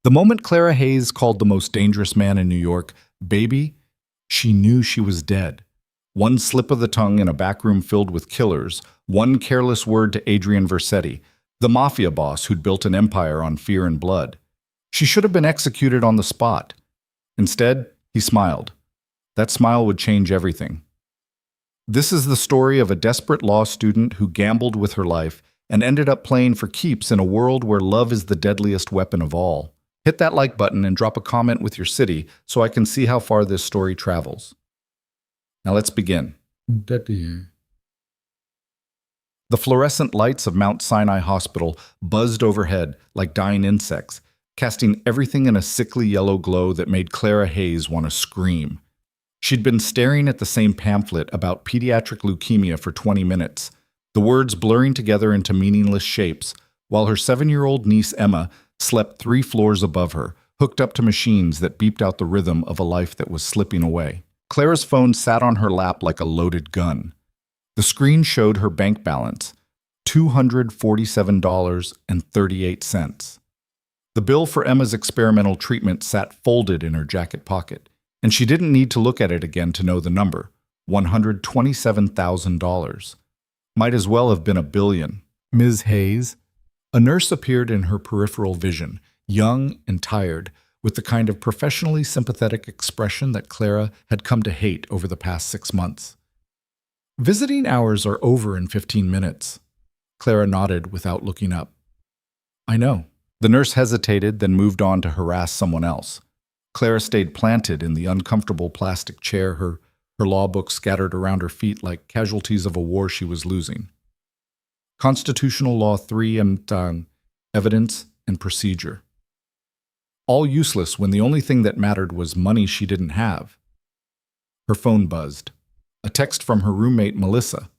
The moment Clara Hayes called the most dangerous man in New York baby, she knew she was dead. One slip of the tongue in a back room filled with killers, one careless word to Adrian Versetti, the Mafia boss who'd built an empire on fear and blood. She should have been executed on the spot. Instead, he smiled. That smile would change everything. This is the story of a desperate law student who gambled with her life and ended up playing for keeps in a world where love is the deadliest weapon of all. Hit that like button and drop a comment with your city so I can see how far this story travels. Now let's begin. The fluorescent lights of Mount Sinai Hospital buzzed overhead like dying insects, casting everything in a sickly yellow glow that made Clara Hayes want to scream. She'd been staring at the same pamphlet about pediatric leukemia for 20 minutes, the words blurring together into meaningless shapes, while her 7-year-old niece Emma slept 3 floors above her, hooked up to machines that beeped out the rhythm of a life that was slipping away. Clara's phone sat on her lap like a loaded gun. The screen showed her bank balance, $247.38. The bill for Emma's experimental treatment sat folded in her jacket pocket, and she didn't need to look at it again to know the number, $127,000. Might as well have been $1 billion. Ms. Hayes? A nurse appeared in her peripheral vision, young and tired, with the kind of professionally sympathetic expression that Clara had come to hate over the past 6 months. Visiting hours are over in 15 minutes. Clara nodded without looking up. I know. The nurse hesitated, then moved on to harass someone else. Clara stayed planted in the uncomfortable plastic chair, her law books scattered around her feet like casualties of a war she was losing. Constitutional Law 3 and Evidence and Procedure. All useless when the only thing that mattered was money she didn't have. Her phone buzzed. A text from her roommate, Melissa.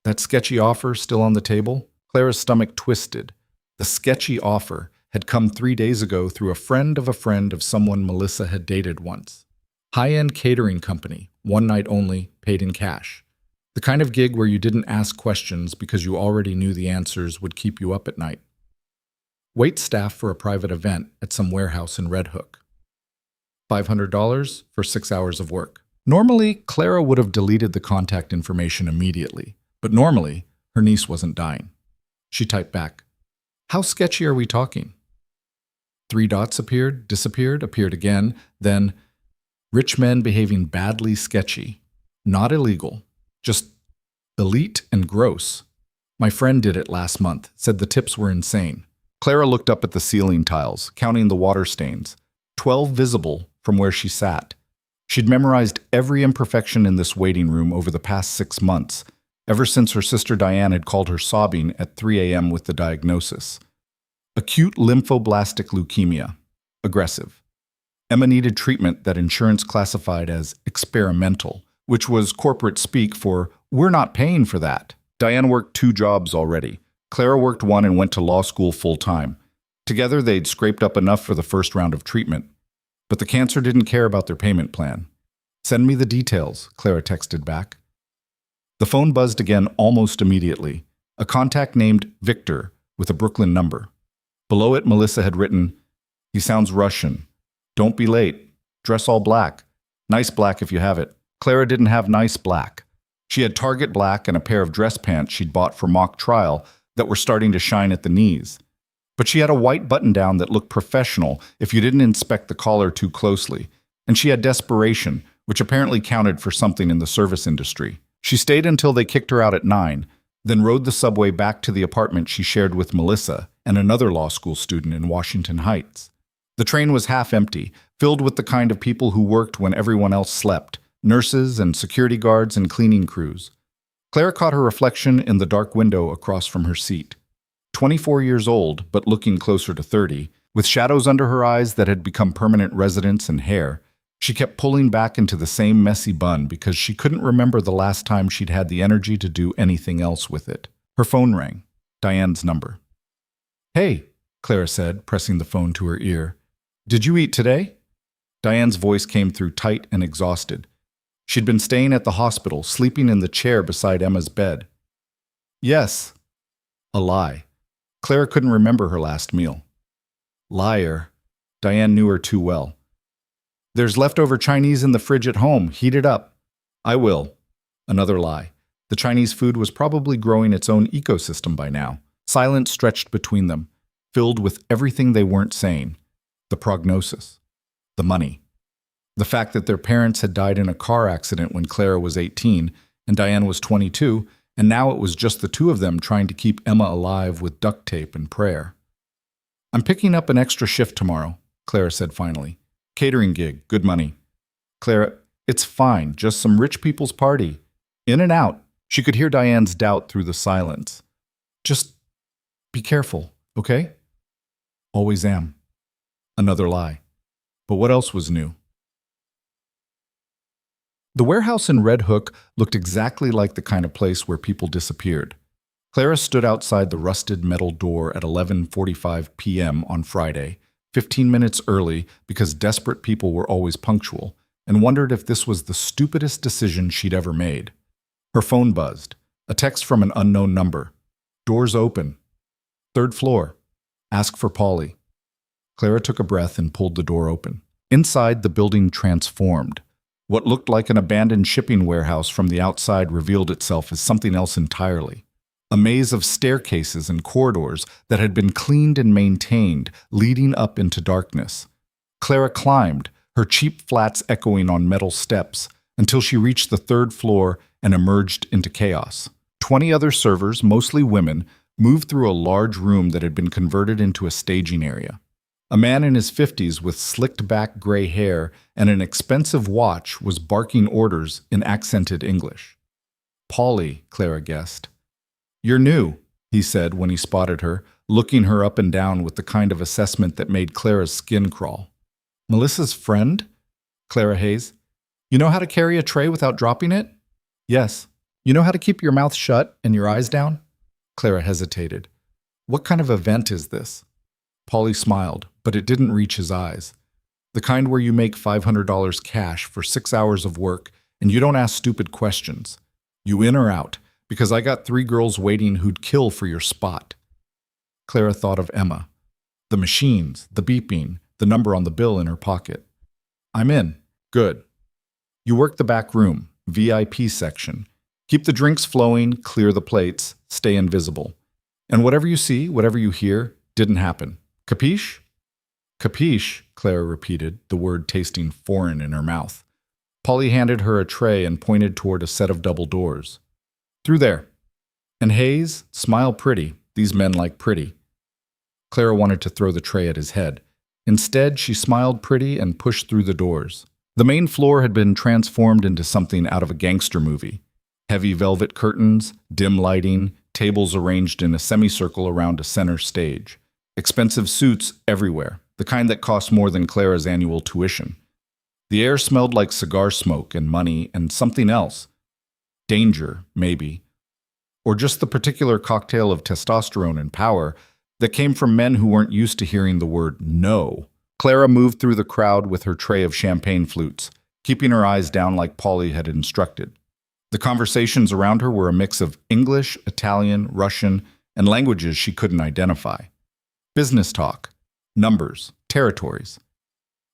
That sketchy offer still on the table? Clara's stomach twisted. The sketchy offer had come 3 days ago through a friend of someone Melissa had dated once. High-end catering company, 1 night only, paid in cash. The kind of gig where you didn't ask questions because you already knew the answers would keep you up at night. Wait staff for a private event at some warehouse in Red Hook. $500 for 6 hours of work. Normally, Clara would have deleted the contact information immediately, but normally, her niece wasn't dying. She typed back, "How sketchy are we talking?" 3 dots appeared, disappeared, appeared again, then, "Rich men behaving badly sketchy. Not illegal, just elite and gross. My friend did it last month, said the tips were insane." Clara looked up at the ceiling tiles, counting the water stains, 12 visible from where she sat. She'd memorized every imperfection in this waiting room over the past 6 months, ever since her sister Diane had called her sobbing at 3 a.m. with the diagnosis. Acute lymphoblastic leukemia. Aggressive. Emma needed treatment that insurance classified as experimental, which was corporate speak for, "We're not paying for that." Diane worked 2 jobs already. Clara worked 1 and went to law school full-time. Together, they'd scraped up enough for the first round of treatment. But the cancer didn't care about their payment plan. "Send me the details," Clara texted back. The phone buzzed again almost immediately. A contact named Victor with a Brooklyn number. Below it, Melissa had written, "He sounds Russian. Don't be late. Dress all black. Nice black if you have it." Clara didn't have nice black. She had Target black and a pair of dress pants she'd bought for mock trial that were starting to shine at the knees. But she had a white button-down that looked professional if you didn't inspect the collar too closely, and she had desperation, which apparently counted for something in the service industry. She stayed until they kicked her out at 9, then rode the subway back to the apartment she shared with Melissa and another law school student in Washington Heights. The train was half empty, filled with the kind of people who worked when everyone else slept, nurses and security guards and cleaning crews. Clara caught her reflection in the dark window across from her seat. 24 years old, but looking closer to 30, with shadows under her eyes that had become permanent residents and hair, she kept pulling back into the same messy bun because she couldn't remember the last time she'd had the energy to do anything else with it. Her phone rang. Diane's number. "Hey," Clara said, pressing the phone to her ear. "Did you eat today?" Diane's voice came through tight and exhausted. She'd been staying at the hospital, sleeping in the chair beside Emma's bed. "Yes." A lie. Clara couldn't remember her last meal. Liar. Diane knew her too well. There's leftover Chinese in the fridge at home. Heat it up. I will. Another lie. The Chinese food was probably growing its own ecosystem by now. Silence stretched between them, filled with everything they weren't saying. The prognosis. The money. The fact that their parents had died in a car accident when Clara was 18 and Diane was 22, and now it was just the two of them trying to keep Emma alive with duct tape and prayer. I'm picking up an extra shift tomorrow, Clara said finally. Catering gig, good money. Clara, it's fine, just some rich people's party. In and out. She could hear Diane's doubt through the silence. Just be careful, okay? Always am. Another lie. But what else was new? The warehouse in Red Hook looked exactly like the kind of place where people disappeared. Clara stood outside the rusted metal door at 11:45 p.m. on Friday, 15 minutes early because desperate people were always punctual, and wondered if this was the stupidest decision she'd ever made. Her phone buzzed. A text from an unknown number. Doors open. 3rd floor. Ask for Polly. Clara took a breath and pulled the door open. Inside, the building transformed. What looked like an abandoned shipping warehouse from the outside revealed itself as something else entirely. A maze of staircases and corridors that had been cleaned and maintained, leading up into darkness. Clara climbed, her cheap flats echoing on metal steps, until she reached the 3rd floor and emerged into chaos. 20 other servers, mostly women, moved through a large room that had been converted into a staging area. A man in his 50s with slicked-back gray hair and an expensive watch was barking orders in accented English. Polly, Clara guessed. You're new, he said when he spotted her, looking her up and down with the kind of assessment that made Clara's skin crawl. Melissa's friend? Clara Hayes. You know how to carry a tray without dropping it? Yes. You know how to keep your mouth shut and your eyes down? Clara hesitated. What kind of event is this? Polly smiled, but it didn't reach his eyes. The kind where you make $500 cash for 6 hours of work and you don't ask stupid questions. You in or out, because I got 3 girls waiting who'd kill for your spot. Clara thought of Emma. The machines, the beeping, the number on the bill in her pocket. I'm in. Good. You work the back room, VIP section. Keep the drinks flowing, clear the plates, stay invisible. And whatever you see, whatever you hear, didn't happen. Capiche? Capiche, Clara repeated, the word tasting foreign in her mouth. Polly handed her a tray and pointed toward a set of double doors. Through there. And Hayes, smile pretty. These men like pretty. Clara wanted to throw the tray at his head. Instead, she smiled pretty and pushed through the doors. The main floor had been transformed into something out of a gangster movie. Heavy velvet curtains, dim lighting, tables arranged in a semicircle around a center stage. Expensive suits everywhere, the kind that cost more than Clara's annual tuition. The air smelled like cigar smoke and money and something else. Danger, maybe. Or just the particular cocktail of testosterone and power that came from men who weren't used to hearing the word no. Clara moved through the crowd with her tray of champagne flutes, keeping her eyes down like Polly had instructed. The conversations around her were a mix of English, Italian, Russian, and languages she couldn't identify. Business talk, numbers, territories.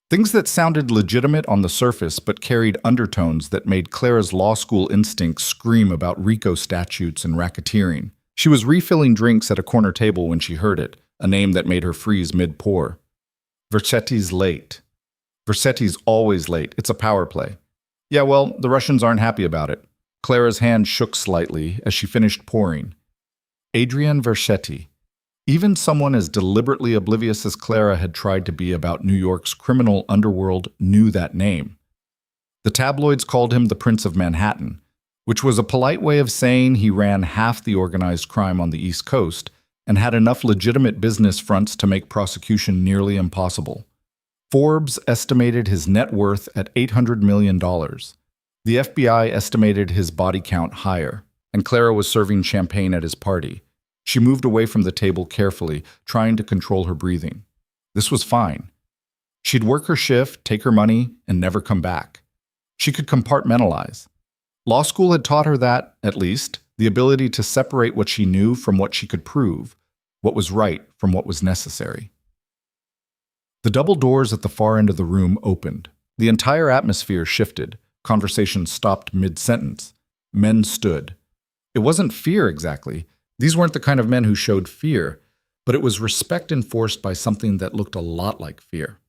Things that sounded legitimate on the surface but carried undertones that made Clara's law school instincts scream about RICO statutes and racketeering. She was refilling drinks at a corner table when she heard it, a name that made her freeze mid-pour. Versetti's late. Versetti's always late. It's a power play. Yeah, well, the Russians aren't happy about it. Clara's hand shook slightly as she finished pouring. Adrian Versetti. Even someone as deliberately oblivious as Clara had tried to be about New York's criminal underworld knew that name. The tabloids called him the Prince of Manhattan, which was a polite way of saying he ran half the organized crime on the East Coast and had enough legitimate business fronts to make prosecution nearly impossible. Forbes estimated his net worth at $800 million. The FBI estimated his body count higher, and Clara was serving champagne at his party. She moved away from the table carefully, trying to control her breathing. This was fine. She'd work her shift, take her money, and never come back. She could compartmentalize. Law school had taught her that, at least, the ability to separate what she knew from what she could prove, what was right from what was necessary. The double doors at the far end of the room opened. The entire atmosphere shifted. Conversation stopped mid-sentence. Men stood. It wasn't fear exactly. These weren't the kind of men who showed fear, but it was respect enforced by something that looked a lot like fear.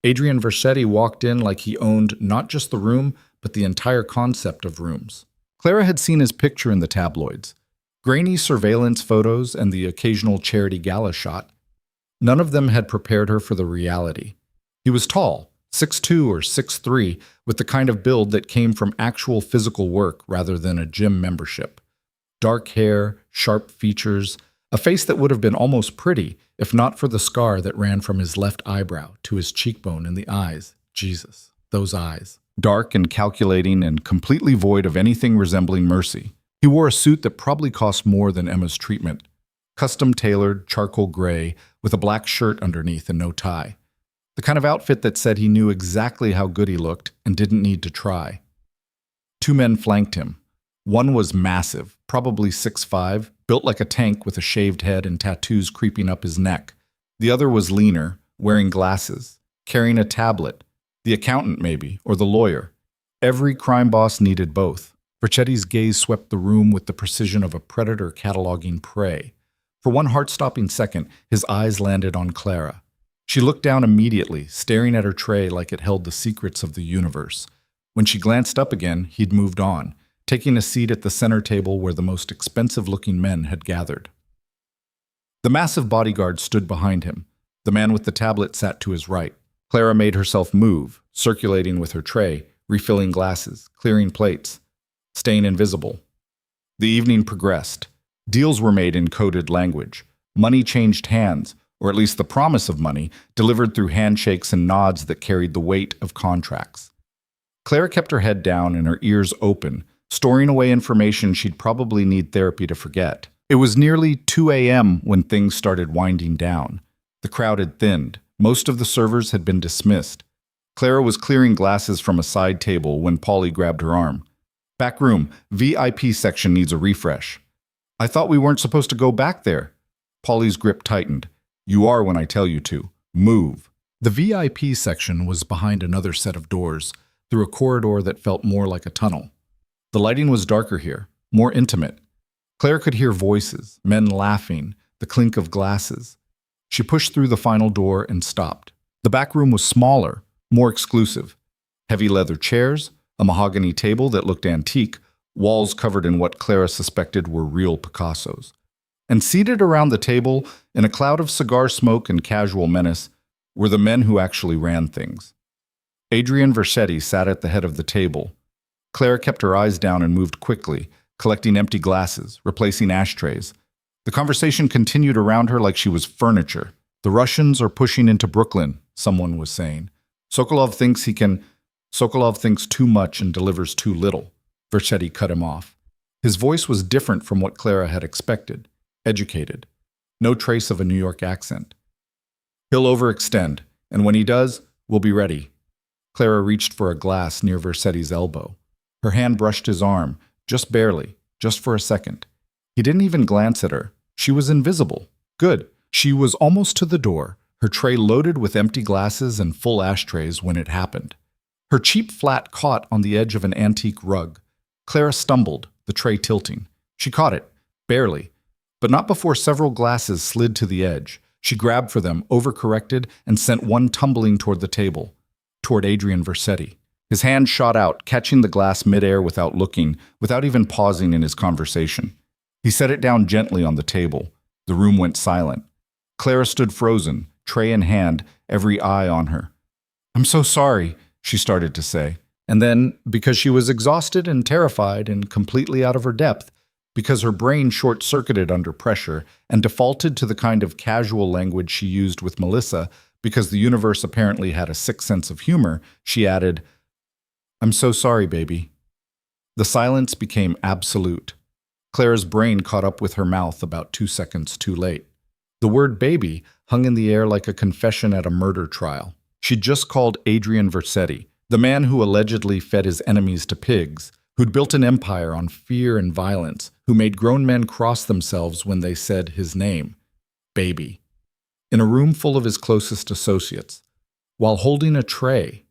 Adrian Vercetti walked in like he owned not just the room, but the entire concept of rooms. Clara had seen his picture in the tabloids. Grainy surveillance photos and the occasional charity gala shot. None of them had prepared her for the reality. He was tall, 6'2" or 6'3", with the kind of build that came from actual physical work rather than a gym membership. Dark hair, sharp features, a face that would have been almost pretty if not for the scar that ran from his left eyebrow to his cheekbone and the eyes. Jesus, those eyes. Dark and calculating and completely void of anything resembling mercy. He wore a suit that probably cost more than Emma's treatment. Custom-tailored, charcoal gray, with a black shirt underneath and no tie. The kind of outfit that said he knew exactly how good he looked and didn't need to try. Two men flanked him. One was massive, probably 6'5", built like a tank with a shaved head and tattoos creeping up his neck. The other was leaner, wearing glasses, carrying a tablet. The accountant maybe, or the lawyer. Every crime boss needed both. Vercetti's gaze swept the room with the precision of a predator cataloging prey. For one heart-stopping second, his eyes landed on Clara. She looked down immediately, staring at her tray like it held the secrets of the universe. When she glanced up again, he'd moved on, taking a seat at the center table where the most expensive-looking men had gathered. The massive bodyguard stood behind him. The man with the tablet sat to his right. Clara made herself move, circulating with her tray, refilling glasses, clearing plates, staying invisible. The evening progressed. Deals were made in coded language. Money changed hands, or at least the promise of money, delivered through handshakes and nods that carried the weight of contracts. Clara kept her head down and her ears open, storing away information she'd probably need therapy to forget. It was nearly 2 a.m. when things started winding down. The crowd had thinned. Most of the servers had been dismissed. Clara was clearing glasses from a side table when Polly grabbed her arm. "Back room, VIP section needs a refresh." "I thought we weren't supposed to go back there." Polly's grip tightened. "You are when I tell you to. Move." The VIP section was behind another set of doors, through a corridor that felt more like a tunnel. The lighting was darker here, more intimate. Claire could hear voices, men laughing, the clink of glasses. She pushed through the final door and stopped. The back room was smaller, more exclusive. Heavy leather chairs, a mahogany table that looked antique, walls covered in what Clara suspected were real Picassos. And seated around the table, in a cloud of cigar smoke and casual menace, were the men who actually ran things. Adrian Vercetti sat at the head of the table. Clara kept her eyes down and moved quickly, collecting empty glasses, replacing ashtrays. The conversation continued around her like she was furniture. "The Russians are pushing into Brooklyn," someone was saying. Sokolov thinks too much and delivers too little." Vercetti cut him off. His voice was different from what Clara had expected. Educated. No trace of a New York accent. "He'll overextend, and when he does, we'll be ready." Clara reached for a glass near Vercetti's elbow. Her hand brushed his arm, just barely, just for a second. He didn't even glance at her. She was invisible. Good. She was almost to the door, her tray loaded with empty glasses and full ashtrays when it happened. Her cheap flat caught on the edge of an antique rug. Clara stumbled, the tray tilting. She caught it, barely, but not before several glasses slid to the edge. She grabbed for them, overcorrected, and sent one tumbling toward the table, toward Adrian Vercetti. His hand shot out, catching the glass midair without looking, without even pausing in his conversation. He set it down gently on the table. The room went silent. Clara stood frozen, tray in hand, every eye on her. "I'm so sorry," she started to say. And then, because she was exhausted and terrified and completely out of her depth, because her brain short-circuited under pressure and defaulted to the kind of casual language she used with Melissa, because the universe apparently had a sick sense of humor, she added, "I'm so sorry, baby." The silence became absolute. Clara's brain caught up with her mouth about 2 seconds too late. The word baby hung in the air like a confession at a murder trial. She'd just called Adrian Vercetti, the man who allegedly fed his enemies to pigs, who'd built an empire on fear and violence, who made grown men cross themselves when they said his name. Baby. in a room full of his closest associates, while holding a tray.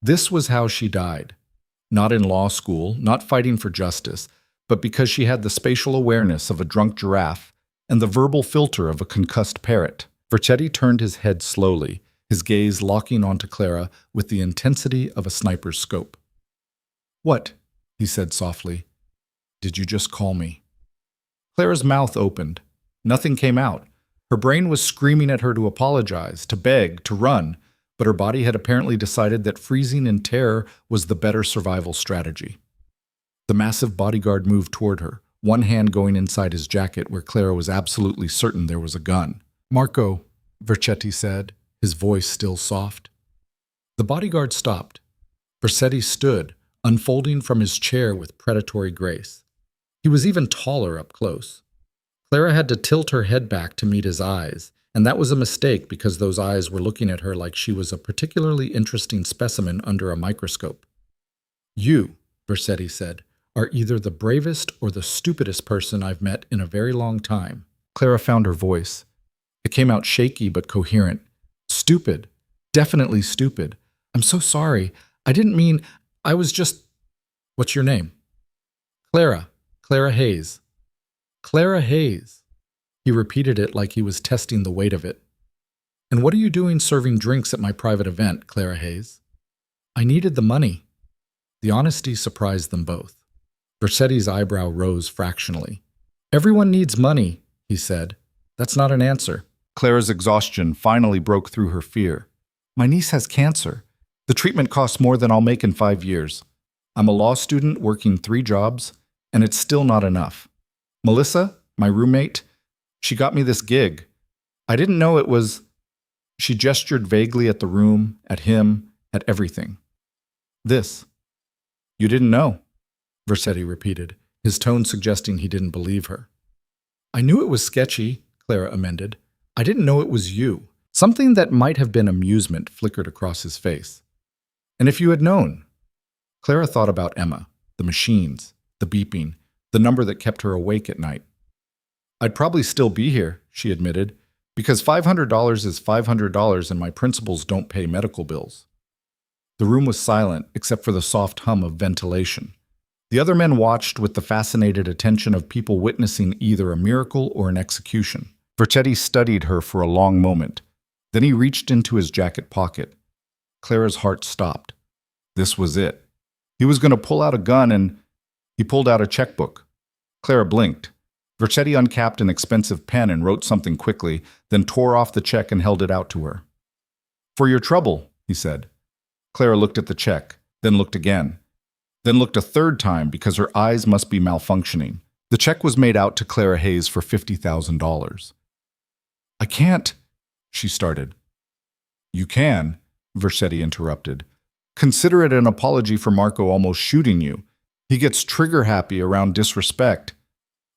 This was how she died. Not in law school, not fighting for justice, but because she had the spatial awareness of a drunk giraffe and the verbal filter of a concussed parrot. Vercetti turned his head slowly, his gaze locking onto Clara with the intensity of a sniper's scope. "What?" he said softly. "Did you just call me?" Clara's mouth opened. Nothing came out. Her brain was screaming at her to apologize, to beg, to run, but her body had apparently decided that freezing in terror was the better survival strategy. The massive bodyguard moved toward her, one hand going inside his jacket where Clara was absolutely certain there was a gun. "Marco," Vercetti said, his voice still soft. The bodyguard stopped. Vercetti stood, unfolding from his chair with predatory grace. He was even taller up close. Clara had to tilt her head back to meet his eyes, and that was a mistake because those eyes were looking at her like she was a particularly interesting specimen under a microscope. "You," Vercetti said, "are either the bravest or the stupidest person I've met in a very long time." Clara found her voice. It came out shaky but coherent. "Stupid. Definitely stupid. I'm so sorry. I didn't mean... I was just... What's your name?" "Clara. Clara Hayes." "Clara Hayes." He repeated it like he was testing the weight of it. "And what are you doing serving drinks at my private event, Clara Hayes?" "I needed the money." The honesty surprised them both. Vercetti's eyebrow rose fractionally. "Everyone needs money," he said. "That's not an answer." Clara's exhaustion finally broke through her fear. "My niece has cancer. The treatment costs more than I'll make in 5 years. I'm a law student working 3 jobs, and it's still not enough. Melissa, my roommate, she got me this gig. I didn't know it was..." She gestured vaguely at the room, at him, at everything. "This. You didn't know," Vercetti repeated, his tone suggesting he didn't believe her. "I knew it was sketchy," Clara amended. "I didn't know it was you." Something that might have been amusement flickered across his face. "And if you had known..." Clara thought about Emma, the machines, the beeping, the number that kept her awake at night. "I'd probably still be here," she admitted, "because $500 is $500 and my principals don't pay medical bills." The room was silent except for the soft hum of ventilation. The other men watched with the fascinated attention of people witnessing either a miracle or an execution. Vercetti studied her for a long moment. Then he reached into his jacket pocket. Clara's heart stopped. This was it. He was going to pull out a gun and... He pulled out a checkbook. Clara blinked. Vercetti uncapped an expensive pen and wrote something quickly, then tore off the check and held it out to her. "For your trouble," he said. Clara looked at the check, then looked again. Then looked a third time because her eyes must be malfunctioning. The check was made out to Clara Hayes for $50,000. "I can't," she started. "You can," Vercetti interrupted. "Consider it an apology for Marco almost shooting you. He gets trigger-happy around disrespect."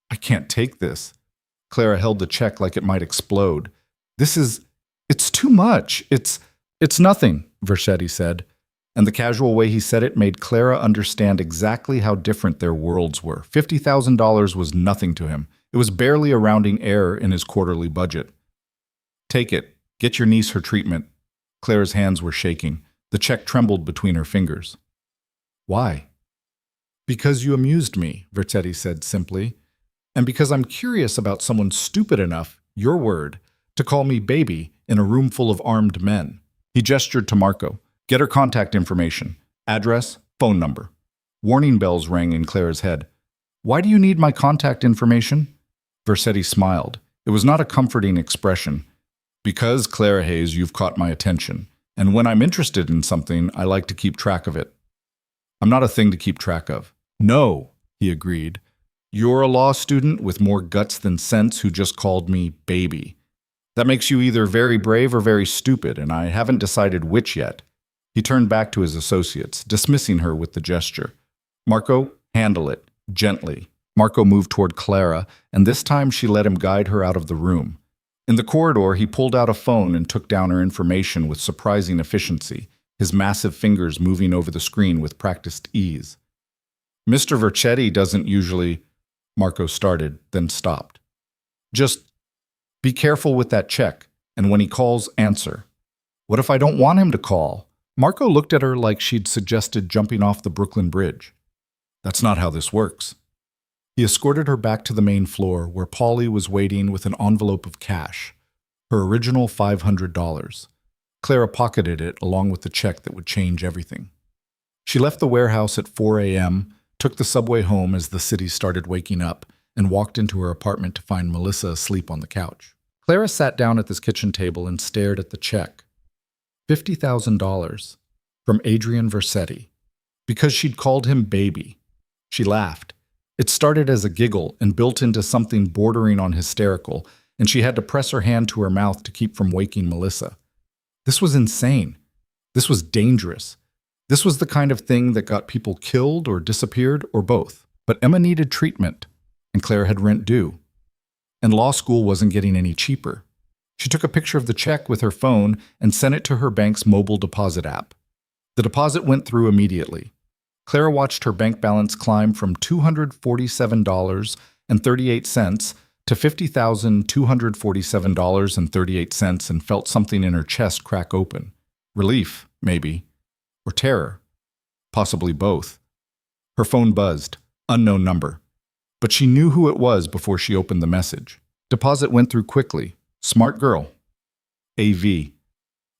"I can't take this." Clara held the check like it might explode. It's too much. It's nothing," Vercetti said. And the casual way he said it made Clara understand exactly how different their worlds were. $50,000 was nothing to him. It was barely a rounding error in his quarterly budget. "Take it. Get your niece her treatment." Clara's hands were shaking. The check trembled between her fingers. "Why?" "Because you amused me," Vercetti said simply. "And because I'm curious about someone stupid enough, your word, to call me baby in a room full of armed men." He gestured to Marco. "Get her contact information. Address, phone number." Warning bells rang in Clara's head. "Why do you need my contact information?" Vercetti smiled. It was not a comforting expression. "Because, Clara Hayes, you've caught my attention. And when I'm interested in something, I like to keep track of it." "I'm not a thing to keep track of." "No," he agreed. "You're a law student with more guts than sense who just called me baby. That makes you either very brave or very stupid, and I haven't decided which yet." He turned back to his associates, dismissing her with the gesture. "Marco, handle it, gently." Marco moved toward Clara, and this time she let him guide her out of the room. In the corridor, he pulled out a phone and took down her information with surprising efficiency, his massive fingers moving over the screen with practiced ease. "Mr. Vercetti doesn't usually..." Marco started, then stopped. "Just be careful with that check," And when he calls, answer. What if I don't want him to call? Marco looked at her like she'd suggested jumping off the Brooklyn Bridge. That's not how this works. He escorted her back to the main floor where Polly was waiting with an envelope of cash, her original $500. Clara pocketed it along with the check that would change everything. She left the warehouse at 4 a.m., took the subway home as the city started waking up, and walked into her apartment to find Melissa asleep on the couch. Clara sat down at this kitchen table and stared at the check. $50,000 from Adrian Versetti, because she'd called him baby. She laughed. It started as a giggle and built into something bordering on hysterical, and she had to press her hand to her mouth to keep from waking Melissa. This was insane. This was dangerous. This was the kind of thing that got people killed or disappeared or both. But Emma needed treatment, and Claire had rent due. And law school wasn't getting any cheaper. She took a picture of the check with her phone and sent it to her bank's mobile deposit app. The deposit went through immediately. Clara watched her bank balance climb from $247.38 to $50,247.38 and felt something in her chest crack open. Relief, maybe. Or terror. Possibly both. Her phone buzzed. Unknown number. But she knew who it was before she opened the message. Deposit went through quickly. Smart girl. AV.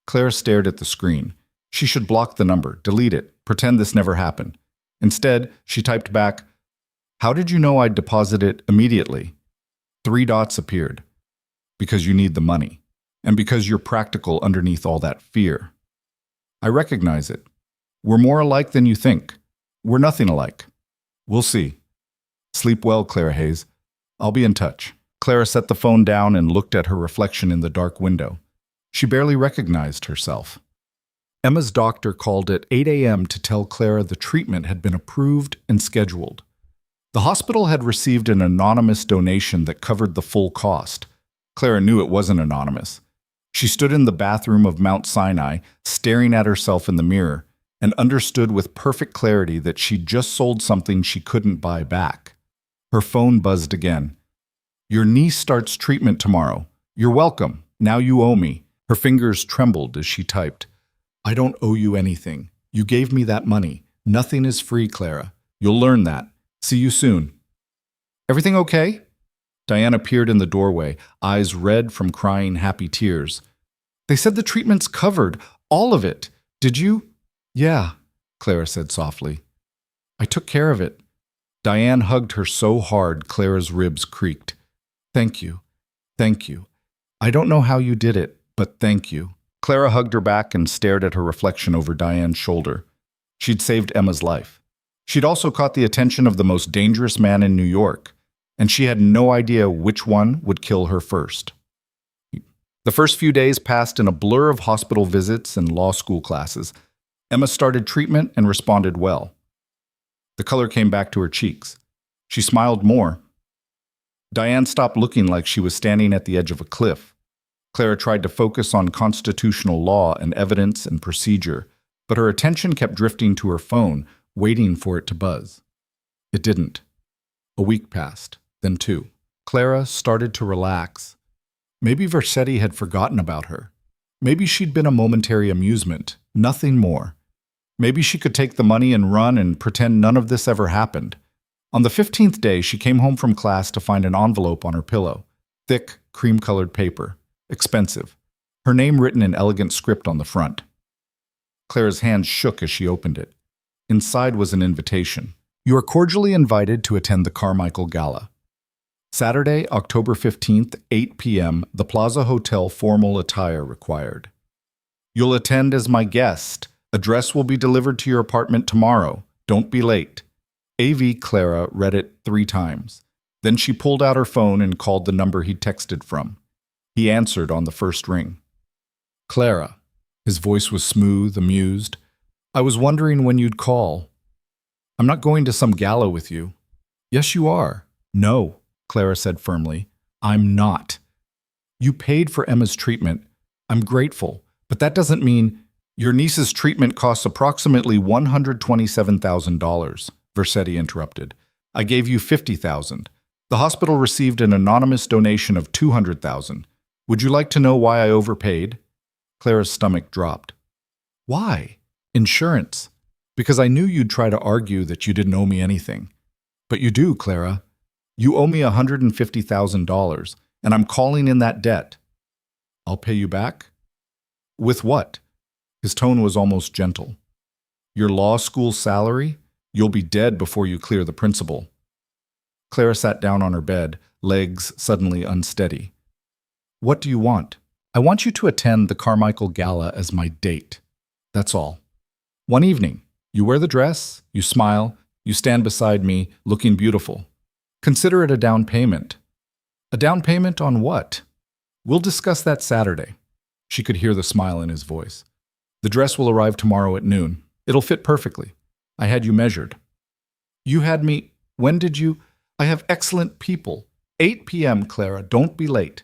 Clara stared at the screen. She should block the number, delete it, pretend this never happened. Instead, she typed back, "How did you know I'd deposit it immediately?" 3 dots appeared. Because you need the money. And because you're practical underneath all that fear. I recognize it. We're more alike than you think. We're nothing alike. We'll see. Sleep well, Clara Hayes. I'll be in touch. Clara set the phone down and looked at her reflection in the dark window. She barely recognized herself. Emma's doctor called at 8 a.m. to tell Clara the treatment had been approved and scheduled. The hospital had received an anonymous donation that covered the full cost. Clara knew it wasn't anonymous. She stood in the bathroom of Mount Sinai, staring at herself in the mirror, and understood with perfect clarity that she'd just sold something she couldn't buy back. Her phone buzzed again. Your niece starts treatment tomorrow. You're welcome. Now you owe me. Her fingers trembled as she typed. I don't owe you anything. You gave me that money. Nothing is free, Clara. You'll learn that. See you soon. Everything okay? Diane appeared in the doorway, eyes red from crying happy tears. They said the treatment's covered. All of it. Did you? Yeah, Clara said softly. I took care of it. Diane hugged her so hard Clara's ribs creaked. Thank you. Thank you. I don't know how you did it, but thank you. Clara hugged her back and stared at her reflection over Diane's shoulder. She'd saved Emma's life. She'd also caught the attention of the most dangerous man in New York, and she had no idea which one would kill her first. The first few days passed in a blur of hospital visits and law school classes. Emma started treatment and responded well. The color came back to her cheeks. She smiled more. Diane stopped looking like she was standing at the edge of a cliff. Clara tried to focus on constitutional law and evidence and procedure, but her attention kept drifting to her phone, waiting for it to buzz. It didn't. A week passed, then 2. Clara started to relax. Maybe Versetti had forgotten about her. Maybe she'd been a momentary amusement, nothing more. Maybe she could take the money and run and pretend none of this ever happened. On the 15th day, she came home from class to find an envelope on her pillow. Thick, cream-colored paper. Expensive. Her name written in elegant script on the front. Clara's hands shook as she opened it. Inside was an invitation. You are cordially invited to attend the Carmichael Gala. Saturday, October 15th, 8 p.m., the Plaza Hotel, formal attire required. You'll attend as my guest. Address will be delivered to your apartment tomorrow. Don't be late. AV Clara read it 3 times. Then she pulled out her phone and called the number he'd texted from. He answered on the first ring. Clara. His voice was smooth, amused. I was wondering when you'd call. I'm not going to some gala with you. Yes, you are. No, Clara said firmly. I'm not. You paid for Emma's treatment. I'm grateful, but that doesn't mean your niece's treatment costs approximately $127,000, Versetti interrupted. I gave you $50,000. The hospital received an anonymous donation of $200,000. Would you like to know why I overpaid? Clara's stomach dropped. Why? Insurance. Because I knew you'd try to argue that you didn't owe me anything. But you do, Clara. You owe me $150,000, and I'm calling in that debt. I'll pay you back? With what? His tone was almost gentle. Your law school salary? You'll be dead before you clear the principal. Clara sat down on her bed, legs suddenly unsteady. What do you want? I want you to attend the Carmichael Gala as my date. That's all. One evening. You wear the dress, you smile, you stand beside me, looking beautiful. Consider it a down payment. A down payment on what? We'll discuss that Saturday. She could hear the smile in his voice. The dress will arrive tomorrow at noon. It'll fit perfectly. I had you measured. You had me. When did you? I have excellent people. 8 p.m., Clara. Don't be late.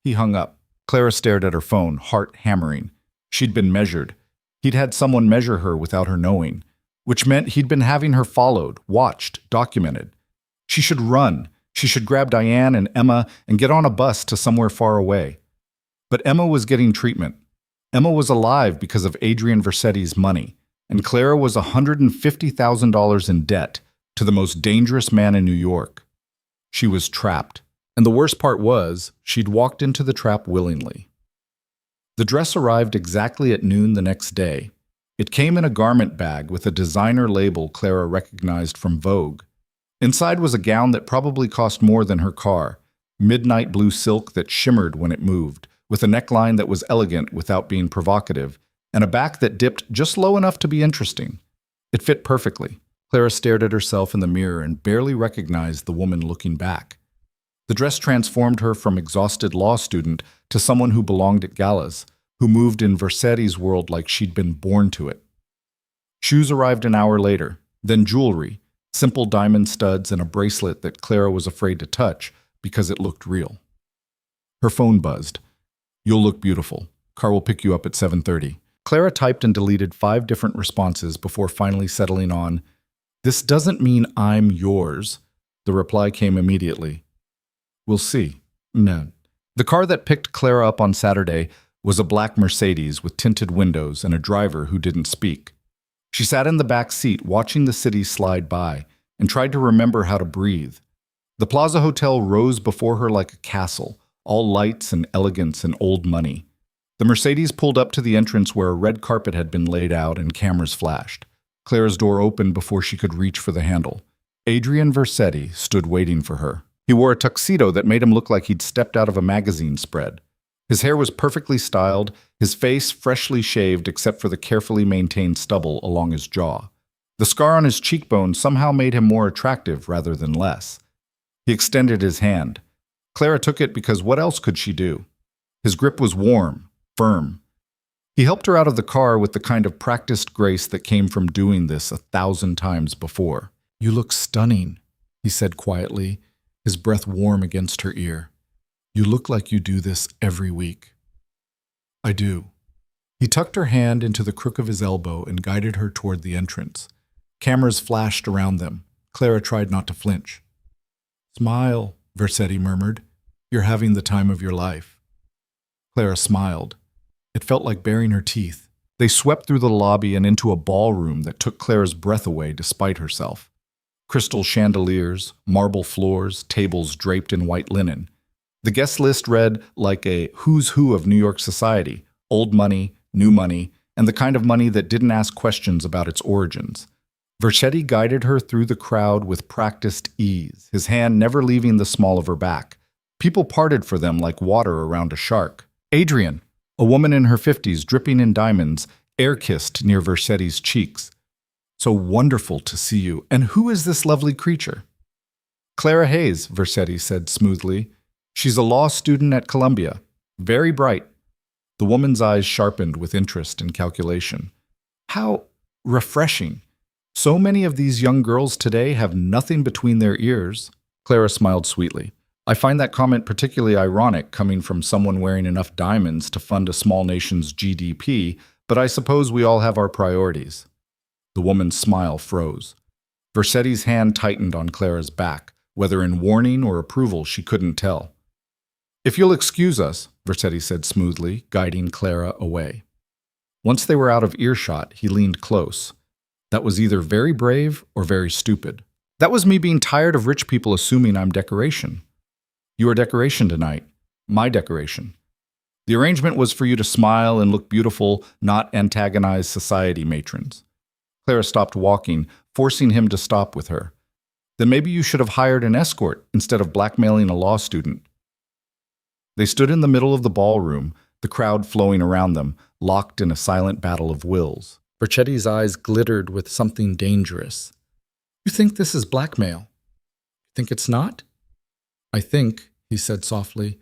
He hung up. Clara stared at her phone, heart hammering. She'd been measured. He'd had someone measure her without her knowing, which meant he'd been having her followed, watched, documented. She should run. She should grab Diane and Emma and get on a bus to somewhere far away. But Emma was getting treatment. Emma was alive because of Adrian Versetti's money, and Clara was $150,000 in debt to the most dangerous man in New York. She was trapped, and the worst part was she'd walked into the trap willingly. The dress arrived exactly at noon the next day. It came in a garment bag with a designer label Clara recognized from Vogue. Inside was a gown that probably cost more than her car, midnight blue silk that shimmered when it moved, with a neckline that was elegant without being provocative, and a back that dipped just low enough to be interesting. It fit perfectly. Clara stared at herself in the mirror and barely recognized the woman looking back. The dress transformed her from exhausted law student to someone who belonged at galas, who moved in Versetti's world like she'd been born to it. Shoes arrived an hour later, then jewelry, simple diamond studs and a bracelet that Clara was afraid to touch because it looked real. Her phone buzzed. You'll look beautiful. Car will pick you up at 7:30. Clara typed and deleted 5 different responses before finally settling on, This doesn't mean I'm yours. The reply came immediately. We'll see. No. The car that picked Clara up on Saturday was a black Mercedes with tinted windows and a driver who didn't speak. She sat in the back seat watching the city slide by and tried to remember how to breathe. The Plaza Hotel rose before her like a castle, all lights and elegance and old money. The Mercedes pulled up to the entrance where a red carpet had been laid out and cameras flashed. Clara's door opened before she could reach for the handle. Adrian Versetti stood waiting for her. He wore a tuxedo that made him look like he'd stepped out of a magazine spread. His hair was perfectly styled, his face freshly shaved except for the carefully maintained stubble along his jaw. The scar on his cheekbone somehow made him more attractive rather than less. He extended his hand. Clara took it because what else could she do? His grip was warm, firm. He helped her out of the car with the kind of practiced grace that came from doing this 1,000 times before. You look stunning, he said quietly, his breath warm against her ear. You look like you do this every week. I do. He tucked her hand into the crook of his elbow and guided her toward the entrance. Cameras flashed around them. Clara tried not to flinch. Smile, Versetti murmured. You're having the time of your life. Clara smiled. It felt like baring her teeth. They swept through the lobby and into a ballroom that took Clara's breath away despite herself. Crystal chandeliers, marble floors, tables draped in white linen. The guest list read like a who's who of New York society, old money, new money, and the kind of money that didn't ask questions about its origins. Versetti guided her through the crowd with practiced ease, his hand never leaving the small of her back. People parted for them like water around a shark. Adrian, a woman in her 50s dripping in diamonds, air-kissed near Versetti's cheeks. So wonderful to see you. And who is this lovely creature? Clara Hayes, Versetti said smoothly. She's a law student at Columbia. Very bright. The woman's eyes sharpened with interest and calculation. How refreshing. So many of these young girls today have nothing between their ears. Clara smiled sweetly. I find that comment particularly ironic coming from someone wearing enough diamonds to fund a small nation's GDP, but I suppose we all have our priorities. The woman's smile froze. Versetti's hand tightened on Clara's back, whether in warning or approval she couldn't tell. If you'll excuse us, Versetti said smoothly, guiding Clara away. Once they were out of earshot, he leaned close. That was either very brave or very stupid. That was me being tired of rich people assuming I'm decoration. You are decoration tonight. My decoration. The arrangement was for you to smile and look beautiful, not antagonize society matrons. Clara stopped walking, forcing him to stop with her. Then maybe you should have hired an escort instead of blackmailing a law student. They stood in the middle of the ballroom, the crowd flowing around them, locked in a silent battle of wills. Vercetti's eyes glittered with something dangerous. You think this is blackmail? Think it's not? I think, he said softly,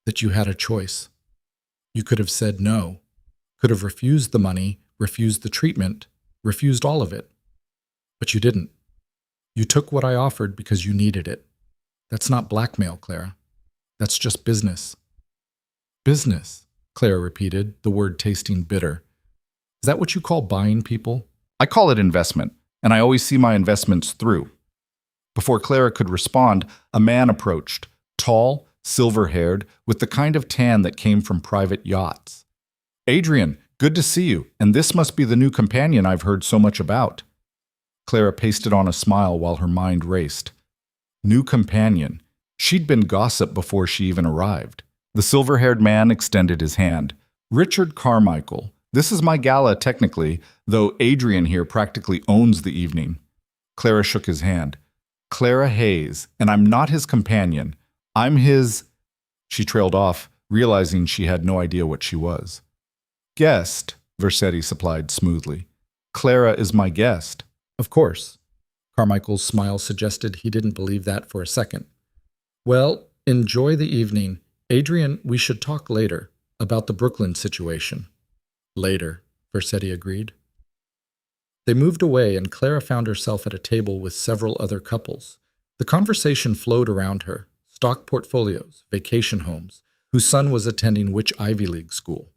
that you had a choice. You could have said no, could have refused the money, refused the treatment, refused all of it. But you didn't. You took what I offered because you needed it. That's not blackmail, Clara. That's just business. Business, Clara repeated, the word tasting bitter. Is that what you call buying people? I call it investment, and I always see my investments through. Before Clara could respond, a man approached, tall, silver-haired, with the kind of tan that came from private yachts. Adrian, good to see you, and this must be the new companion I've heard so much about. Clara pasted on a smile while her mind raced. New companion. She'd been gossip before she even arrived. The silver-haired man extended his hand. Richard Carmichael. This is my gala, technically, though Adrian here practically owns the evening. Clara shook his hand. Clara Hayes, and I'm not his companion. I'm his... She trailed off, realizing she had no idea what she was. Guest, Versetti supplied smoothly. Clara is my guest. Of course. Carmichael's smile suggested he didn't believe that for a second. Well, enjoy the evening. Adrian, we should talk later about the Brooklyn situation. Later, Versetti agreed. They moved away, and Clara found herself at a table with several other couples. The conversation flowed around her. Stock portfolios, vacation homes, whose son was attending which Ivy League school.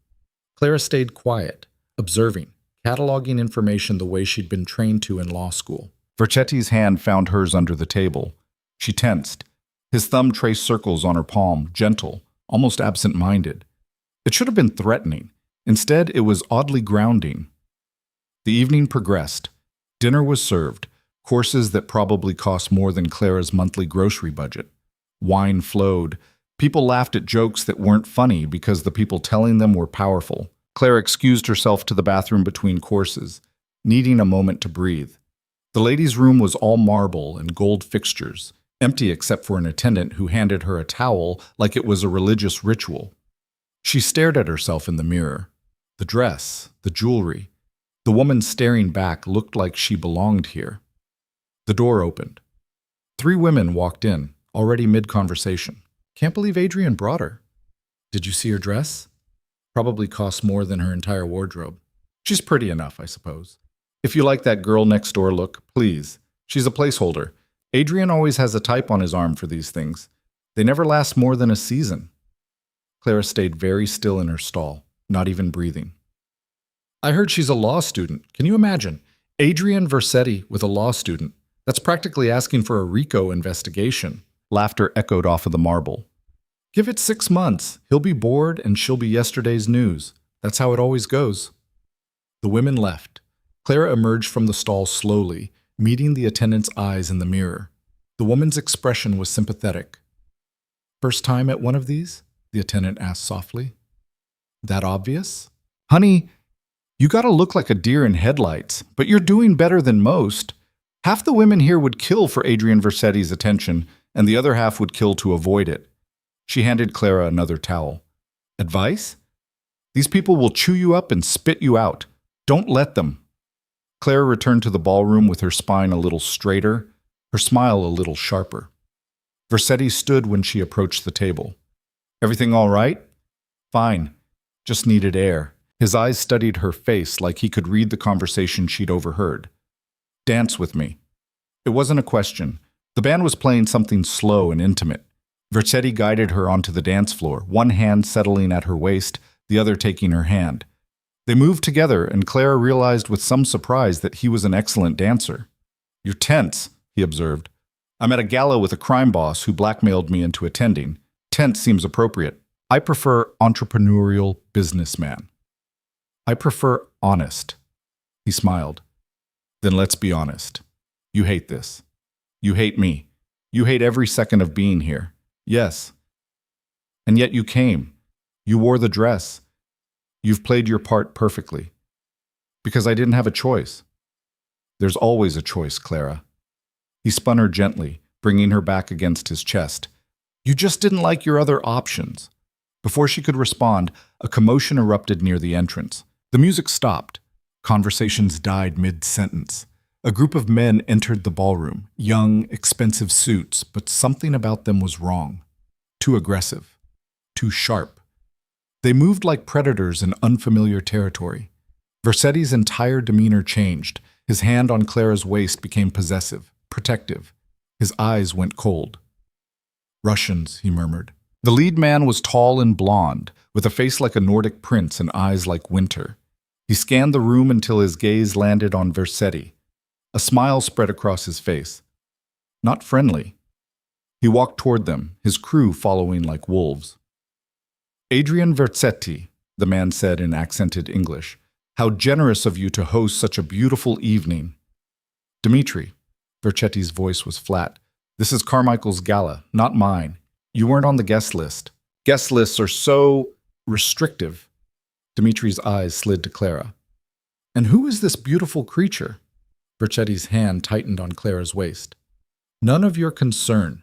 Clara stayed quiet, observing, cataloging information the way she'd been trained to in law school. Vercetti's hand found hers under the table. She tensed. His thumb traced circles on her palm, gentle, almost absent-minded. It should have been threatening. Instead, it was oddly grounding. The evening progressed. Dinner was served, courses that probably cost more than Clara's monthly grocery budget. Wine flowed. People laughed at jokes that weren't funny because the people telling them were powerful. Clara excused herself to the bathroom between courses, needing a moment to breathe. The ladies' room was all marble and gold fixtures, empty except for an attendant who handed her a towel like it was a religious ritual. She stared at herself in the mirror. The dress, the jewelry. The woman staring back looked like she belonged here. The door opened. 3 women walked in, already mid-conversation. Can't believe Adrian brought her. Did you see her dress? Probably costs more than her entire wardrobe. She's pretty enough, I suppose. If you like that girl next door look, please. She's a placeholder. Adrian always has a type on his arm for these things. They never last more than a season. Clara stayed very still in her stall, not even breathing. I heard she's a law student. Can you imagine? Adrian Versetti with a law student. That's practically asking for a RICO investigation. Laughter echoed off of the marble. Give it 6 months. He'll be bored and she'll be yesterday's news. That's how it always goes. The women left. Clara emerged from the stall slowly, meeting the attendant's eyes in the mirror. The woman's expression was sympathetic. First time at one of these? The attendant asked softly. That obvious? Honey, you gotta look like a deer in headlights, but you're doing better than most. Half the women here would kill for Adrian Versetti's attention, and the other half would kill to avoid it. She handed Clara another towel. Advice? These people will chew you up and spit you out. Don't let them. Clara returned to the ballroom with her spine a little straighter, her smile a little sharper. Versetti stood when she approached the table. Everything all right? Fine. Just needed air. His eyes studied her face like he could read the conversation she'd overheard. Dance with me. It wasn't a question. The band was playing something slow and intimate. Versetti guided her onto the dance floor, one hand settling at her waist, the other taking her hand. They moved together, and Clara realized with some surprise that he was an excellent dancer. You're tense, he observed. I'm at a gala with a crime boss who blackmailed me into attending. Tense seems appropriate. I prefer entrepreneurial businessman. I prefer honest. He smiled. Then let's be honest. You hate this. You hate me. You hate every second of being here. Yes. And yet you came. You wore the dress. You've played your part perfectly. Because I didn't have a choice. There's always a choice, Clara. He spun her gently, bringing her back against his chest. You just didn't like your other options. Before she could respond, a commotion erupted near the entrance. The music stopped. Conversations died mid-sentence. A group of men entered the ballroom, young, expensive suits, but something about them was wrong. Too aggressive. Too sharp. They moved like predators in unfamiliar territory. Versetti's entire demeanor changed. His hand on Clara's waist became possessive, protective. His eyes went cold. Russians, he murmured. The lead man was tall and blonde, with a face like a Nordic prince and eyes like winter. He scanned the room until his gaze landed on Versetti. A smile spread across his face. Not friendly. He walked toward them, his crew following like wolves. Adrian Versetti, the man said in accented English, how generous of you to host such a beautiful evening. Dmitri, Vercetti's voice was flat. This is Carmichael's gala, not mine. You weren't on the guest list. Guest lists are so restrictive. Dmitri's eyes slid to Clara. And who is this beautiful creature? Vercetti's hand tightened on Clara's waist. None of your concern.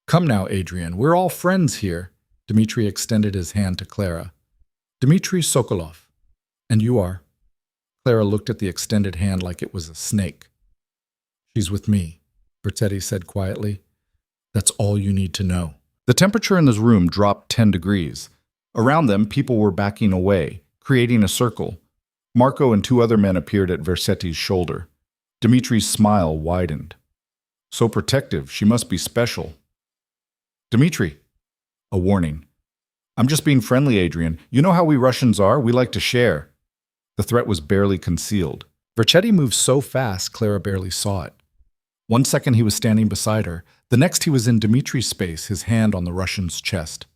Come now, Adrian, we're all friends here. Dmitri extended his hand to Clara. Dmitri Sokolov. And you are? Clara looked at the extended hand like it was a snake. She's with me, Vercetti said quietly. That's all you need to know. The temperature in this room dropped 10 degrees. Around them, people were backing away, creating a circle. Marco and two other men appeared at Versetti's shoulder. Dmitri's smile widened. So protective, she must be special. Dmitri. A warning. I'm just being friendly, Adrian. You know how we Russians are, we like to share. The threat was barely concealed. Vercetti moved so fast, Clara barely saw it. 1 second he was standing beside her. The next he was in Dmitri's space, his hand on the Russian's chest.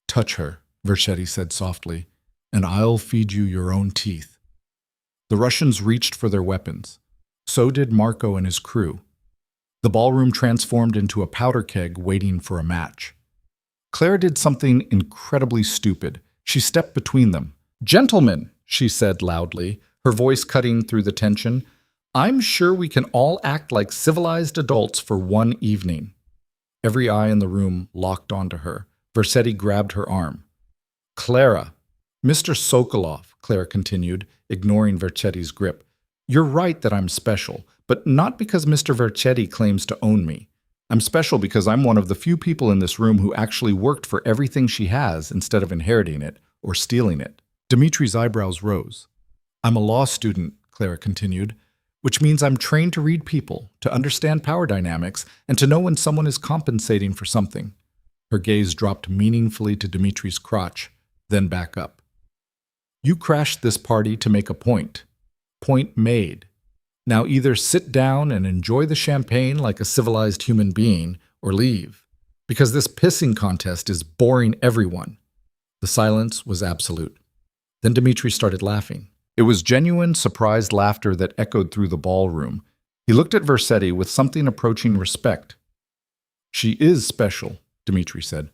Touch her, Vercetti said softly, and I'll feed you your own teeth. The Russians reached for their weapons. So did Marco and his crew. The ballroom transformed into a powder keg waiting for a match. Clara did something incredibly stupid. She stepped between them. Gentlemen, she said loudly, her voice cutting through the tension, I'm sure we can all act like civilized adults for one evening. Every eye in the room locked onto her. Versetti grabbed her arm. Clara, Mr. Sokolov, Clara continued, ignoring Vercetti's grip. You're right that I'm special, but not because Mr. Vercetti claims to own me. I'm special because I'm one of the few people in this room who actually worked for everything she has instead of inheriting it or stealing it. Dmitri's eyebrows rose. I'm a law student, Clara continued, which means I'm trained to read people, to understand power dynamics, and to know when someone is compensating for something. Her gaze dropped meaningfully to Dmitri's crotch, then back up. You crashed this party to make a point. Point made. Now either sit down and enjoy the champagne like a civilized human being, or leave, because this pissing contest is boring everyone. The silence was absolute. Then Dmitri started laughing. It was genuine, surprised laughter that echoed through the ballroom. He looked at Versetti with something approaching respect. She is special, Dmitri said.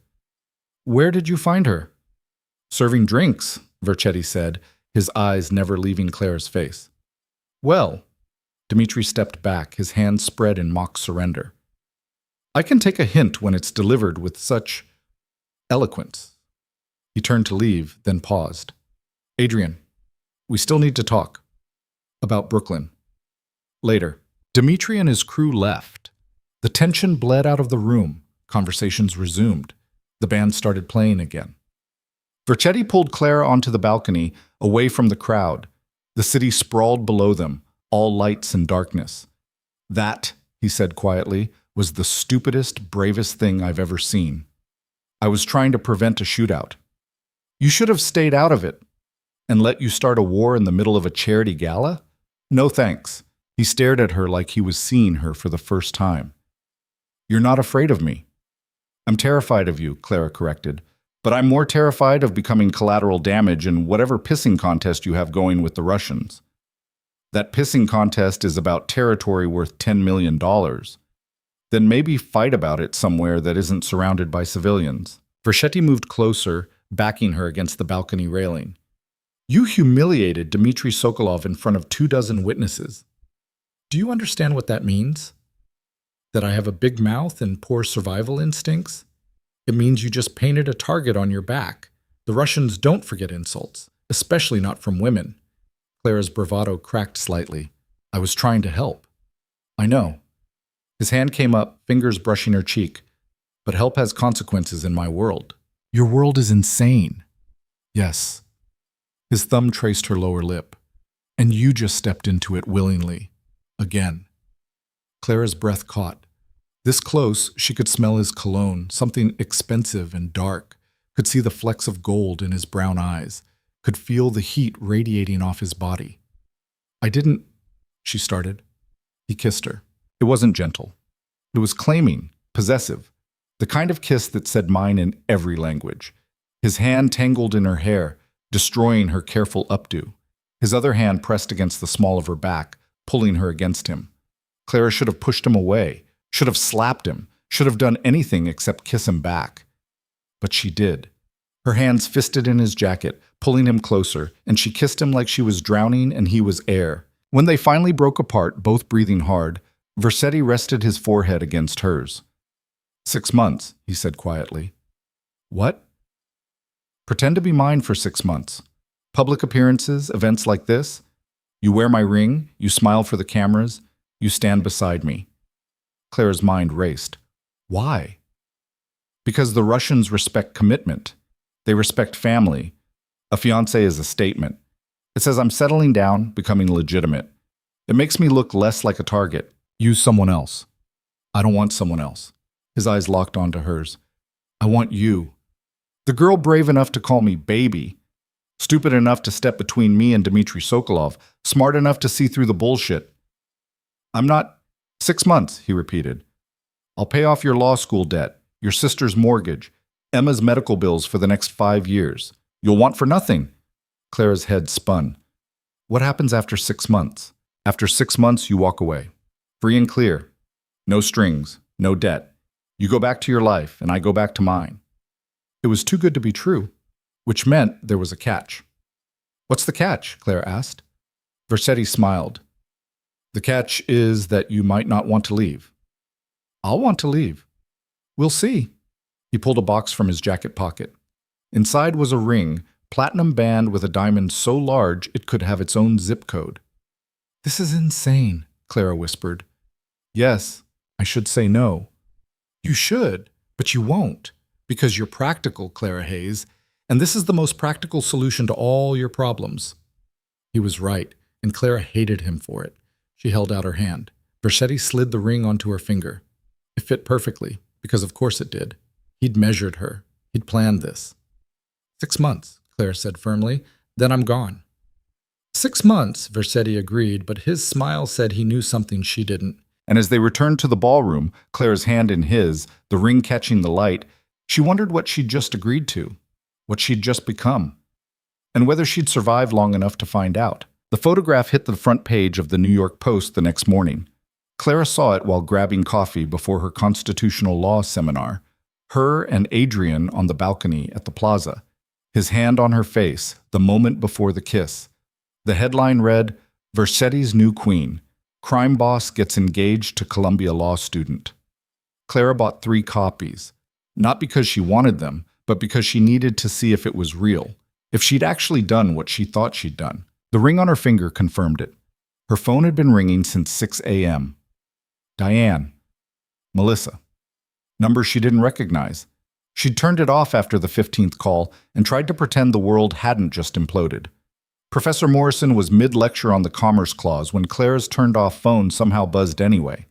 Where did you find her? Serving drinks, Vercetti said, his eyes never leaving Clara's face. Well, Dmitri stepped back, his hands spread in mock surrender. I can take a hint when it's delivered with such eloquence. He turned to leave, then paused. Adrian, we still need to talk. About Brooklyn. Later. Dmitri and his crew left. The tension bled out of the room. Conversations resumed. The band started playing again. Vercetti pulled Clara onto the balcony, away from the crowd. The city sprawled below them, all lights and darkness. That, he said quietly, was the stupidest, bravest thing I've ever seen. I was trying to prevent a shootout. You should have stayed out of it. And let you start a war in the middle of a charity gala? No thanks. He stared at her like he was seeing her for the first time. You're not afraid of me. I'm terrified of you, Clara corrected. But I'm more terrified of becoming collateral damage in whatever pissing contest you have going with the Russians. That pissing contest is about territory worth $10 million. Then maybe fight about it somewhere that isn't surrounded by civilians. Versetti moved closer, backing her against the balcony railing. You humiliated Dmitry Sokolov in front of 24 witnesses. Do you understand what that means? That I have a big mouth and poor survival instincts? It means you just painted a target on your back. The Russians don't forget insults, especially not from women. Clara's bravado cracked slightly. I was trying to help. I know. His hand came up, fingers brushing her cheek. But help has consequences in my world. Your world is insane. Yes. His thumb traced her lower lip. And you just stepped into it willingly. Again. Clara's breath caught. This close, she could smell his cologne, something expensive and dark, could see the flecks of gold in his brown eyes, could feel the heat radiating off his body. I didn't, she started. He kissed her. It wasn't gentle. It was claiming, possessive, the kind of kiss that said mine in every language. His hand tangled in her hair, destroying her careful updo. His other hand pressed against the small of her back, pulling her against him. Clara should have pushed him away, should have slapped him, should have done anything except kiss him back. But she did. Her hands fisted in his jacket, pulling him closer, and she kissed him like she was drowning and he was air. When they finally broke apart, both breathing hard, Versetti rested his forehead against hers. 6 months, he said quietly. What? Pretend to be mine for 6 months. Public appearances, events like this. You wear my ring, you smile for the cameras, you stand beside me. Clara's mind raced. Why? Because the Russians respect commitment. They respect family. A fiancé is a statement. It says I'm settling down, becoming legitimate. It makes me look less like a target. Use someone else. I don't want someone else. His eyes locked onto hers. I want you. The girl brave enough to call me baby. Stupid enough to step between me and Dmitry Sokolov. Smart enough to see through the bullshit. I'm not... 6 months, he repeated. I'll pay off your law school debt, your sister's mortgage, Emma's medical bills for the next 5 years. You'll want for nothing. Clara's head spun. What happens after 6 months? After 6 months, you walk away. Free and clear. No strings, no debt. You go back to your life, and I go back to mine. It was too good to be true, which meant there was a catch. What's the catch? Clara asked. Versetti smiled. The catch is that you might not want to leave. I'll want to leave. We'll see. He pulled a box from his jacket pocket. Inside was a ring, platinum band with a diamond so large it could have its own zip code. This is insane, Clara whispered. Yes, I should say no. You should, but you won't, because you're practical, Clara Hayes, and this is the most practical solution to all your problems. He was right, and Clara hated him for it. She held out her hand. Versetti slid the ring onto her finger. It fit perfectly, because of course it did. He'd measured her. He'd planned this. 6 months, Clara said firmly. Then I'm gone. 6 months, Versetti agreed, but his smile said he knew something she didn't. And as they returned to the ballroom, Clara's hand in his, the ring catching the light, she wondered what she'd just agreed to, what she'd just become, and whether she'd survive long enough to find out. The photograph hit the front page of the New York Post the next morning. Clara saw it while grabbing coffee before her constitutional law seminar. Her and Adrian on the balcony at the plaza. His hand on her face, the moment before the kiss. The headline read, Versetti's New Queen. Crime boss gets engaged to Columbia law student. Clara bought 3 copies. Not because she wanted them, but because she needed to see if it was real. If she'd actually done what she thought she'd done. The ring on her finger confirmed it. Her phone had been ringing since 6 a.m. Diane. Melissa. Number she didn't recognize. She'd turned it off after the 15th call and tried to pretend the world hadn't just imploded. Professor Morrison was mid-lecture on the Commerce Clause when Clara's turned-off phone somehow buzzed anyway.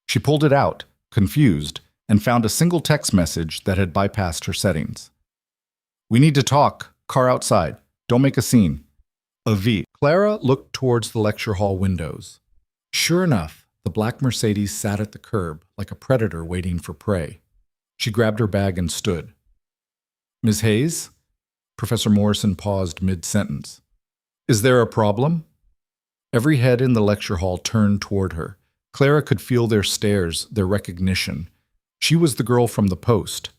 She pulled it out, confused, and found a single text message that had bypassed her settings. We need to talk. Car outside. Don't make a scene. A V. Clara looked towards the lecture hall windows. Sure enough, the black Mercedes sat at the curb like a predator waiting for prey. She grabbed her bag and stood. Ms. Hayes? Professor Morrison paused mid-sentence. Is there a problem? Every head in the lecture hall turned toward her. Clara could feel their stares, their recognition. She was the girl from the Post,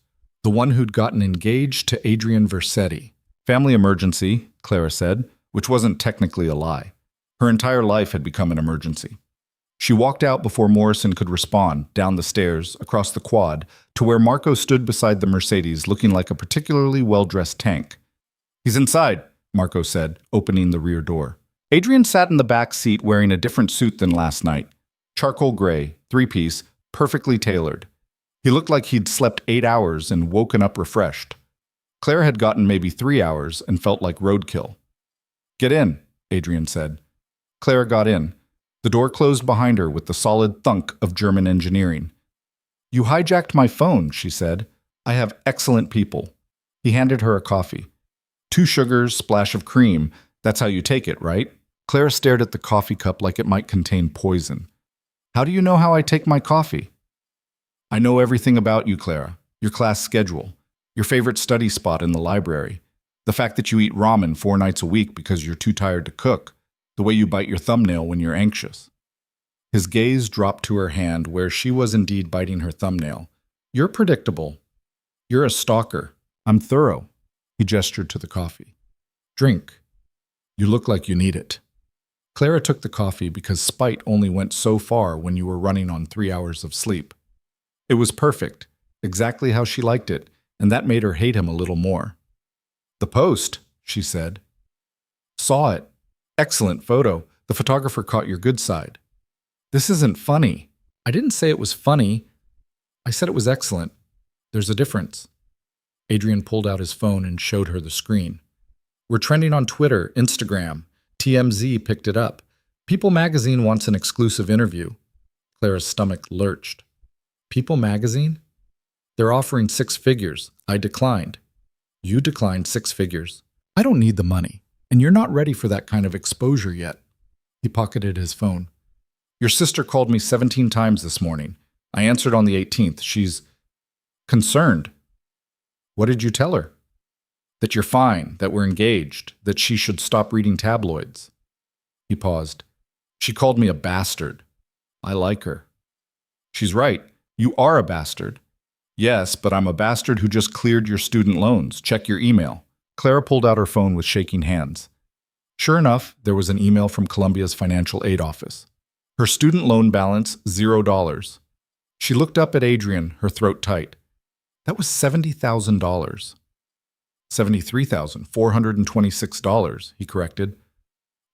the one who'd gotten engaged to Adrian Versetti. Family emergency, Clara said, which wasn't technically a lie. Her entire life had become an emergency. She walked out before Morrison could respond, down the stairs, across the quad, to where Marco stood beside the Mercedes looking like a particularly well-dressed tank. He's inside, Marco said, opening the rear door. Adrian sat in the back seat wearing a different suit than last night. Charcoal gray, three-piece, perfectly tailored. He looked like he'd slept 8 hours and woken up refreshed. Claire had gotten maybe 3 hours and felt like roadkill. Get in, Adrian said. Clara got in. The door closed behind her with the solid thunk of German engineering. You hijacked my phone, she said. I have excellent people. He handed her a coffee. 2 sugars, splash of cream. That's how you take it, right? Clara stared at the coffee cup like it might contain poison. How do you know how I take my coffee? I know everything about you, Clara. Your class schedule. Your favorite study spot in the library. The fact that you eat ramen 4 nights a week because you're too tired to cook. The way you bite your thumbnail when you're anxious. His gaze dropped to her hand where she was indeed biting her thumbnail. You're predictable. You're a stalker. I'm thorough. He gestured to the coffee. Drink. You look like you need it. Clara took the coffee because spite only went so far when you were running on 3 hours of sleep. It was perfect, exactly how she liked it, and that made her hate him a little more. The Post, she said. Saw it. Excellent photo. The photographer caught your good side. This isn't funny. I didn't say it was funny. I said it was excellent. There's a difference. Adrian pulled out his phone and showed her the screen. We're trending on Twitter, Instagram. TMZ picked it up. People magazine wants an exclusive interview. Clara's stomach lurched. People magazine? They're offering 6 figures. I declined. You declined 6 figures. I don't need the money. And you're not ready for that kind of exposure yet. He pocketed his phone. Your sister called me 17 times this morning. I answered on the 18th. She's concerned. What did you tell her? That you're fine, that we're engaged, that she should stop reading tabloids. He paused. She called me a bastard. I like her. She's right. You are a bastard. Yes, but I'm a bastard who just cleared your student loans. Check your email. Clara pulled out her phone with shaking hands. Sure enough, there was an email from Columbia's financial aid office. Her student loan balance, $0. She looked up at Adrian, her throat tight. That was $70,000. $73,426, he corrected.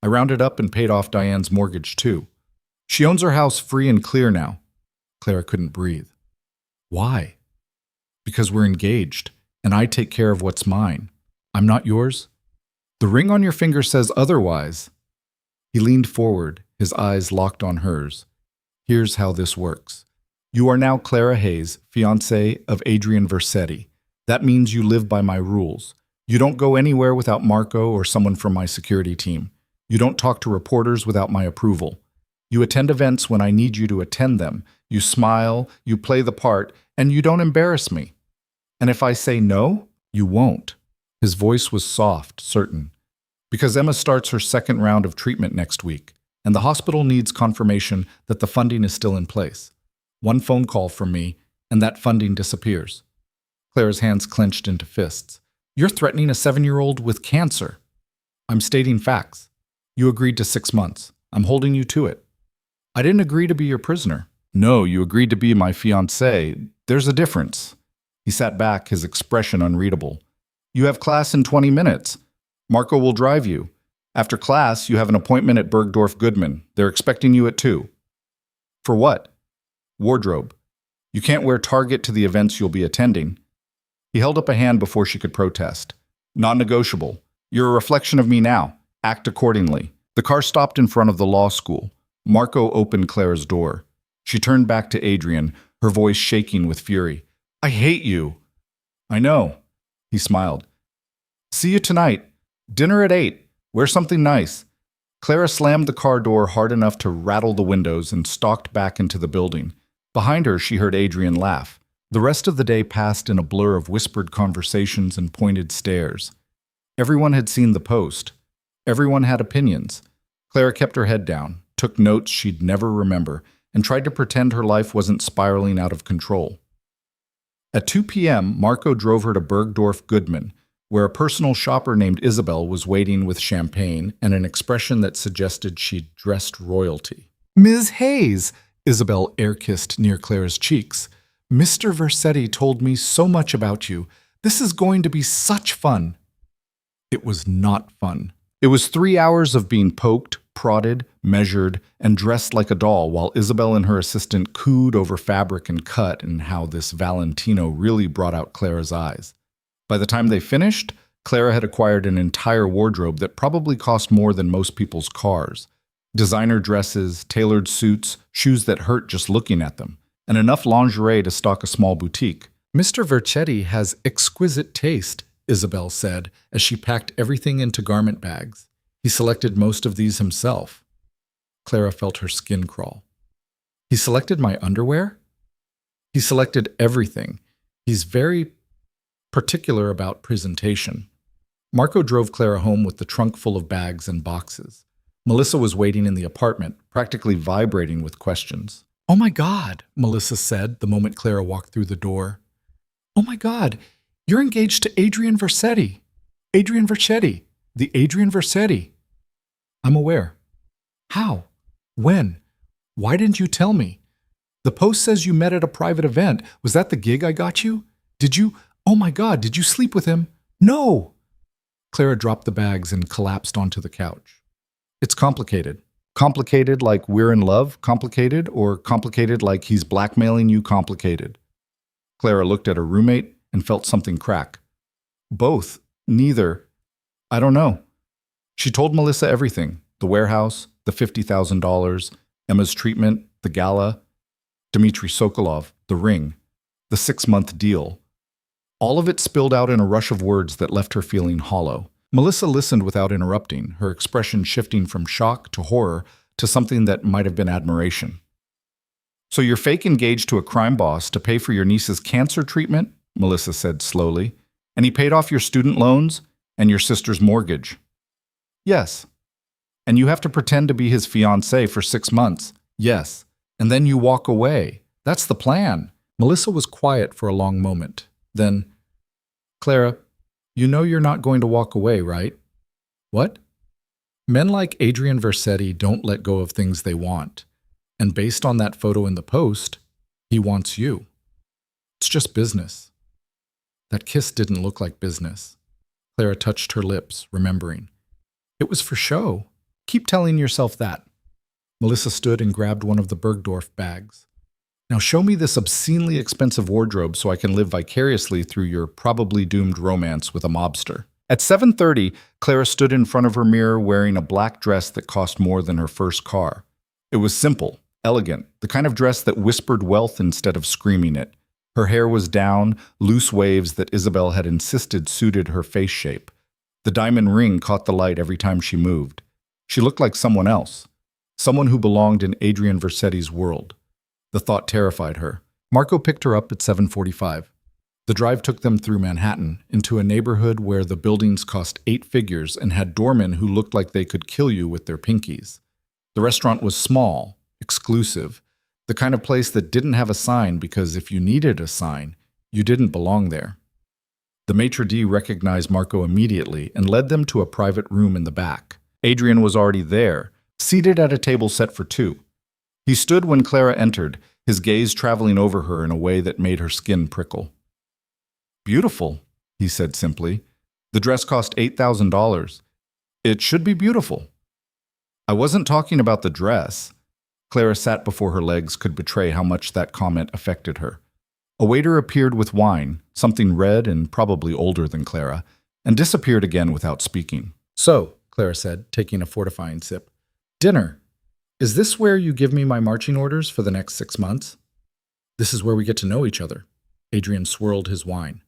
I rounded up and paid off Diane's mortgage, too. She owns her house free and clear now. Clara couldn't breathe. Why? Because we're engaged, and I take care of what's mine. I'm not yours? The ring on your finger says otherwise. He leaned forward, his eyes locked on hers. Here's how this works. You are now Clara Hayes, fiancée of Adrian Versetti. That means you live by my rules. You don't go anywhere without Marco or someone from my security team. You don't talk to reporters without my approval. You attend events when I need you to attend them. You smile, you play the part, and you don't embarrass me. And if I say no, you won't. His voice was soft, certain. Because Emma starts her 2nd round of treatment next week, and the hospital needs confirmation that the funding is still in place. 1 phone call from me, and that funding disappears. Clara's hands clenched into fists. You're threatening a 7-year-old with cancer. I'm stating facts. You agreed to 6 months. I'm holding you to it. I didn't agree to be your prisoner. No, you agreed to be my fiancé. There's a difference. He sat back, his expression unreadable. You have class in 20 minutes. Marco will drive you. After class, you have an appointment at Bergdorf Goodman. They're expecting you at 2. For what? Wardrobe. You can't wear Target to the events you'll be attending. He held up a hand before she could protest. Non-negotiable. You're a reflection of me now. Act accordingly. The car stopped in front of the law school. Marco opened Clara's door. She turned back to Adrian, her voice shaking with fury. I hate you. I know. He smiled. See you tonight. Dinner at 8. Wear something nice. Clara slammed the car door hard enough to rattle the windows and stalked back into the building. Behind her, she heard Adrian laugh. The rest of the day passed in a blur of whispered conversations and pointed stares. Everyone had seen the post. Everyone had opinions. Clara kept her head down, took notes she'd never remember, and tried to pretend her life wasn't spiraling out of control. At 2 p.m., Marco drove her to Bergdorf Goodman, where a personal shopper named Isabel was waiting with champagne and an expression that suggested she'd dressed royalty. "Ms. Hayes," Isabel air-kissed near Clara's cheeks, "Mr. Versetti told me so much about you. This is going to be such fun." It was not fun. It was 3 hours of being poked, prodded, measured, and dressed like a doll while Isabel and her assistant cooed over fabric and cut and how this Valentino really brought out Clara's eyes. By the time they finished, Clara had acquired an entire wardrobe that probably cost more than most people's cars. Designer dresses, tailored suits, shoes that hurt just looking at them, and enough lingerie to stock a small boutique. "Mr. Vercetti has exquisite taste," Isabel said as she packed everything into garment bags. "He selected most of these himself." Clara felt her skin crawl. "He selected my underwear?" "He selected everything. He's very particular about presentation." Marco drove Clara home with the trunk full of bags and boxes. Melissa was waiting in the apartment, practically vibrating with questions. "Oh my God," Melissa said the moment Clara walked through the door. "Oh my God, you're engaged to Adrian Vercetti." "Adrian Vercetti. The Adrian Vercetti." "I'm aware." "How? When? Why didn't you tell me? The post says you met at a private event. Was that the gig I got you? Did you? Oh my God, did you sleep with him?" "No!" Clara dropped the bags and collapsed onto the couch. "It's complicated. Complicated like we're in love, complicated, or complicated like he's blackmailing you, complicated." Clara looked at her roommate and felt something crack. "Both. Neither. I don't know." She told Melissa everything: the warehouse, the $50,000, Emma's treatment, the gala, Dmitry Sokolov, the ring, the 6-month deal. All of it spilled out in a rush of words that left her feeling hollow. Melissa listened without interrupting, her expression shifting from shock to horror to something that might have been admiration. "So you're fake engaged to a crime boss to pay for your niece's cancer treatment?" Melissa said slowly. "And he paid off your student loans and your sister's mortgage?" "Yes." "And you have to pretend to be his fiancée for 6 months?" "Yes." "And then you walk away. That's the plan." Melissa was quiet for a long moment. Then, "Clara, you know you're not going to walk away, right?" "What?" "Men like Adrian Vercetti don't let go of things they want. And based on that photo in the post, he wants you. It's just business." That kiss didn't look like business. Clara touched her lips, remembering. "It was for show. Keep telling yourself that." Melissa stood and grabbed one of the Bergdorf bags. "Now show me this obscenely expensive wardrobe so I can live vicariously through your probably doomed romance with a mobster." At 7:30, Clara stood in front of her mirror wearing a black dress that cost more than her first car. It was simple, elegant, the kind of dress that whispered wealth instead of screaming it. Her hair was down, loose waves that Isabel had insisted suited her face shape. The diamond ring caught the light every time she moved. She looked like someone else, someone who belonged in Adrian Vercetti's world. The thought terrified her. Marco picked her up at 7:45. The drive took them through Manhattan, into a neighborhood where the buildings cost 8 figures and had doormen who looked like they could kill you with their pinkies. The restaurant was small, exclusive, the kind of place that didn't have a sign because if you needed a sign, you didn't belong there. The maitre d' recognized Marco immediately and led them to a private room in the back. Adrian was already there, seated at a table set for 2. He stood when Clara entered, his gaze traveling over her in a way that made her skin prickle. "Beautiful," he said simply. "The dress cost $8,000. It should be beautiful." "I wasn't talking about the dress." Clara sat before her legs could betray how much that comment affected her. A waiter appeared with wine, something red and probably older than Clara, and disappeared again without speaking. "So," Clara said, taking a fortifying sip, "dinner. Is this where you give me my marching orders for the next 6 months?" "This is where we get to know each other." Adrian swirled his wine.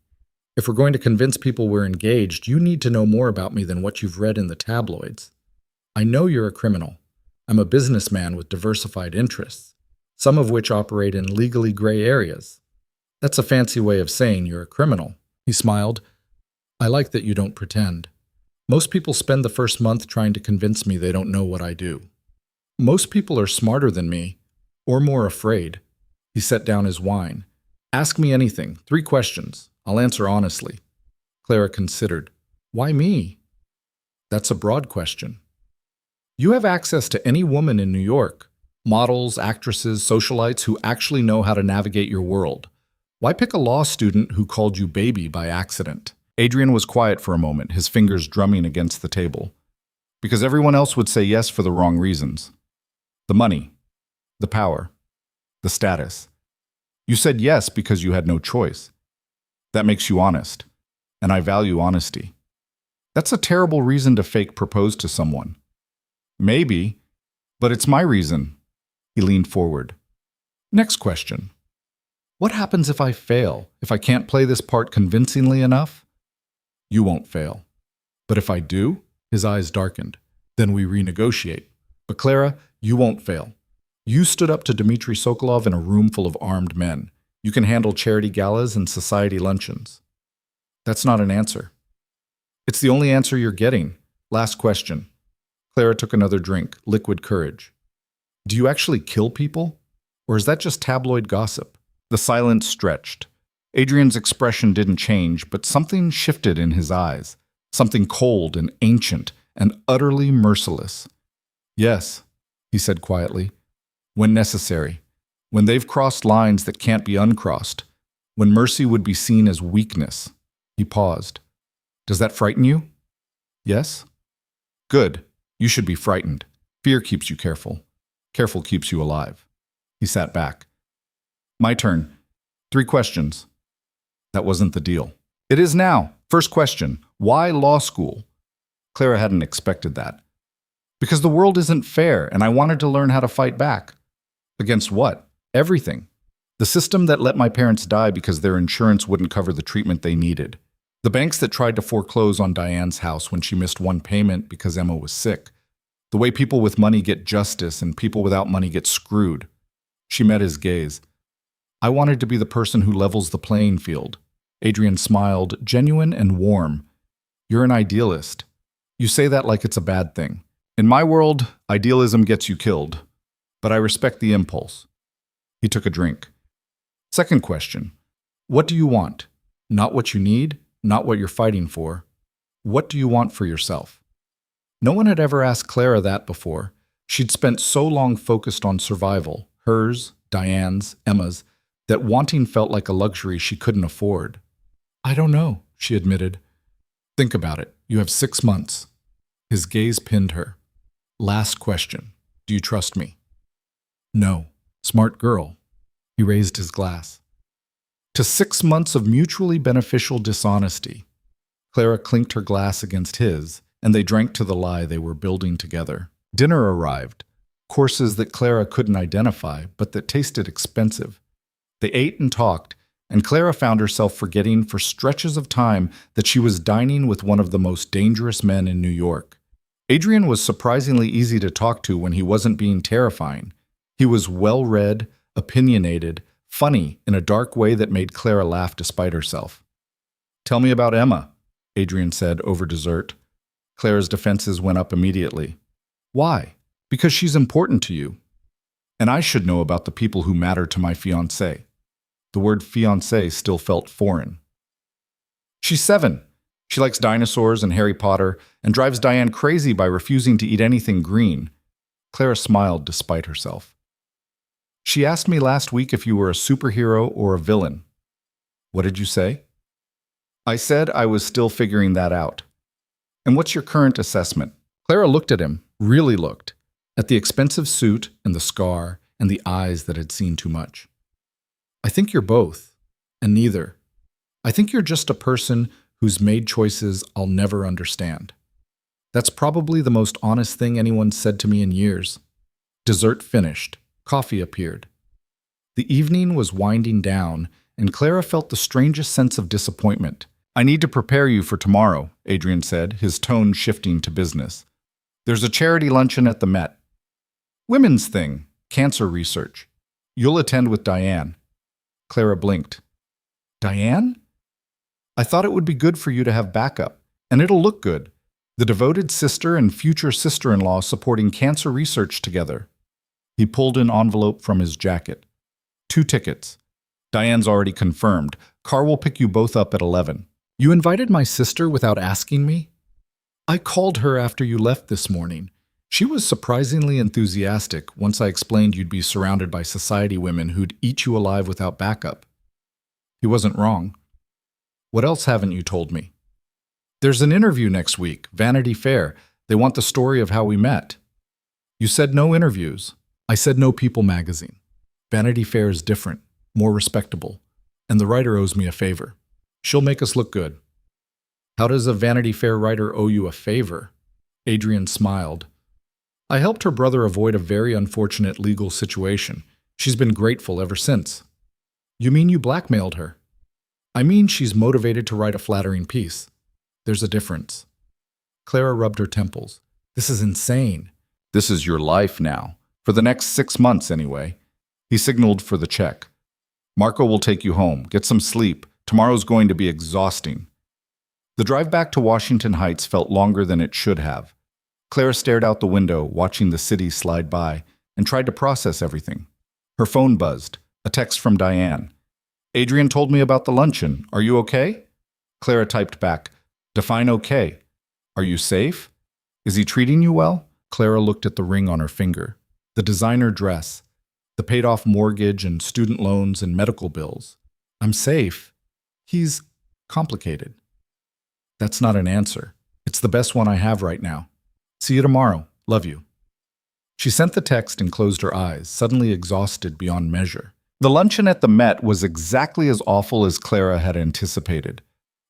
"If we're going to convince people we're engaged, you need to know more about me than what you've read in the tabloids. I know you're a criminal. I'm a businessman with diversified interests, some of which operate in legally gray areas. That's a fancy way of saying you're a criminal. He smiled. I like that you don't pretend. Most people spend the first month trying to convince me they don't know what I do. Most people are smarter than me, or more afraid. He set down his wine. Ask me anything. 3 questions. I'll answer honestly. Clara considered. Why me? That's a broad question. You have access to any woman in New York. Models, actresses, socialites who actually know how to navigate your world. Why pick a law student who called you baby by accident? Adrian was quiet for a moment, his fingers drumming against the table. Because everyone else would say yes for the wrong reasons. The money, the power, the status. You said yes because you had no choice. That makes you honest, and I value honesty. That's a terrible reason to fake propose to someone. Maybe, but it's my reason. He leaned forward. Next question. What happens if I fail, if I can't play this part convincingly enough? You won't fail. But if I do? His eyes darkened. Then we renegotiate. But Clara, you won't fail. You stood up to Dmitry Sokolov in a room full of armed men. You can handle charity galas and society luncheons. That's not an answer. It's the only answer you're getting. Last question. Clara took another drink, liquid courage. Do you actually kill people? Or is that just tabloid gossip? The silence stretched. Adrian's expression didn't change, but something shifted in his eyes. Something cold and ancient and utterly merciless. Yes, he said quietly. When necessary. When they've crossed lines that can't be uncrossed. When mercy would be seen as weakness. He paused. Does that frighten you? Yes? Good. You should be frightened. Fear keeps you careful. Careful keeps you alive. He sat back. My turn. 3 questions. That wasn't the deal. It is now. First question. Why law school? Clara hadn't expected that. Because the world isn't fair, and I wanted to learn how to fight back. Against what? Everything. The system that let my parents die because their insurance wouldn't cover the treatment they needed. The banks that tried to foreclose on Diane's house when she missed one payment because Emma was sick. The way people with money get justice and people without money get screwed. She met his gaze. I wanted to be the person who levels the playing field. Adrian smiled, genuine and warm. You're an idealist. You say that like it's a bad thing. In my world, idealism gets you killed. But I respect the impulse. He took a drink. Second question. What do you want? Not what you need, not what you're fighting for. What do you want for yourself? No one had ever asked Clara that before. She'd spent so long focused on survival, hers, Diane's, Emma's, that wanting felt like a luxury she couldn't afford. I don't know, she admitted. Think about it. You have 6 months. His gaze pinned her. Last question. Do you trust me? No. Smart girl. He raised his glass. To 6 months of mutually beneficial dishonesty. Clara clinked her glass against his, and they drank to the lie they were building together. Dinner arrived. Courses that Clara couldn't identify, but that tasted expensive. They ate and talked, and Clara found herself forgetting for stretches of time that she was dining with one of the most dangerous men in New York. Adrian was surprisingly easy to talk to when he wasn't being terrifying. He was well-read, opinionated, funny in a dark way that made Clara laugh despite herself. Tell me about Emma, Adrian said over dessert. Clara's defenses went up immediately. Why? Because she's important to you. And I should know about the people who matter to my fiancé. The word fiancé still felt foreign. She's 7. She likes dinosaurs and Harry Potter and drives Diane crazy by refusing to eat anything green. Clara smiled despite herself. She asked me last week if you were a superhero or a villain. What did you say? I said I was still figuring that out. And what's your current assessment? Clara looked at him, really looked, at the expensive suit and the scar and the eyes that had seen too much. I think you're both, and neither. I think you're just a person who's made choices I'll never understand. That's probably the most honest thing anyone's said to me in years. Dessert finished. Coffee appeared. The evening was winding down, and Clara felt the strangest sense of disappointment. I need to prepare you for tomorrow, Adrian said, his tone shifting to business. There's a charity luncheon at the Met. Women's thing, cancer research. You'll attend with Diane. Clara blinked. Diane? I thought it would be good for you to have backup, and it'll look good. The devoted sister and future sister-in-law supporting cancer research together. He pulled an envelope from his jacket. 2 tickets. Diane's already confirmed. Car will pick you both up at 11. You invited my sister without asking me? I called her after you left this morning. She was surprisingly enthusiastic once I explained you'd be surrounded by society women who'd eat you alive without backup. He wasn't wrong. What else haven't you told me? There's an interview next week, Vanity Fair. They want the story of how we met. You said no interviews. I said no People magazine. Vanity Fair is different, more respectable, and the writer owes me a favor. She'll make us look good. How does a Vanity Fair writer owe you a favor? Adrian smiled. I helped her brother avoid a very unfortunate legal situation. She's been grateful ever since. You mean you blackmailed her? I mean she's motivated to write a flattering piece. There's a difference. Clara rubbed her temples. This is insane. This is your life now. For the next 6 months, anyway. He signaled for the check. Marco will take you home. Get some sleep. Tomorrow's going to be exhausting. The drive back to Washington Heights felt longer than it should have. Clara stared out the window, watching the city slide by, and tried to process everything. Her phone buzzed. A text from Diane. Adrian told me about the luncheon. Are you okay? Clara typed back. Define okay. Are you safe? Is he treating you well? Clara looked at the ring on her finger. The designer dress. The paid-off mortgage and student loans and medical bills. I'm safe. He's complicated. That's not an answer. It's the best one I have right now. See you tomorrow. Love you. She sent the text and closed her eyes, suddenly exhausted beyond measure. The luncheon at the Met was exactly as awful as Clara had anticipated.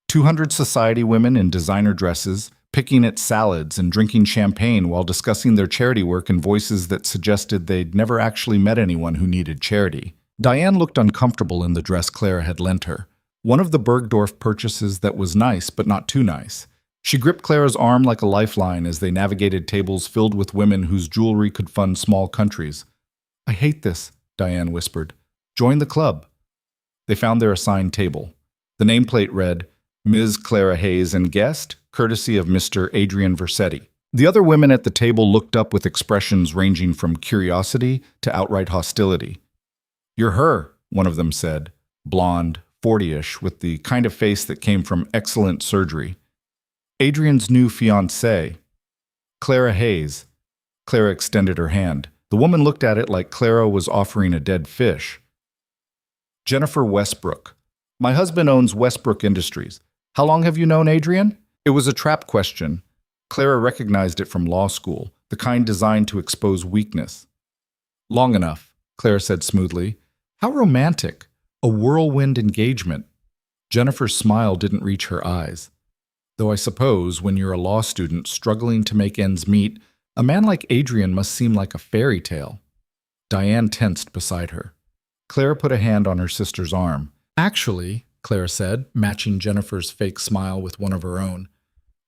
200 society women in designer dresses, picking at salads and drinking champagne while discussing their charity work in voices that suggested they'd never actually met anyone who needed charity. Diane looked uncomfortable in the dress Clara had lent her. One of the Bergdorf purchases that was nice, but not too nice. She gripped Clara's arm like a lifeline as they navigated tables filled with women whose jewelry could fund small countries. I hate this, Diane whispered. Join the club. They found their assigned table. The nameplate read, Ms. Clara Hayes and guest, courtesy of Mr. Adrian Versetti. The other women at the table looked up with expressions ranging from curiosity to outright hostility. You're her, one of them said, blonde, 40-ish, with the kind of face that came from excellent surgery. Adrian's new fiancée. Clara Hayes. Clara extended her hand. The woman looked at it like Clara was offering a dead fish. Jennifer Westbrook. My husband owns Westbrook Industries. How long have you known Adrian? It was a trap question. Clara recognized it from law school, the kind designed to expose weakness. Long enough, Clara said smoothly. How romantic. A whirlwind engagement. Jennifer's smile didn't reach her eyes. Though I suppose when you're a law student struggling to make ends meet, a man like Adrian must seem like a fairy tale. Diane tensed beside her. Clara put a hand on her sister's arm. Actually, Clara said, matching Jennifer's fake smile with one of her own,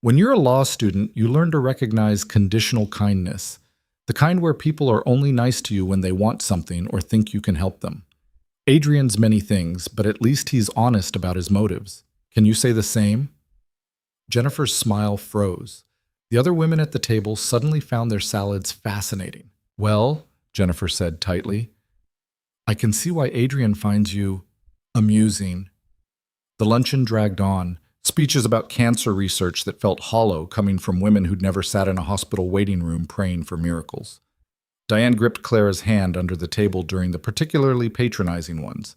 when you're a law student, you learn to recognize conditional kindness, the kind where people are only nice to you when they want something or think you can help them. Adrian's many things, but at least he's honest about his motives. Can you say the same? Jennifer's smile froze. The other women at the table suddenly found their salads fascinating. Well, Jennifer said tightly, I can see why Adrian finds you amusing. The luncheon dragged on, speeches about cancer research that felt hollow coming from women who'd never sat in a hospital waiting room praying for miracles. Diane gripped Clara's hand under the table during the particularly patronizing ones.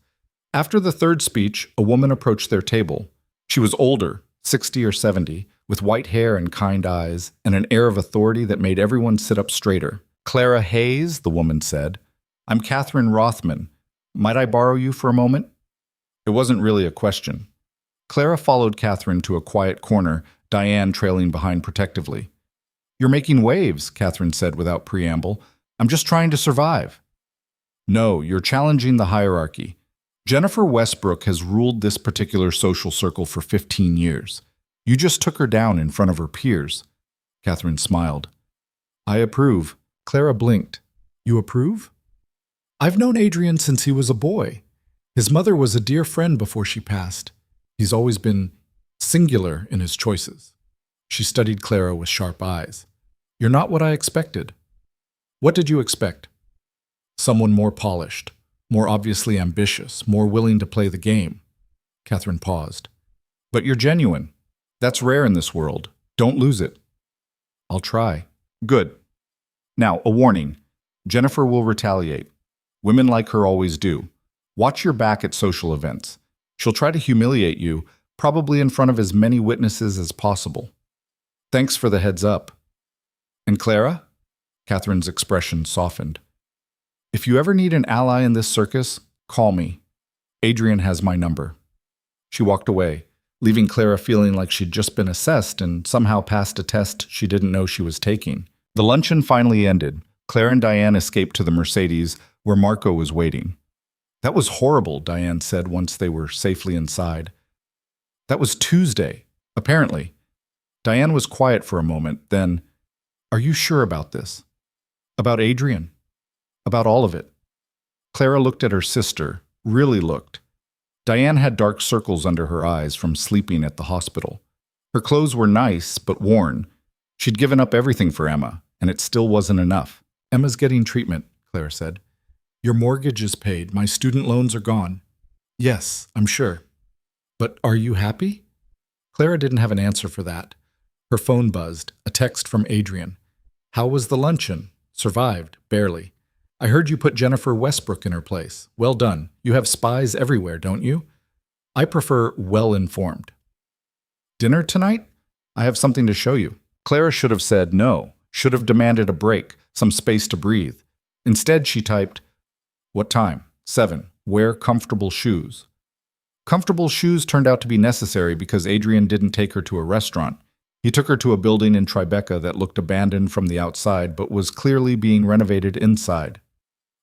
After the third speech, a woman approached their table. She was older, 60 or 70, with white hair and kind eyes, and an air of authority that made everyone sit up straighter. Clara Hayes, the woman said. I'm Catherine Rothman. Might I borrow you for a moment? It wasn't really a question. Clara followed Catherine to a quiet corner, Diane trailing behind protectively. You're making waves, Catherine said without preamble. I'm just trying to survive. No, you're challenging the hierarchy. Jennifer Westbrook has ruled this particular social circle for 15 years. You just took her down in front of her peers. Catherine smiled. I approve. Clara blinked. You approve? I've known Adrian since he was a boy. His mother was a dear friend before she passed. He's always been singular in his choices. She studied Clara with sharp eyes. You're not what I expected. What did you expect? Someone more polished, more obviously ambitious, more willing to play the game. Catherine paused. But you're genuine. That's rare in this world. Don't lose it. I'll try. Good. Now, a warning. Jennifer will retaliate. Women like her always do. Watch your back at social events. She'll try to humiliate you, probably in front of as many witnesses as possible. Thanks for the heads up. And Clara? Catherine's expression softened. If you ever need an ally in this circus, call me. Adrian has my number. She walked away, leaving Clara feeling like she'd just been assessed and somehow passed a test she didn't know she was taking. The luncheon finally ended. Claire and Diane escaped to the Mercedes, where Marco was waiting. That was horrible, Diane said once they were safely inside. That was Tuesday, apparently. Diane was quiet for a moment, then, Are you sure about this? About Adrian? About all of it? Clara looked at her sister, really looked. Diane had dark circles under her eyes from sleeping at the hospital. Her clothes were nice, but worn. She'd given up everything for Emma, and it still wasn't enough. Emma's getting treatment, Claire said. Your mortgage is paid. My student loans are gone. Yes, I'm sure. But are you happy? Clara didn't have an answer for that. Her phone buzzed, a text from Adrian. How was the luncheon? Survived, barely. I heard you put Jennifer Westbrook in her place. Well done. You have spies everywhere, don't you? I prefer well-informed. Dinner tonight? I have something to show you. Clara should have said no, should have demanded a break, some space to breathe. Instead, she typed, What time? 7. Wear comfortable shoes. Comfortable shoes turned out to be necessary because Adrian didn't take her to a restaurant. He took her to a building in Tribeca that looked abandoned from the outside but was clearly being renovated inside.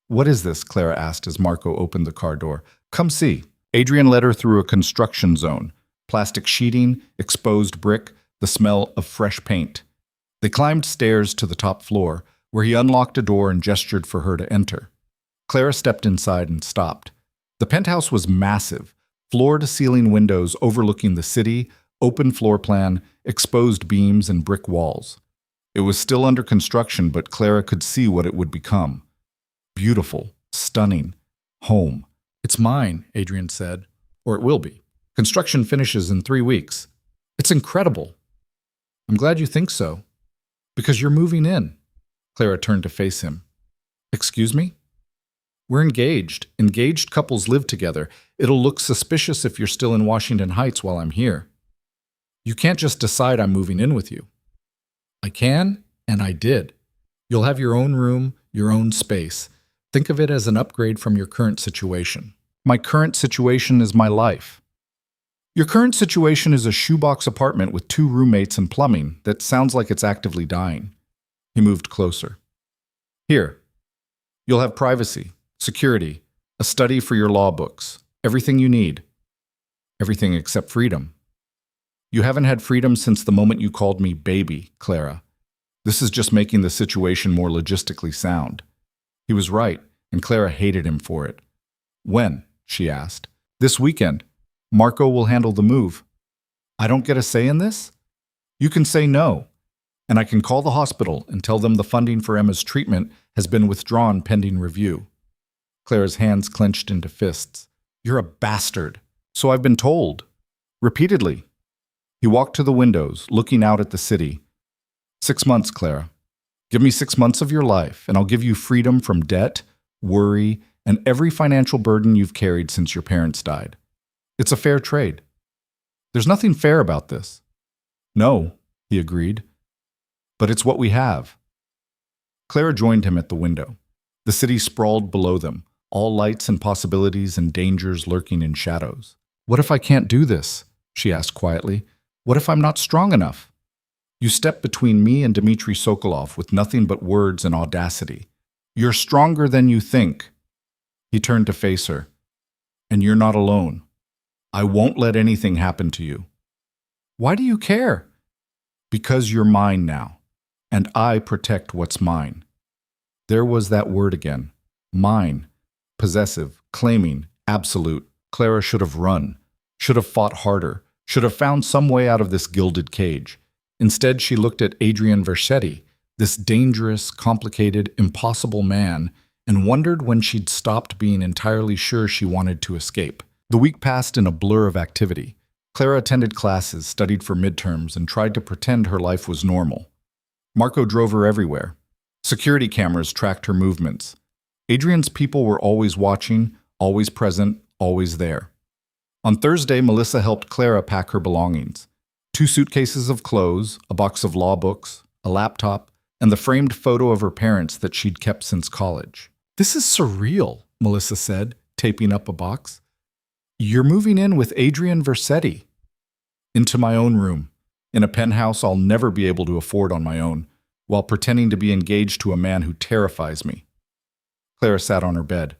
What is this? Clara asked as Marco opened the car door. Come see. Adrian led her through a construction zone. Plastic sheeting, exposed brick, the smell of fresh paint. They climbed stairs to the top floor, where he unlocked a door and gestured for her to enter. Clara stepped inside and stopped. The penthouse was massive, floor-to-ceiling windows overlooking the city, open floor plan, exposed beams and brick walls. It was still under construction, but Clara could see what it would become. Beautiful, stunning, home. It's mine, Adrian said, or it will be. Construction finishes in 3 weeks. It's incredible. I'm glad you think so. Because you're moving in. Clara turned to face him. Excuse me? We're engaged. Engaged couples live together. It'll look suspicious if you're still in Washington Heights while I'm here. You can't just decide I'm moving in with you. I can, and I did. You'll have your own room, your own space. Think of it as an upgrade from your current situation. My current situation is my life. Your current situation is a shoebox apartment with 2 roommates and plumbing that sounds like it's actively dying. He moved closer. Here. You'll have privacy, security, a study for your law books, everything you need. Everything except freedom. You haven't had freedom since the moment you called me baby, Clara. This is just making the situation more logistically sound. He was right, and Clara hated him for it. When? She asked. This weekend. Marco will handle the move. I don't get a say in this? You can say no, and I can call the hospital and tell them the funding for Emma's treatment has been withdrawn pending review. Clara's hands clenched into fists. You're a bastard. So I've been told. Repeatedly. He walked to the windows, looking out at the city. 6 months, Clara. Give me 6 months of your life, and I'll give you freedom from debt, worry, and every financial burden you've carried since your parents died. It's a fair trade. There's nothing fair about this. No, he agreed. But it's what we have. Clara joined him at the window. The city sprawled below them, all lights and possibilities and dangers lurking in shadows. What if I can't do this? She asked quietly. What if I'm not strong enough? You step between me and Dmitry Sokolov with nothing but words and audacity. You're stronger than you think. He turned to face her. And you're not alone. I won't let anything happen to you. Why do you care? Because you're mine now, and I protect what's mine. There was that word again. Mine. Possessive, claiming, absolute. Clara should have run, should have fought harder, should have found some way out of this gilded cage. Instead, she looked at Adrian Vercetti, this dangerous, complicated, impossible man, and wondered when she'd stopped being entirely sure she wanted to escape. The week passed in a blur of activity. Clara attended classes, studied for midterms, and tried to pretend her life was normal. Marco drove her everywhere. Security cameras tracked her movements. Adrian's people were always watching, always present, always there. On Thursday, Melissa helped Clara pack her belongings. 2 suitcases of clothes, a box of law books, a laptop, and the framed photo of her parents that she'd kept since college. "This is surreal," Melissa said, taping up a box. "You're moving in with Adrian Vercetti." "Into my own room, in a penthouse I'll never be able to afford on my own, while pretending to be engaged to a man who terrifies me." Clara sat on her bed.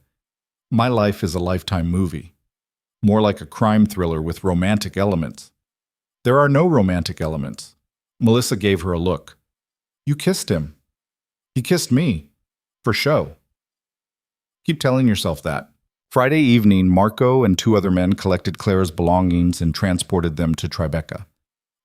"My life is a Lifetime movie. More like a crime thriller with romantic elements." "There are no romantic elements." Melissa gave her a look. "You kissed him." "He kissed me. For show." "Keep telling yourself that." Friday evening, Marco and 2 other men collected Clara's belongings and transported them to Tribeca.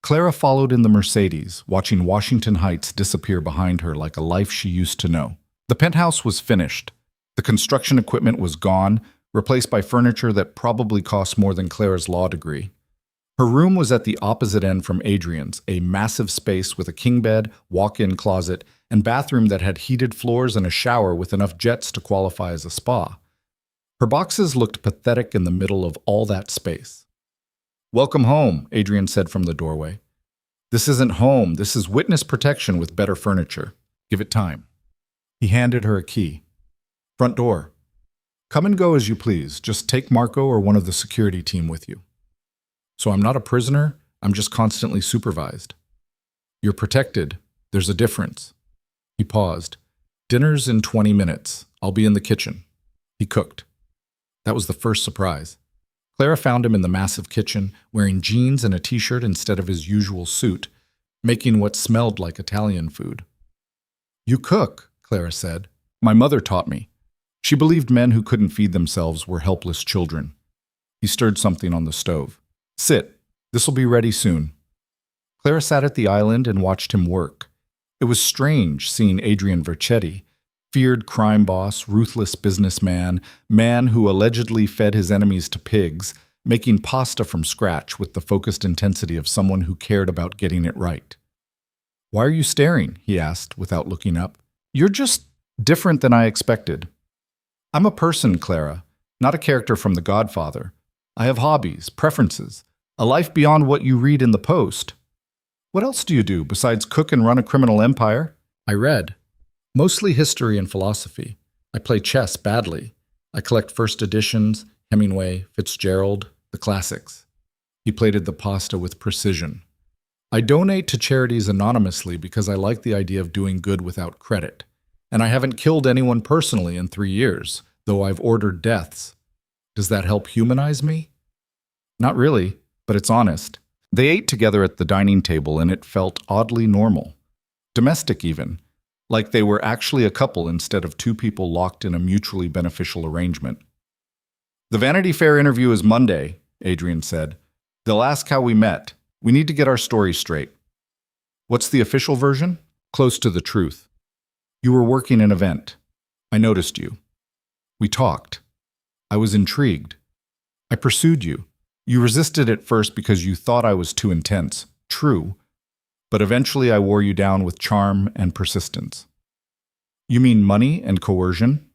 Clara followed in the Mercedes, watching Washington Heights disappear behind her like a life she used to know. The penthouse was finished. The construction equipment was gone, replaced by furniture that probably cost more than Clara's law degree. Her room was at the opposite end from Adrian's, a massive space with a king bed, walk-in closet, and bathroom that had heated floors and a shower with enough jets to qualify as a spa. Her boxes looked pathetic in the middle of all that space. "Welcome home," Adrian said from the doorway. "This isn't home, this is witness protection with better furniture. Give it time." He handed her a key. "Front door. Come and go as you please, just take Marco or one of the security team with you." "So I'm not a prisoner, I'm just constantly supervised." "You're protected, there's a difference." He paused. "Dinner's in 20 minutes, I'll be in the kitchen." He cooked. That was the first surprise. Clara found him in the massive kitchen, wearing jeans and a t-shirt instead of his usual suit, making what smelled like Italian food. "You cook," Clara said. "My mother taught me." She believed men who couldn't feed themselves were helpless children. He stirred something on the stove. "Sit. This'll be ready soon." Clara sat at the island and watched him work. It was strange seeing Adrian Vercetti, feared crime boss, ruthless businessman, man who allegedly fed his enemies to pigs, making pasta from scratch with the focused intensity of someone who cared about getting it right. "Why are you staring?" he asked without looking up. "You're just different than I expected." "I'm a person, Clara, not a character from The Godfather. I have hobbies, preferences, a life beyond what you read in the Post." "What else do you do besides cook and run a criminal empire?" "I read. Mostly history and philosophy. I play chess badly. I collect first editions, Hemingway, Fitzgerald, the classics." He plated the pasta with precision. "I donate to charities anonymously because I like the idea of doing good without credit. And I haven't killed anyone personally in 3 years, though I've ordered deaths. Does that help humanize me?" "Not really, but it's honest." They ate together at the dining table and it felt oddly normal. Domestic even. Like they were actually a couple instead of 2 people locked in a mutually beneficial arrangement. "The Vanity Fair interview is Monday," Adrian said. "They'll ask how we met. We need to get our story straight." "What's the official version?" "Close to the truth. You were working an event. I noticed you. We talked. I was intrigued. I pursued you. You resisted at first because you thought I was too intense. True. But eventually I wore you down with charm and persistence." "You mean money and coercion?"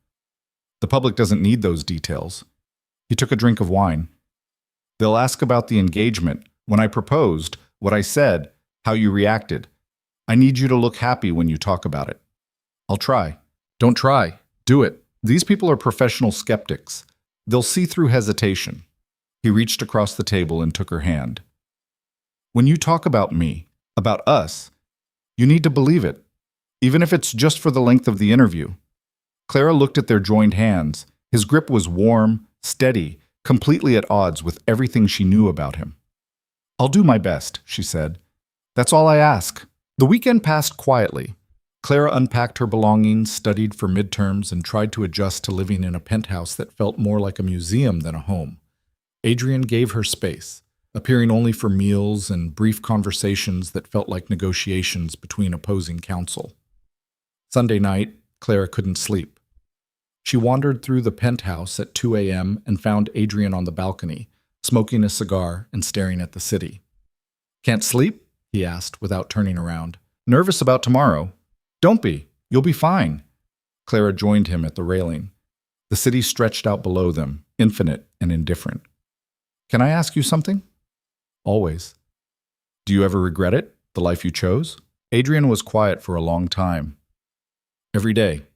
"The public doesn't need those details." He took a drink of wine. "They'll ask about the engagement, when I proposed, what I said, how you reacted. I need you to look happy when you talk about it." "I'll try." "Don't try. Do it. These people are professional skeptics. They'll see through hesitation." He reached across the table and took her hand. "When you talk about me, about us, you need to believe it, even if it's just for the length of the interview." Clara looked at their joined hands. His grip was warm, steady, completely at odds with everything she knew about him. "I'll do my best," she said. "That's all I ask." The weekend passed quietly. Clara unpacked her belongings, studied for midterms, and tried to adjust to living in a penthouse that felt more like a museum than a home. Adrian gave her space, appearing only for meals and brief conversations that felt like negotiations between opposing counsel. Sunday night, Clara couldn't sleep. She wandered through the penthouse at 2 a.m. and found Adrian on the balcony, smoking a cigar and staring at the city. "Can't sleep?" he asked without turning around. "Nervous about tomorrow?" "Don't be. You'll be fine." Clara joined him at the railing. The city stretched out below them, infinite and indifferent. "Can I ask you something?" "Always." "Do you ever regret it, the life you chose?" Adrian was quiet for a long time. "Every day.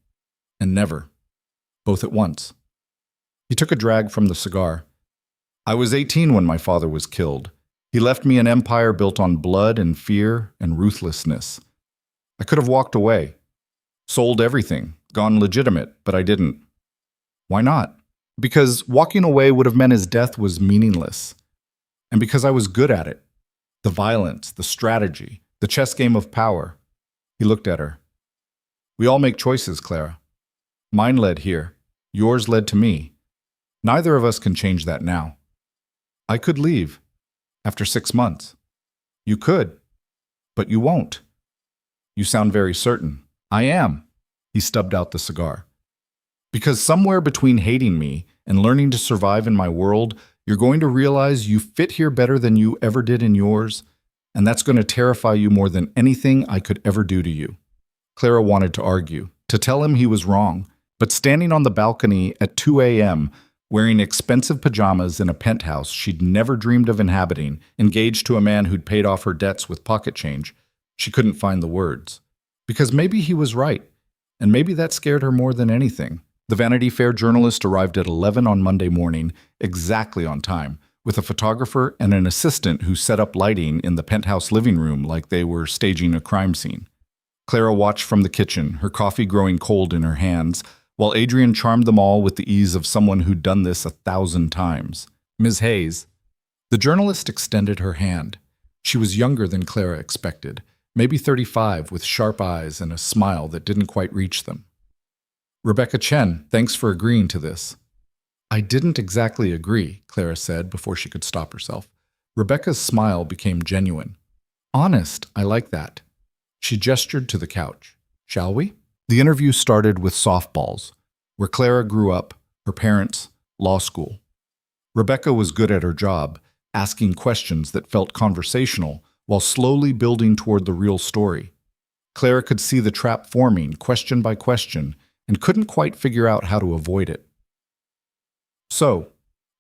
And never. Both at once." He took a drag from the cigar. "I was 18 when my father was killed. He left me an empire built on blood and fear and ruthlessness. I could have walked away, sold everything, gone legitimate, but I didn't." "Why not?" "Because walking away would have meant his death was meaningless. And because I was good at it. The violence, the strategy, the chess game of power." He looked at her. "We all make choices, Clara. Mine led here. Yours led to me. Neither of us can change that now. I could leave. After 6 months. You could. But you won't." "You sound very certain." "I am." He stubbed out the cigar. "Because somewhere between hating me and learning to survive in my world, you're going to realize you fit here better than you ever did in yours, and that's going to terrify you more than anything I could ever do to you." Clara wanted to argue, to tell him he was wrong, but standing on the balcony at 2 a.m., wearing expensive pajamas in a penthouse she'd never dreamed of inhabiting, engaged to a man who'd paid off her debts with pocket change, she couldn't find the words. Because maybe he was right, and maybe that scared her more than anything. The Vanity Fair journalist arrived at 11 on Monday morning, exactly on time, with a photographer and an assistant who set up lighting in the penthouse living room like they were staging a crime scene. Clara watched from the kitchen, her coffee growing cold in her hands, while Adrian charmed them all with the ease of someone who'd done this 1,000 times. "Ms. Hayes." The journalist extended her hand. She was younger than Clara expected, maybe 35, with sharp eyes and a smile that didn't quite reach them. "Rebecca Chen, thanks for agreeing to this." "I didn't exactly agree," Clara said before she could stop herself. Rebecca's smile became genuine. "Honest, I like that." She gestured to the couch. "Shall we?" The interview started with softballs, where Clara grew up, her parents, law school. Rebecca was good at her job, asking questions that felt conversational while slowly building toward the real story. Clara could see the trap forming, question by question, and couldn't quite figure out how to avoid it. "So,"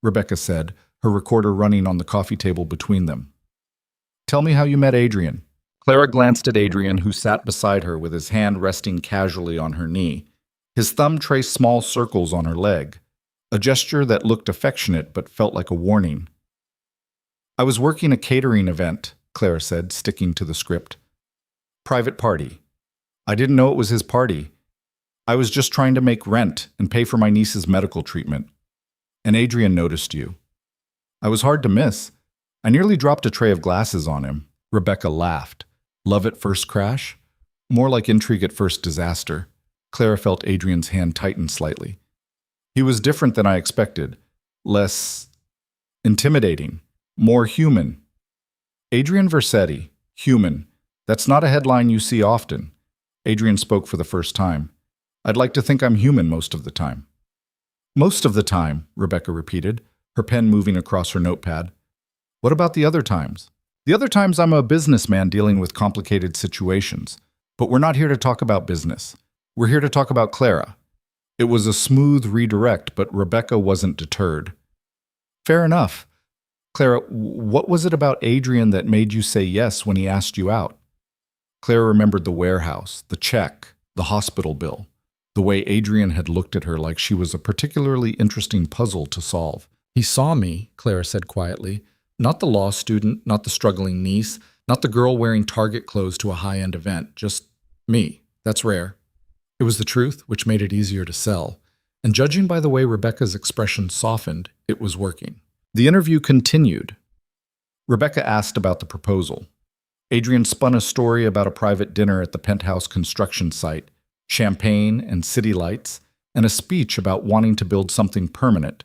Rebecca said, her recorder running on the coffee table between them. "Tell me how you met Adrian." Clara glanced at Adrian, who sat beside her with his hand resting casually on her knee. His thumb traced small circles on her leg, a gesture that looked affectionate but felt like a warning. "I was working a catering event," Clara said, sticking to the script. "Private party. I didn't know it was his party. I was just trying to make rent and pay for my niece's medical treatment. And Adrian noticed you. I was hard to miss. I nearly dropped a tray of glasses on him." Rebecca laughed. Love at first crash? More like intrigue at first disaster. Clara felt Adrian's hand tighten slightly. He was different than I expected. Less intimidating. More human. Adrian Versetti, human. That's not a headline you see often. Adrian spoke for the first time. "I'd like to think I'm human most of the time." "Most of the time," Rebecca repeated, her pen moving across her notepad. "What about the other times?" "The other times I'm a businessman dealing with complicated situations. But we're not here to talk about business. We're here to talk about Clara." It was a smooth redirect, but Rebecca wasn't deterred. "Fair enough. Clara, what was it about Adrian that made you say yes when he asked you out?" Clara remembered the warehouse, the check, the hospital bill, the way Adrian had looked at her like she was a particularly interesting puzzle to solve. "He saw me," Clara said quietly. "Not the law student, not the struggling niece, not the girl wearing Target clothes to a high-end event, just me. That's rare." It was the truth, which made it easier to sell. And judging by the way Rebecca's expression softened, it was working. The interview continued. Rebecca asked about the proposal. Adrian spun a story about a private dinner at the penthouse construction site, champagne and city lights, and a speech about wanting to build something permanent.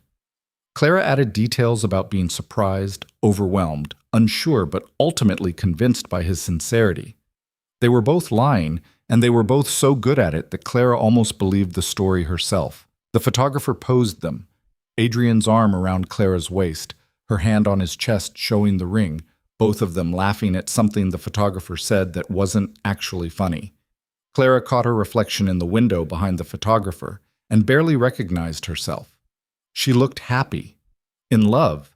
Clara added details about being surprised, overwhelmed, unsure, but ultimately convinced by his sincerity. They were both lying, and they were both so good at it that Clara almost believed the story herself. The photographer posed them, Adrian's arm around Clara's waist, her hand on his chest showing the ring, both of them laughing at something the photographer said that wasn't actually funny. Clara caught her reflection in the window behind the photographer and barely recognized herself. She looked happy, in love,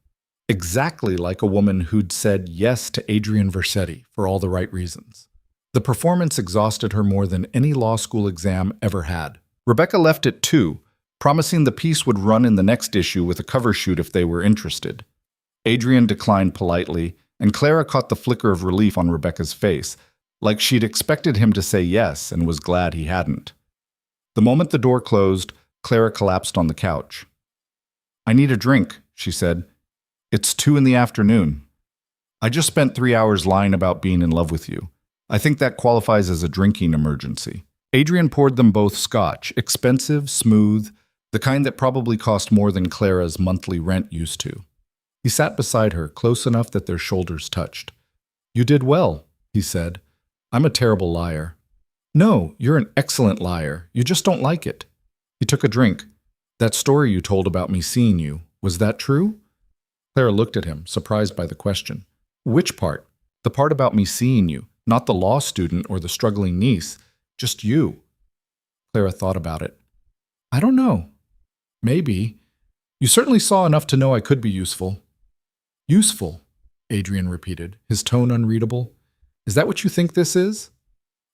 exactly like a woman who'd said yes to Adrian Versetti for all the right reasons. The performance exhausted her more than any law school exam ever had. Rebecca left at 2, promising the piece would run in the next issue with a cover shoot if they were interested. Adrian declined politely, and Clara caught the flicker of relief on Rebecca's face, like she'd expected him to say yes and was glad he hadn't. The moment the door closed, Clara collapsed on the couch. "I need a drink," she said. "It's 2 in the afternoon. I just spent 3 hours lying about being in love with you. I think that qualifies as a drinking emergency." Adrian poured them both scotch, expensive, smooth, the kind that probably cost more than Clara's monthly rent used to. He sat beside her, close enough that their shoulders touched. "You did well," he said. "I'm a terrible liar." "No, you're an excellent liar. You just don't like it." He took a drink. "That story you told about me seeing you, was that true?" Clara looked at him, surprised by the question. "Which part?" "The part about me seeing you, not the law student or the struggling niece, just you." Clara thought about it. "I don't know. Maybe. You certainly saw enough to know I could be useful." "Useful," Adrian repeated, his tone unreadable. "Is that what you think this is?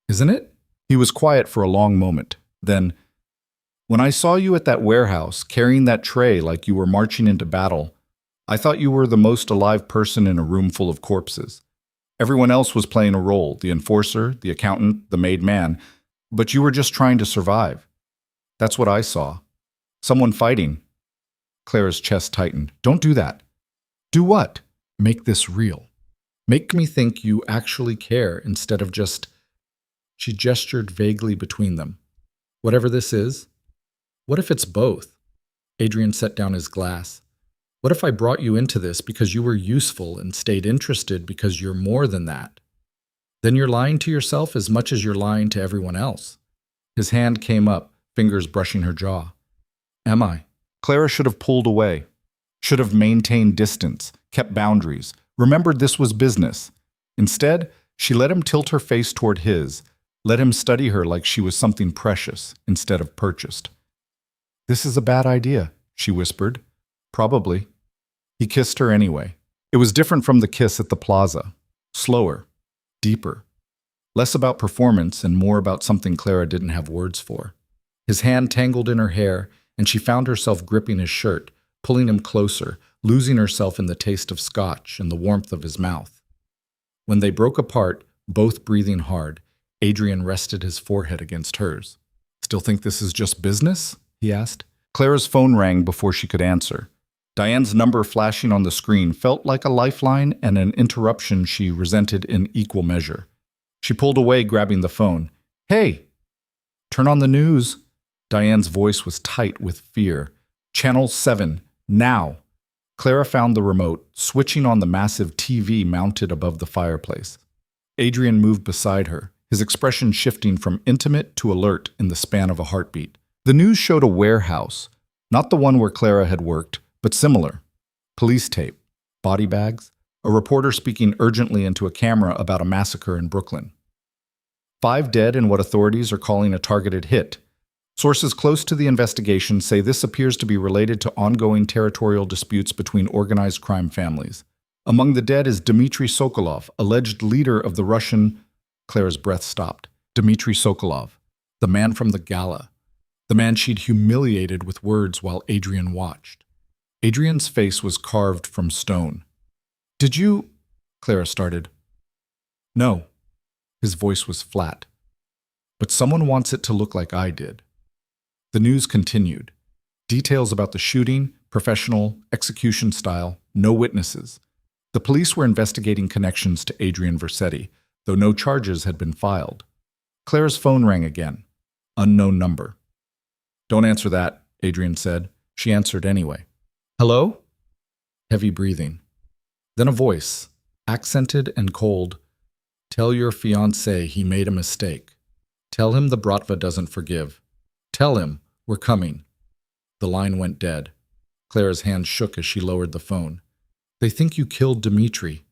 Isn't it?" He was quiet for a long moment. Then, "When I saw you at that warehouse, carrying that tray like you were marching into battle, I thought you were the most alive person in a room full of corpses. Everyone else was playing a role, the enforcer, the accountant, the made man, but you were just trying to survive. That's what I saw. Someone fighting." Clara's chest tightened. "Don't do that." "Do what?" "Make this real. Make me think you actually care instead of just—" She gestured vaguely between them. "Whatever this is? What if it's both?" Adrian set down his glass. "What if I brought you into this because you were useful and stayed interested because you're more than that? Then you're lying to yourself as much as you're lying to everyone else." His hand came up, fingers brushing her jaw. "Am I?" Clara should have pulled away, should have maintained distance, kept boundaries, remembered this was business. Instead, she let him tilt her face toward his, let him study her like she was something precious instead of purchased. "This is a bad idea," she whispered. "Probably." He kissed her anyway. It was different from the kiss at the plaza. Slower, deeper. Less about performance and more about something Clara didn't have words for. His hand tangled in her hair, and she found herself gripping his shirt, pulling him closer, losing herself in the taste of scotch and the warmth of his mouth. When they broke apart, both breathing hard, Adrian rested his forehead against hers. "Still think this is just business?" he asked. Clara's phone rang before she could answer. Diane's number flashing on the screen felt like a lifeline and an interruption she resented in equal measure. She pulled away, grabbing the phone. "Hey!" "Turn on the news." Diane's voice was tight with fear. "Channel 7, now." Clara found the remote, switching on the massive TV mounted above the fireplace. Adrian moved beside her, his expression shifting from intimate to alert in the span of a heartbeat. The news showed a warehouse, not the one where Clara had worked, but similar. Police tape, body bags, a reporter speaking urgently into a camera about a massacre in Brooklyn. 5 dead in what authorities are calling a targeted hit. Sources close to the investigation say this appears to be related to ongoing territorial disputes between organized crime families. Among the dead is Dmitry Sokolov, alleged leader of the Russian— Clara's breath stopped. Dmitry Sokolov, the man from the gala. The man she'd humiliated with words while Adrian watched. Adrian's face was carved from stone. "Did you—" Clara started. "No." His voice was flat. "But someone wants it to look like I did." The news continued. Details about the shooting, professional, execution style, no witnesses. The police were investigating connections to Adrian Versetti, though no charges had been filed. Clara's phone rang again. Unknown number. "Don't answer that," Adrian said. She answered anyway. "Hello?" Heavy breathing. Then a voice, accented and cold. "Tell your fiancé he made a mistake. Tell him the Bratva doesn't forgive. Tell him we're coming." The line went dead. Clara's hand shook as she lowered the phone. "They think you killed Dmitri."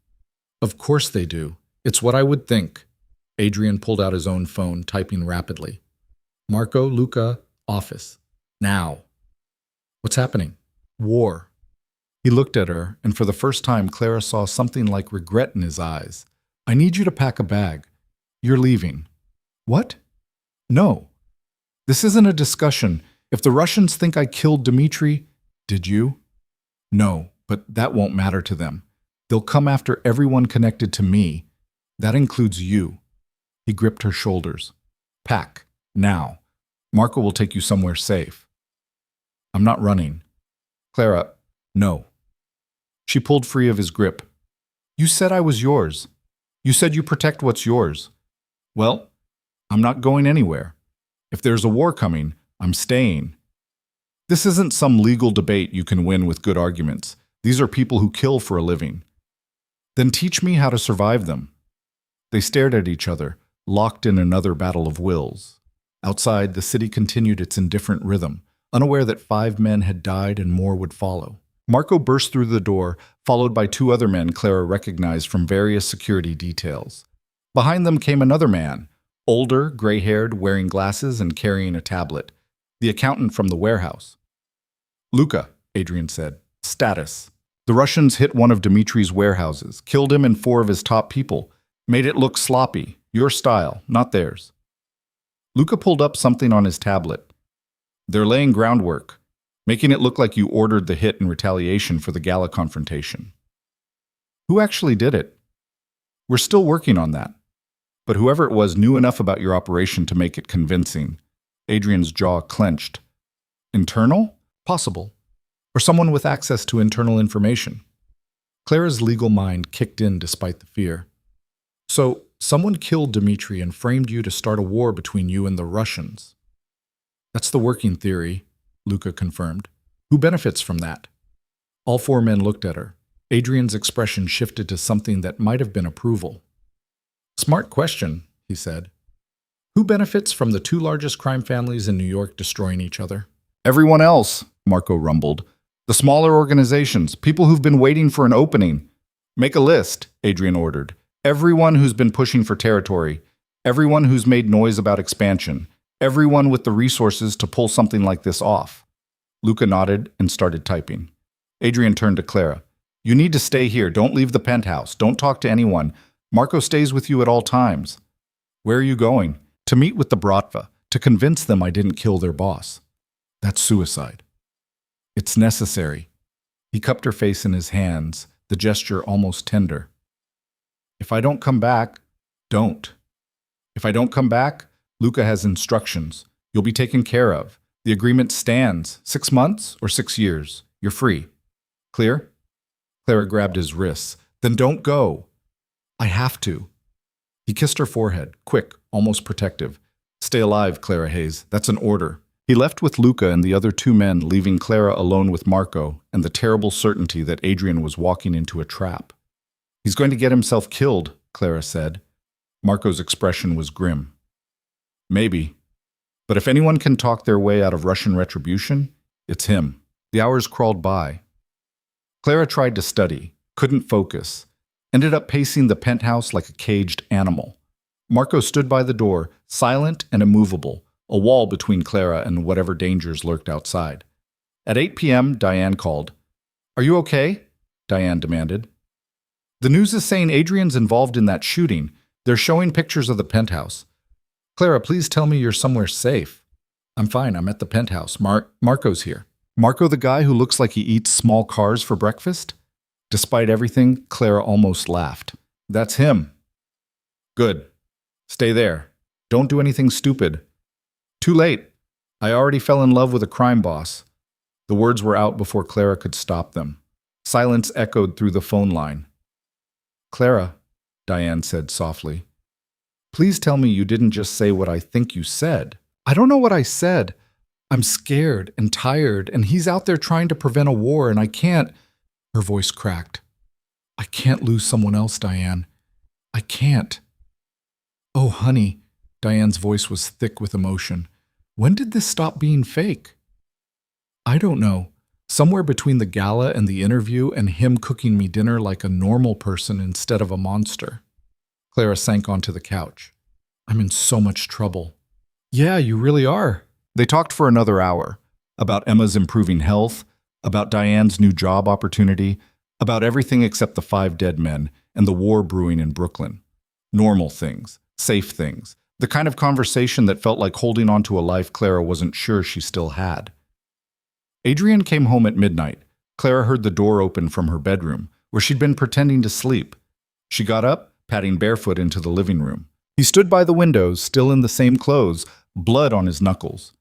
"Of course they do. It's what I would think." Adrian pulled out his own phone, typing rapidly. "Marco, Luca, office. Now." "What's happening?" "War." He looked at her, and for the first time Clara saw something like regret in his eyes. "I need you to pack a bag. You're leaving." "What?" "No. This isn't a discussion. If the Russians think I killed Dmitri, did you?" "No, but that won't matter to them. They'll come after everyone connected to me. That includes you." He gripped her shoulders. "Pack. Now. Marco will take you somewhere safe." "I'm not running." "Clara, no." She pulled free of his grip. "You said I was yours. You said you protect what's yours." "Well, I'm not going anywhere. If there's a war coming, I'm staying." "This isn't some legal debate you can win with good arguments. These are people who kill for a living." "Then teach me how to survive them." They stared at each other, locked in another battle of wills. Outside, the city continued its indifferent rhythm, unaware that 5 men had died and more would follow. Marco burst through the door, followed by 2 other men Clara recognized from various security details. Behind them came another man, older, gray-haired, wearing glasses and carrying a tablet, the accountant from the warehouse. "Luca," Adrian said. "Status. The Russians hit one of Dmitri's warehouses, killed him and 4 of his top people, made it look sloppy, your style, not theirs." Luca pulled up something on his tablet. "They're laying groundwork, making it look like you ordered the hit in retaliation for the gala confrontation." "Who actually did it?" "We're still working on that. But whoever it was knew enough about your operation to make it convincing." Adrian's jaw clenched. "Internal? Possible. Or someone with access to internal information." Clara's legal mind kicked in despite the fear. "So, someone killed Dmitri and framed you to start a war between you and the Russians." "That's the working theory," Luca confirmed. "Who benefits from that?" All 4 men looked at her. Adrian's expression shifted to something that might have been approval. "Smart question," he said. "Who benefits from the 2 largest crime families in New York destroying each other?" "Everyone else," Marco rumbled. "The smaller organizations, people who've been waiting for an opening." "Make a list," Adrian ordered. "Everyone who's been pushing for territory, everyone who's made noise about expansion, everyone with the resources to pull something like this off." Luca nodded and started typing. Adrian turned to Clara. "You need to stay here. Don't leave the penthouse. Don't talk to anyone. Marco stays with you at all times." "Where are you going?" "To meet with the Bratva, to convince them I didn't kill their boss." "That's suicide." "It's necessary." He cupped her face in his hands, the gesture almost tender. "If I don't come back, don't. If I don't come back, Luca has instructions. You'll be taken care of. The agreement stands. 6 months or 6 years. You're free. Clear?" Clara grabbed his wrists. "Then don't go." "I have to." He kissed her forehead, quick, almost protective. "Stay alive, Clara Hayes. That's an order." He left with Luca and the other 2 men, leaving Clara alone with Marco and the terrible certainty that Adrian was walking into a trap. "He's going to get himself killed," Clara said. Marco's expression was grim. "Maybe. But if anyone can talk their way out of Russian retribution, it's him." The hours crawled by. Clara tried to study, couldn't focus, ended up pacing the penthouse like a caged animal. Marco stood by the door, silent and immovable, a wall between Clara and whatever dangers lurked outside. At 8 p.m., Diane called. "Are you okay?" Diane demanded. "The news is saying Adrian's involved in that shooting. They're showing pictures of the penthouse." "Clara, please tell me you're somewhere safe." "I'm fine. I'm at the penthouse. Marco's here." "Marco, the guy who looks like he eats small cars for breakfast?" Despite everything, Clara almost laughed. "That's him." "Good. Stay there. Don't do anything stupid." "Too late. I already fell in love with a crime boss." The words were out before Clara could stop them. Silence echoed through the phone line. "Clara," Diane said softly, Please tell me you didn't just say what I think you said. I don't know what I said. I'm scared and tired, and he's out there trying to prevent a war, and I can't. Her voice cracked. I can't lose someone else, Diane. I can't. Oh, honey. Diane's voice was thick with emotion. When did this stop being fake? I don't know. Somewhere between the gala and the interview and him cooking me dinner like a normal person instead of a monster. Clara sank onto the couch. I'm in so much trouble. Yeah, you really are. They talked for another hour. About Emma's improving health, about Diane's new job opportunity, about everything except the 5 dead men and the war brewing in Brooklyn. Normal things, safe things, the kind of conversation that felt like holding on to a life Clara wasn't sure she still had. Adrian came home at midnight. Clara heard the door open from her bedroom, where she'd been pretending to sleep. She got up, padding barefoot into the living room. He stood by the windows, still in the same clothes, blood on his knuckles.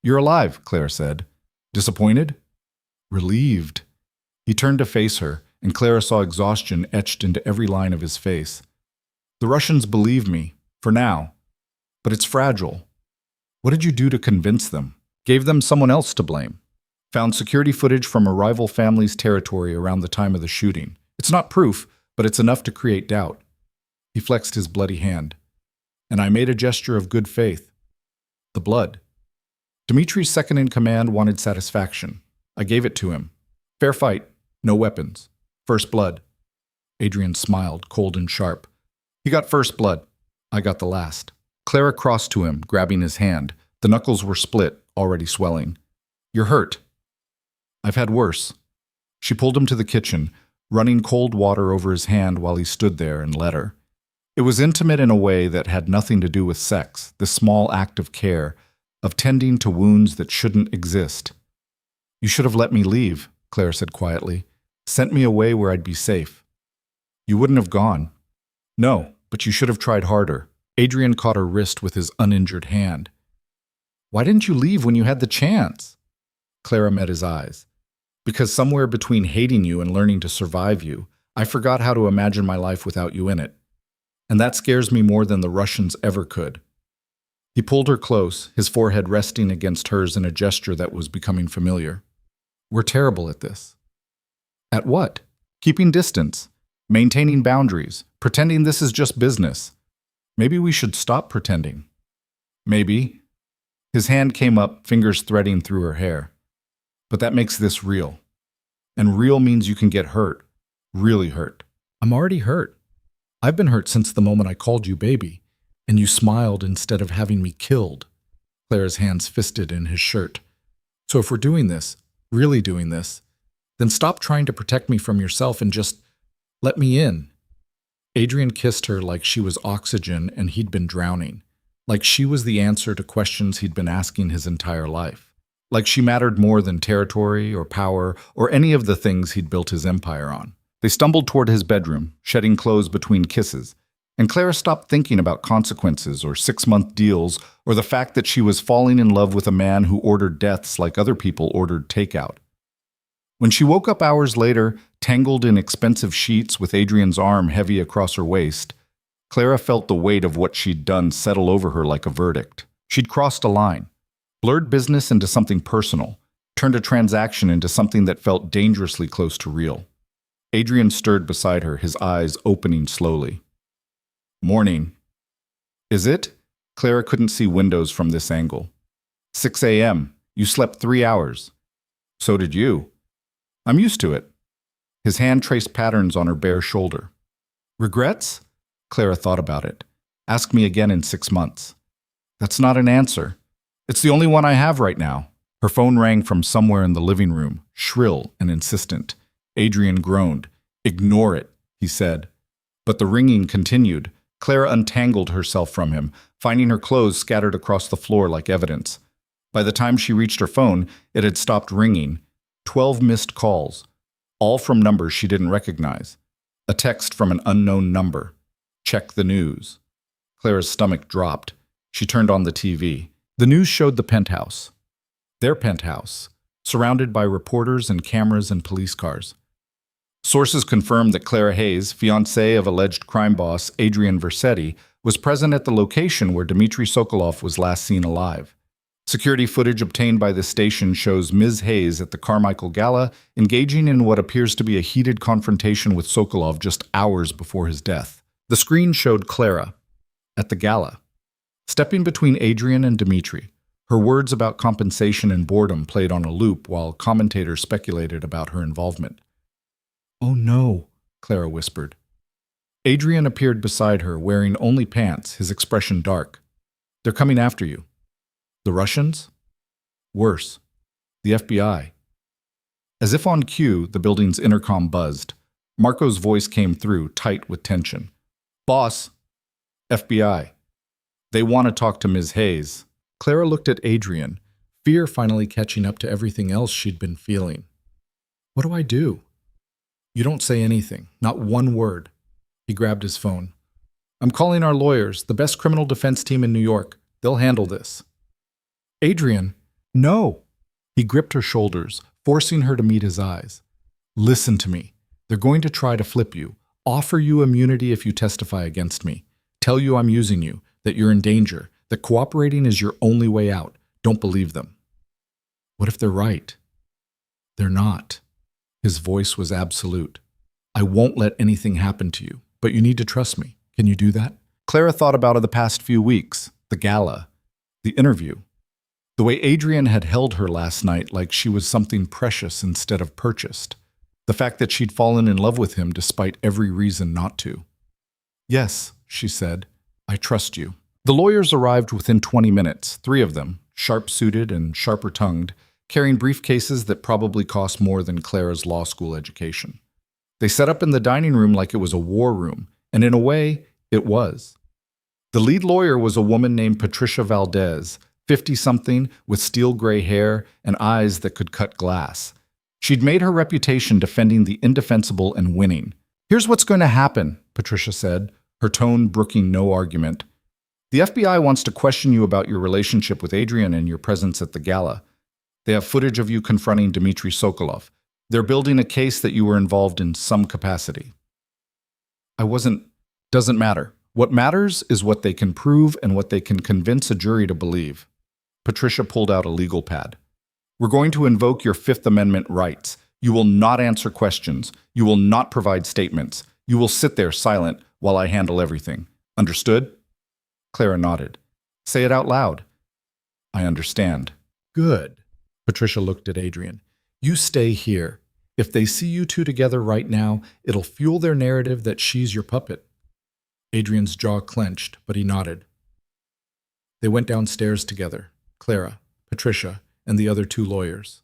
You're alive, Clara said. Disappointed? Relieved. He turned to face her, and Clara saw exhaustion etched into every line of his face. The Russians believe me, for now. But it's fragile. What did you do to convince them? Gave them someone else to blame. Found security footage from a rival family's territory around the time of the shooting. It's not proof, but it's enough to create doubt. He flexed his bloody hand. And I made a gesture of good faith. The blood. Dimitri's second-in-command wanted satisfaction. I gave it to him. Fair fight, no weapons. First blood. Adrian smiled, cold and sharp. He got first blood. I got the last. Clara crossed to him, grabbing his hand. The knuckles were split, already swelling. You're hurt. I've had worse. She pulled him to the kitchen, running cold water over his hand while he stood there and let her. It was intimate in a way that had nothing to do with sex, this small act of care, of tending to wounds that shouldn't exist. You should have let me leave, Claire said quietly. Sent me away where I'd be safe. You wouldn't have gone. No, but you should have tried harder. Adrian caught her wrist with his uninjured hand. Why didn't you leave when you had the chance? Clara met his eyes. Because somewhere between hating you and learning to survive you, I forgot how to imagine my life without you in it. And that scares me more than the Russians ever could. He pulled her close, his forehead resting against hers in a gesture that was becoming familiar. We're terrible at this. At what? Keeping distance, maintaining boundaries, pretending this is just business. Maybe we should stop pretending. Maybe. His hand came up, fingers threading through her hair. But that makes this real. And real means you can get hurt. Really hurt. I'm already hurt. I've been hurt since the moment I called you baby, and you smiled instead of having me killed. Clara's hands fisted in his shirt. So if we're doing this, really doing this, then stop trying to protect me from yourself and just let me in. Adrian kissed her like she was oxygen and he'd been drowning, like she was the answer to questions he'd been asking his entire life, like she mattered more than territory or power or any of the things he'd built his empire on. They stumbled toward his bedroom, shedding clothes between kisses, and Clara stopped thinking about consequences or 6-month deals or the fact that she was falling in love with a man who ordered deaths like other people ordered takeout. When she woke up hours later, tangled in expensive sheets with Adrian's arm heavy across her waist, Clara felt the weight of what she'd done settle over her like a verdict. She'd crossed a line, blurred business into something personal, turned a transaction into something that felt dangerously close to real. Adrian stirred beside her, his eyes opening slowly. Morning. Is it? Clara couldn't see windows from this angle. 6 a.m. You slept 3 hours. So did you. I'm used to it. His hand traced patterns on her bare shoulder. Regrets? Clara thought about it. Ask me again in 6 months. That's not an answer. It's the only one I have right now. Her phone rang from somewhere in the living room, shrill and insistent. Adrian groaned. Ignore it, he said. But the ringing continued. Clara untangled herself from him, finding her clothes scattered across the floor like evidence. By the time she reached her phone, it had stopped ringing. 12 missed calls, all from numbers she didn't recognize. A text from an unknown number. Check the news. Clara's stomach dropped. She turned on the TV. The news showed the penthouse. Their penthouse, surrounded by reporters and cameras and police cars. Sources confirmed that Clara Hayes, fiancée of alleged crime boss Adrian Versetti, was present at the location where Dmitry Sokolov was last seen alive. Security footage obtained by the station shows Ms. Hayes at the Carmichael Gala engaging in what appears to be a heated confrontation with Sokolov just hours before his death. The screen showed Clara at the gala, stepping between Adrian and Dmitry. Her words about compensation and boredom played on a loop while commentators speculated about her involvement. "Oh no," Clara whispered. Adrian appeared beside her, wearing only pants, his expression dark. "They're coming after you." "The Russians?" "Worse. The FBI." As if on cue, the building's intercom buzzed. Marco's voice came through, tight with tension. "Boss, FBI. They want to talk to Ms. Hayes." Clara looked at Adrian, fear finally catching up to everything else she'd been feeling. "What do I do?" "You don't say anything, not one word." He grabbed his phone. "I'm calling our lawyers, the best criminal defense team in New York. They'll handle this." "Adrian, no!" He gripped her shoulders, forcing her to meet his eyes. "Listen to me. They're going to try to flip you, offer you immunity if you testify against me, tell you I'm using you, that you're in danger, that cooperating is your only way out. Don't believe them." "What if they're right?" "They're not." His voice was absolute. "I won't let anything happen to you, but you need to trust me. Can you do that?" Clara thought about it the past few weeks, the gala, the interview, the way Adrian had held her last night like she was something precious instead of purchased, the fact that she'd fallen in love with him despite every reason not to. "Yes," she said, "I trust you." The lawyers arrived within 20 minutes, 3 of them, sharp-suited and sharper-tongued, carrying briefcases that probably cost more than Clara's law school education. They set up in the dining room like it was a war room, and in a way, it was. The lead lawyer was a woman named Patricia Valdez, 50-something, with steel-gray hair and eyes that could cut glass. She'd made her reputation defending the indefensible and winning. "Here's what's going to happen," Patricia said, her tone brooking no argument. "The FBI wants to question you about your relationship with Adrian and your presence at the gala. They have footage of you confronting Dmitry Sokolov. They're building a case that you were involved in some capacity." "I wasn't." "Doesn't matter. What matters is what they can prove and what they can convince a jury to believe." Patricia pulled out a legal pad. "We're going to invoke your Fifth Amendment rights. You will not answer questions. You will not provide statements. You will sit there silent while I handle everything. Understood?" Clara nodded. "Say it out loud." "I understand." "Good." Patricia looked at Adrian. "You stay here. If they see you two together right now, it'll fuel their narrative that she's your puppet." Adrian's jaw clenched, but he nodded. They went downstairs together, Clara, Patricia, and the other 2 lawyers.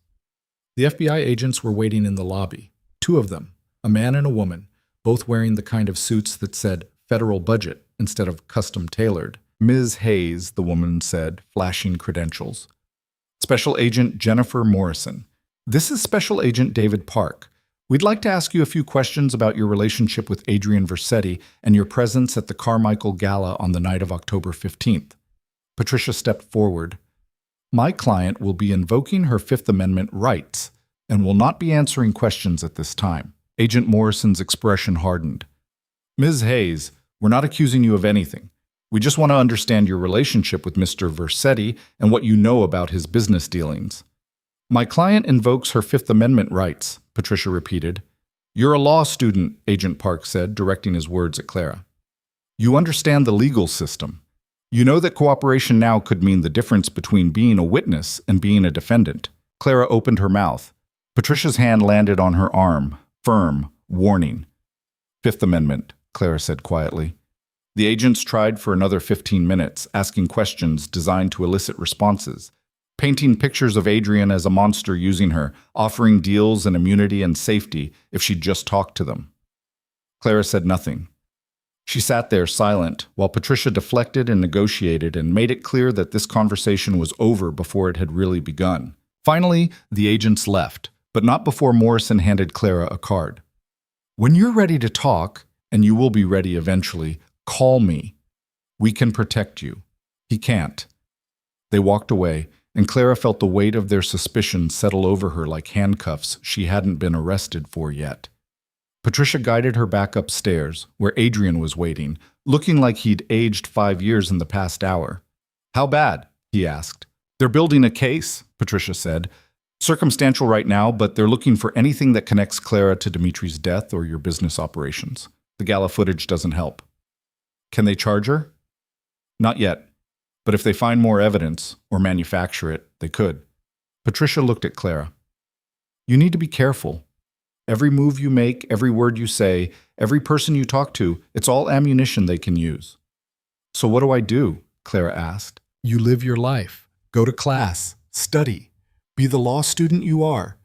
The FBI agents were waiting in the lobby, 2 of them, a man and a woman, both wearing the kind of suits that said federal budget instead of custom tailored. "Ms. Hayes," the woman said, flashing credentials. "Special Agent Jennifer Morrison. This is Special Agent David Park. We'd like to ask you a few questions about your relationship with Adrian Versetti and your presence at the Carmichael Gala on the night of October 15th. Patricia stepped forward. "My client will be invoking her Fifth Amendment rights and will not be answering questions at this time." Agent Morrison's expression hardened. "Ms. Hayes, we're not accusing you of anything. We just want to understand your relationship with Mr. Versetti and what you know about his business dealings." "My client invokes her Fifth Amendment rights," Patricia repeated. "You're a law student," Agent Park said, directing his words at Clara. "You understand the legal system. You know that cooperation now could mean the difference between being a witness and being a defendant." Clara opened her mouth. Patricia's hand landed on her arm, firm, warning. "Fifth Amendment," Clara said quietly. The agents tried for another 15 minutes, asking questions designed to elicit responses, painting pictures of Adrian as a monster using her, offering deals and immunity and safety if she'd just talk to them. Clara said nothing. She sat there silent, while Patricia deflected and negotiated and made it clear that this conversation was over before it had really begun. Finally, the agents left, but not before Morrison handed Clara a card. "When you're ready to talk, and you will be ready eventually, call me. We can protect you. He can't." They walked away, and Clara felt the weight of their suspicion settle over her like handcuffs she hadn't been arrested for yet. Patricia guided her back upstairs, where Adrian was waiting, looking like he'd aged 5 years in the past hour. How bad? He asked. They're building a case, Patricia said. Circumstantial right now, but they're looking for anything that connects Clara to Dimitri's death or your business operations. The gala footage doesn't help. Can they charge her? Not yet, but if they find more evidence or manufacture it, they could. Patricia looked at Clara. You need to be careful. Every move you make, every word you say, every person you talk to, it's all ammunition they can use. So what do I do? Clara asked. You live your life. Go to class. Study. Be the law student you are.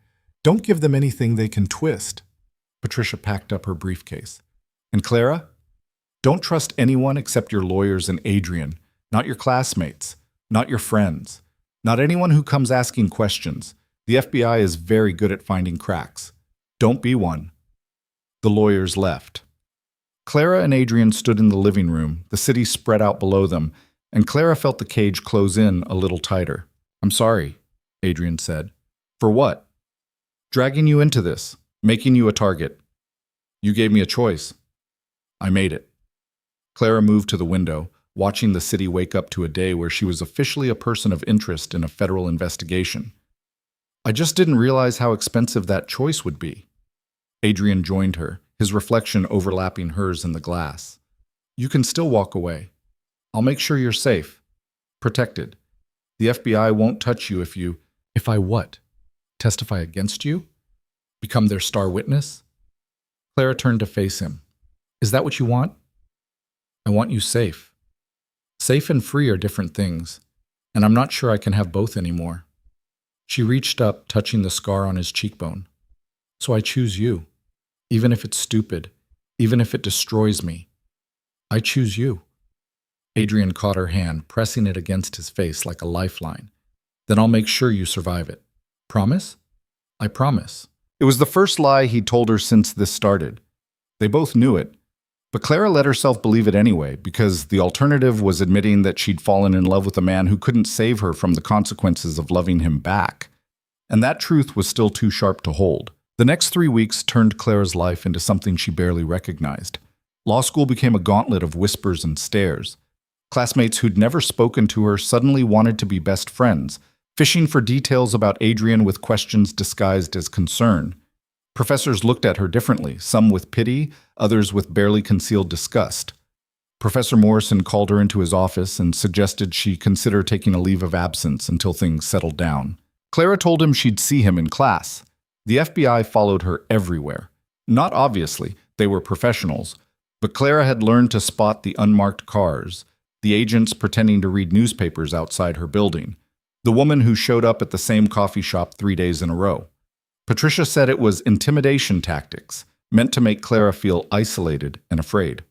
Don't give them anything they can twist. Patricia packed up her briefcase. And Clara? Don't trust anyone except your lawyers and Adrian, not your classmates, not your friends, not anyone who comes asking questions. The FBI is very good at finding cracks. Don't be one. The lawyers left. Clara and Adrian stood in the living room, the city spread out below them, and Clara felt the cage close in a little tighter. I'm sorry, Adrian said. For what? Dragging you into this, making you a target. You gave me a choice. I made it. Clara moved to the window, watching the city wake up to a day where she was officially a person of interest in a federal investigation. I just didn't realize how expensive that choice would be. Adrian joined her, his reflection overlapping hers in the glass. You can still walk away. I'll make sure you're safe. Protected. The FBI won't touch you if you... If I what? Testify against you? Become their star witness? Clara turned to face him. Is that what you want? I want you safe. Safe and free are different things, and I'm not sure I can have both anymore. She reached up, touching the scar on his cheekbone. So I choose you. Even if it's stupid, even if it destroys me. I choose you. Adrian caught her hand, pressing it against his face like a lifeline. Then I'll make sure you survive it. Promise? I promise. It was the first lie he'd told her since this started. They both knew it, but Clara let herself believe it anyway, because the alternative was admitting that she'd fallen in love with a man who couldn't save her from the consequences of loving him back. And that truth was still too sharp to hold. The next 3 weeks turned Clara's life into something she barely recognized. Law school became a gauntlet of whispers and stares. Classmates who'd never spoken to her suddenly wanted to be best friends, fishing for details about Adrian with questions disguised as concern. Professors looked at her differently, some with pity, others with barely concealed disgust. Professor Morrison called her into his office and suggested she consider taking a leave of absence until things settled down. Clara told him she'd see him in class. The FBI followed her everywhere. Not obviously, they were professionals, but Clara had learned to spot the unmarked cars, the agents pretending to read newspapers outside her building, the woman who showed up at the same coffee shop 3 days in a row. Patricia said it was intimidation tactics, meant to make Clara feel isolated and afraid.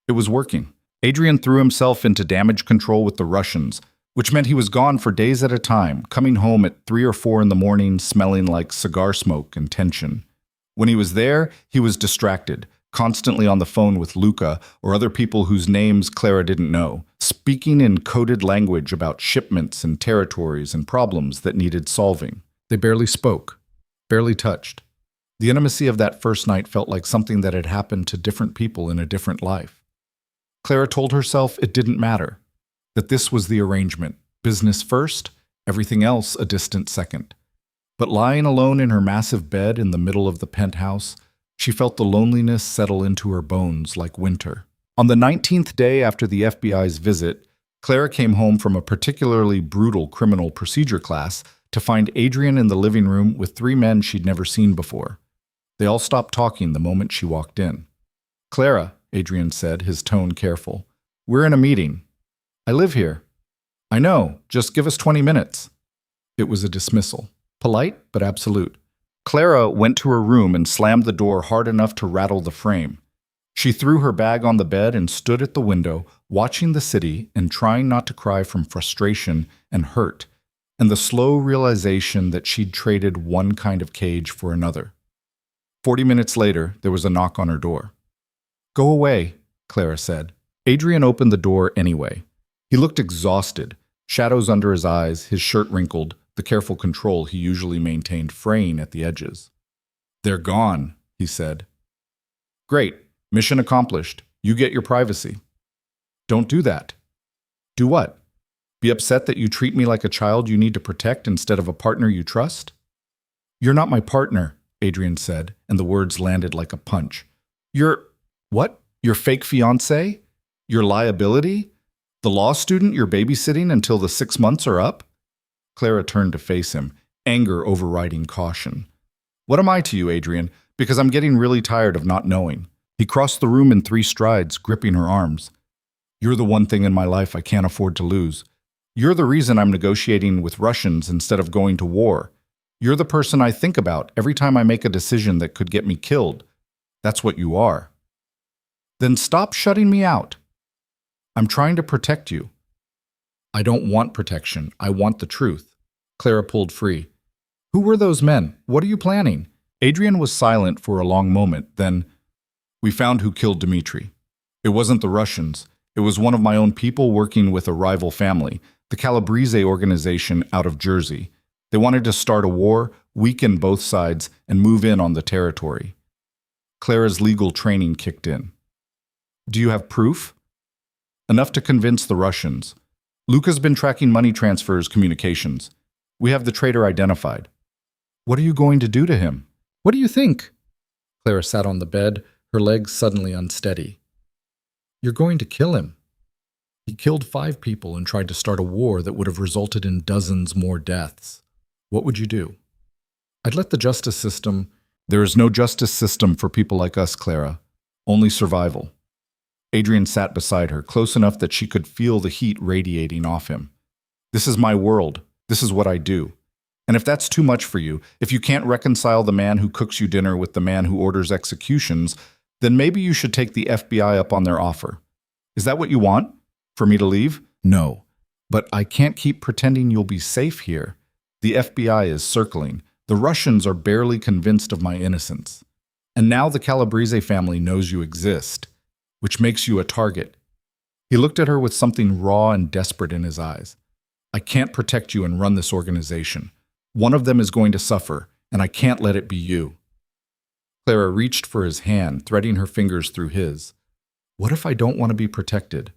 It was working. Adrian threw himself into damage control with the Russians, which meant he was gone for days at a time, coming home at 3 or 4 in the morning smelling like cigar smoke and tension. When he was there, he was distracted, constantly on the phone with Luca or other people whose names Clara didn't know, speaking in coded language about shipments and territories and problems that needed solving. They barely spoke, barely touched. The intimacy of that first night felt like something that had happened to different people in a different life. Clara told herself it didn't matter, that this was the arrangement, business first, everything else a distant second. But lying alone in her massive bed in the middle of the penthouse, she felt the loneliness settle into her bones like winter. On the 19th day after the FBI's visit, Clara came home from a particularly brutal criminal procedure class to find Adrian in the living room with 3 men she'd never seen before. They all stopped talking the moment she walked in. Clara, Adrian said, his tone careful, we're in a meeting. I live here. I know, just give us 20 minutes. It was a dismissal, polite but absolute. Clara went to her room and slammed the door hard enough to rattle the frame. She threw her bag on the bed and stood at the window, watching the city and trying not to cry from frustration and hurt, and the slow realization that she'd traded one kind of cage for another. 40 minutes later, there was a knock on her door. Go away, Clara said. Adrian opened the door anyway. He looked exhausted, shadows under his eyes, his shirt wrinkled, the careful control he usually maintained fraying at the edges. They're gone, he said. Great, mission accomplished. You get your privacy. Don't do that. Do what? Be upset that you treat me like a child you need to protect instead of a partner you trust? You're not my partner, Adrian said, and the words landed like a punch. You're… what? Your fake fiancé? Your liability? The law student you're babysitting until the 6 months are up? Clara turned to face him, anger overriding caution. What am I to you, Adrian? Because I'm getting really tired of not knowing. He crossed the room in 3 strides, gripping her arms. You're the one thing in my life I can't afford to lose. You're the reason I'm negotiating with Russians instead of going to war. You're the person I think about every time I make a decision that could get me killed. That's what you are. Then stop shutting me out. I'm trying to protect you. I don't want protection. I want the truth. Clara pulled free. Who were those men? What are you planning? Adrian was silent for a long moment. Then, we found who killed Dmitri. It wasn't the Russians. It was one of my own people working with a rival family, the Calabrese organization out of Jersey. They wanted to start a war, weaken both sides, and move in on the territory. Clara's legal training kicked in. Do you have proof? Enough to convince the Russians. Luca's been tracking money transfers, communications. We have the traitor identified. What are you going to do to him? What do you think? Clara sat on the bed, her legs suddenly unsteady. You're going to kill him. He killed 5 people and tried to start a war that would have resulted in dozens more deaths. What would you do? I'd let the justice system… There is no justice system for people like us, Clara. Only survival. Adrian sat beside her, close enough that she could feel the heat radiating off him. This is my world. This is what I do. And if that's too much for you, if you can't reconcile the man who cooks you dinner with the man who orders executions, then maybe you should take the FBI up on their offer. Is that what you want? For me to leave? No. But I can't keep pretending you'll be safe here. The FBI is circling. The Russians are barely convinced of my innocence. And now the Calabrese family knows you exist, which makes you a target. He looked at her with something raw and desperate in his eyes. I can't protect you and run this organization. One of them is going to suffer, and I can't let it be you. Clara reached for his hand, threading her fingers through his. What if I don't want to be protected?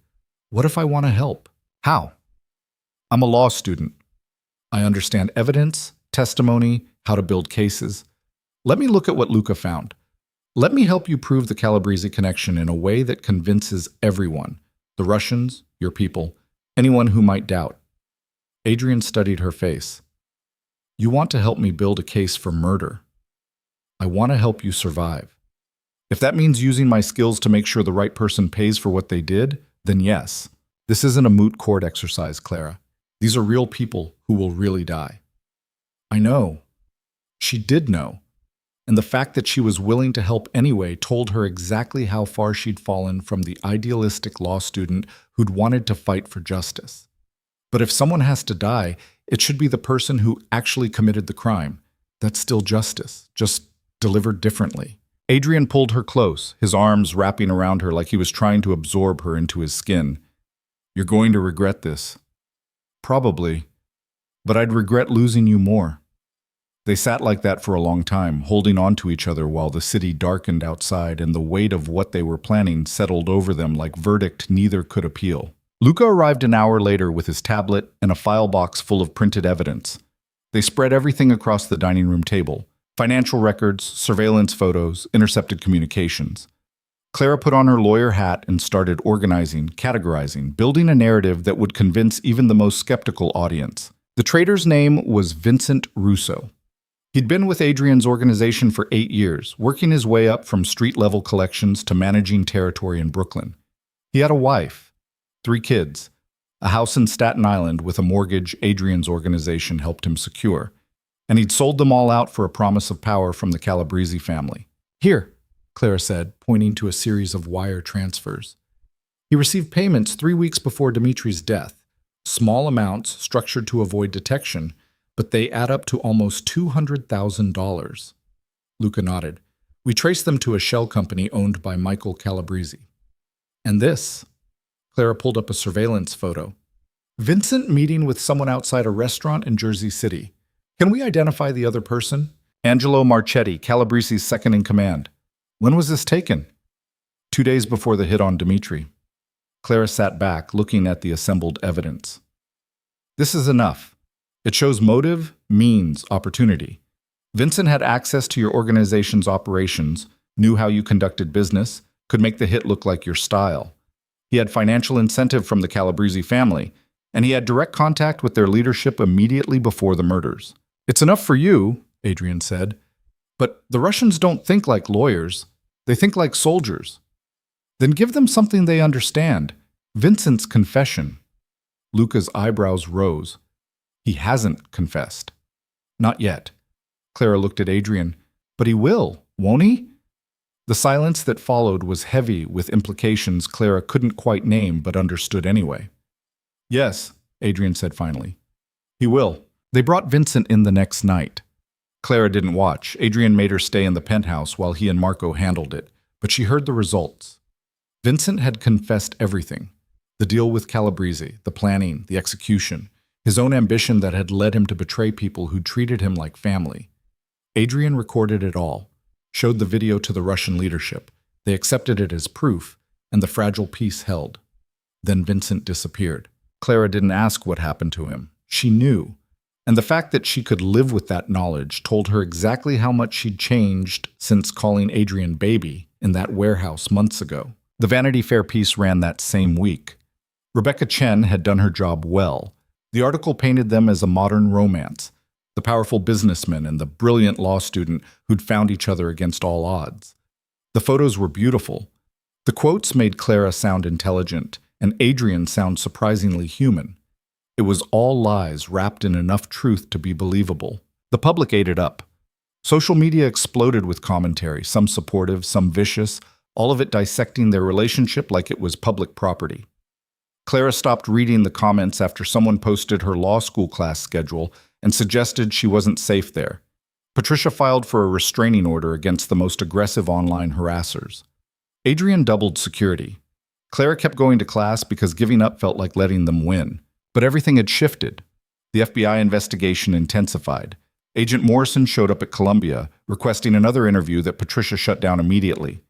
What if I want to help? How? I'm a law student. I understand evidence, testimony, how to build cases. Let me look at what Luca found. Let me help you prove the Calabrese connection in a way that convinces everyone, the Russians, your people, anyone who might doubt. Adrian studied her face. You want to help me build a case for murder. I want to help you survive. If that means using my skills to make sure the right person pays for what they did, then yes. This isn't a moot court exercise, Clara. These are real people who will really die. I know. She did know. And the fact that she was willing to help anyway told her exactly how far she'd fallen from the idealistic law student who'd wanted to fight for justice. But if someone has to die, it should be the person who actually committed the crime. That's still justice, just delivered differently. Adrian pulled her close, his arms wrapping around her like he was trying to absorb her into his skin. You're going to regret this. Probably. But I'd regret losing you more. They sat like that for a long time, holding on to each other while the city darkened outside and the weight of what they were planning settled over them like verdict neither could appeal. Luca arrived an hour later with his tablet and a file box full of printed evidence. They spread everything across the dining room table. Financial records, surveillance photos, intercepted communications. Clara put on her lawyer hat and started organizing, categorizing, building a narrative that would convince even the most skeptical audience. The traitor's name was Vincent Russo. He'd been with Adrian's organization for 8 years, working his way up from street-level collections to managing territory in Brooklyn. He had a wife, 3 kids, a house in Staten Island with a mortgage Adrian's organization helped him secure, and he'd sold them all out for a promise of power from the Calabrese family. Here, Clara said, pointing to a series of wire transfers. He received payments 3 weeks before Dimitri's death, small amounts structured to avoid detection, but they add up to almost $200,000. Luca nodded. We traced them to a shell company owned by Michael Calabrese. And this? Clara pulled up a surveillance photo. Vincent meeting with someone outside a restaurant in Jersey City. Can we identify the other person? Angelo Marchetti, Calabrese's second in command. When was this taken? 2 days before the hit on Dmitri. Clara sat back, looking at the assembled evidence. This is enough. It shows motive, means, opportunity. Vincent had access to your organization's operations, knew how you conducted business, could make the hit look like your style. He had financial incentive from the Calabrese family, and he had direct contact with their leadership immediately before the murders. It's enough for you, Adrian said. But the Russians don't think like lawyers. They think like soldiers. Then give them something they understand. Vincent's confession. Luca's eyebrows rose. He hasn't confessed. Not yet. Clara looked at Adrian. But he will, won't he? The silence that followed was heavy with implications Clara couldn't quite name but understood anyway. Yes, Adrian said finally. He will. They brought Vincent in the next night. Clara didn't watch. Adrian made her stay in the penthouse while he and Marco handled it, but she heard the results. Vincent had confessed everything. The deal with Calabrese, the planning, the execution, his own ambition that had led him to betray people who treated him like family. Adrian recorded it all, showed the video to the Russian leadership. They accepted it as proof, and the fragile peace held. Then Vincent disappeared. Clara didn't ask what happened to him. She knew. And the fact that she could live with that knowledge told her exactly how much she'd changed since calling Adrian baby in that warehouse months ago. The Vanity Fair piece ran that same week. Rebecca Chen had done her job well. The article painted them as a modern romance, the powerful businessman and the brilliant law student who'd found each other against all odds. The photos were beautiful. The quotes made Clara sound intelligent and Adrian sound surprisingly human. It was all lies wrapped in enough truth to be believable. The public ate it up. Social media exploded with commentary, some supportive, some vicious, all of it dissecting their relationship like it was public property. Clara stopped reading the comments after someone posted her law school class schedule and suggested she wasn't safe there. Patricia filed for a restraining order against the most aggressive online harassers. Adrian doubled security. Clara kept going to class because giving up felt like letting them win. But everything had shifted. The FBI investigation intensified. Agent Morrison showed up at Columbia, requesting another interview that Patricia shut down immediately.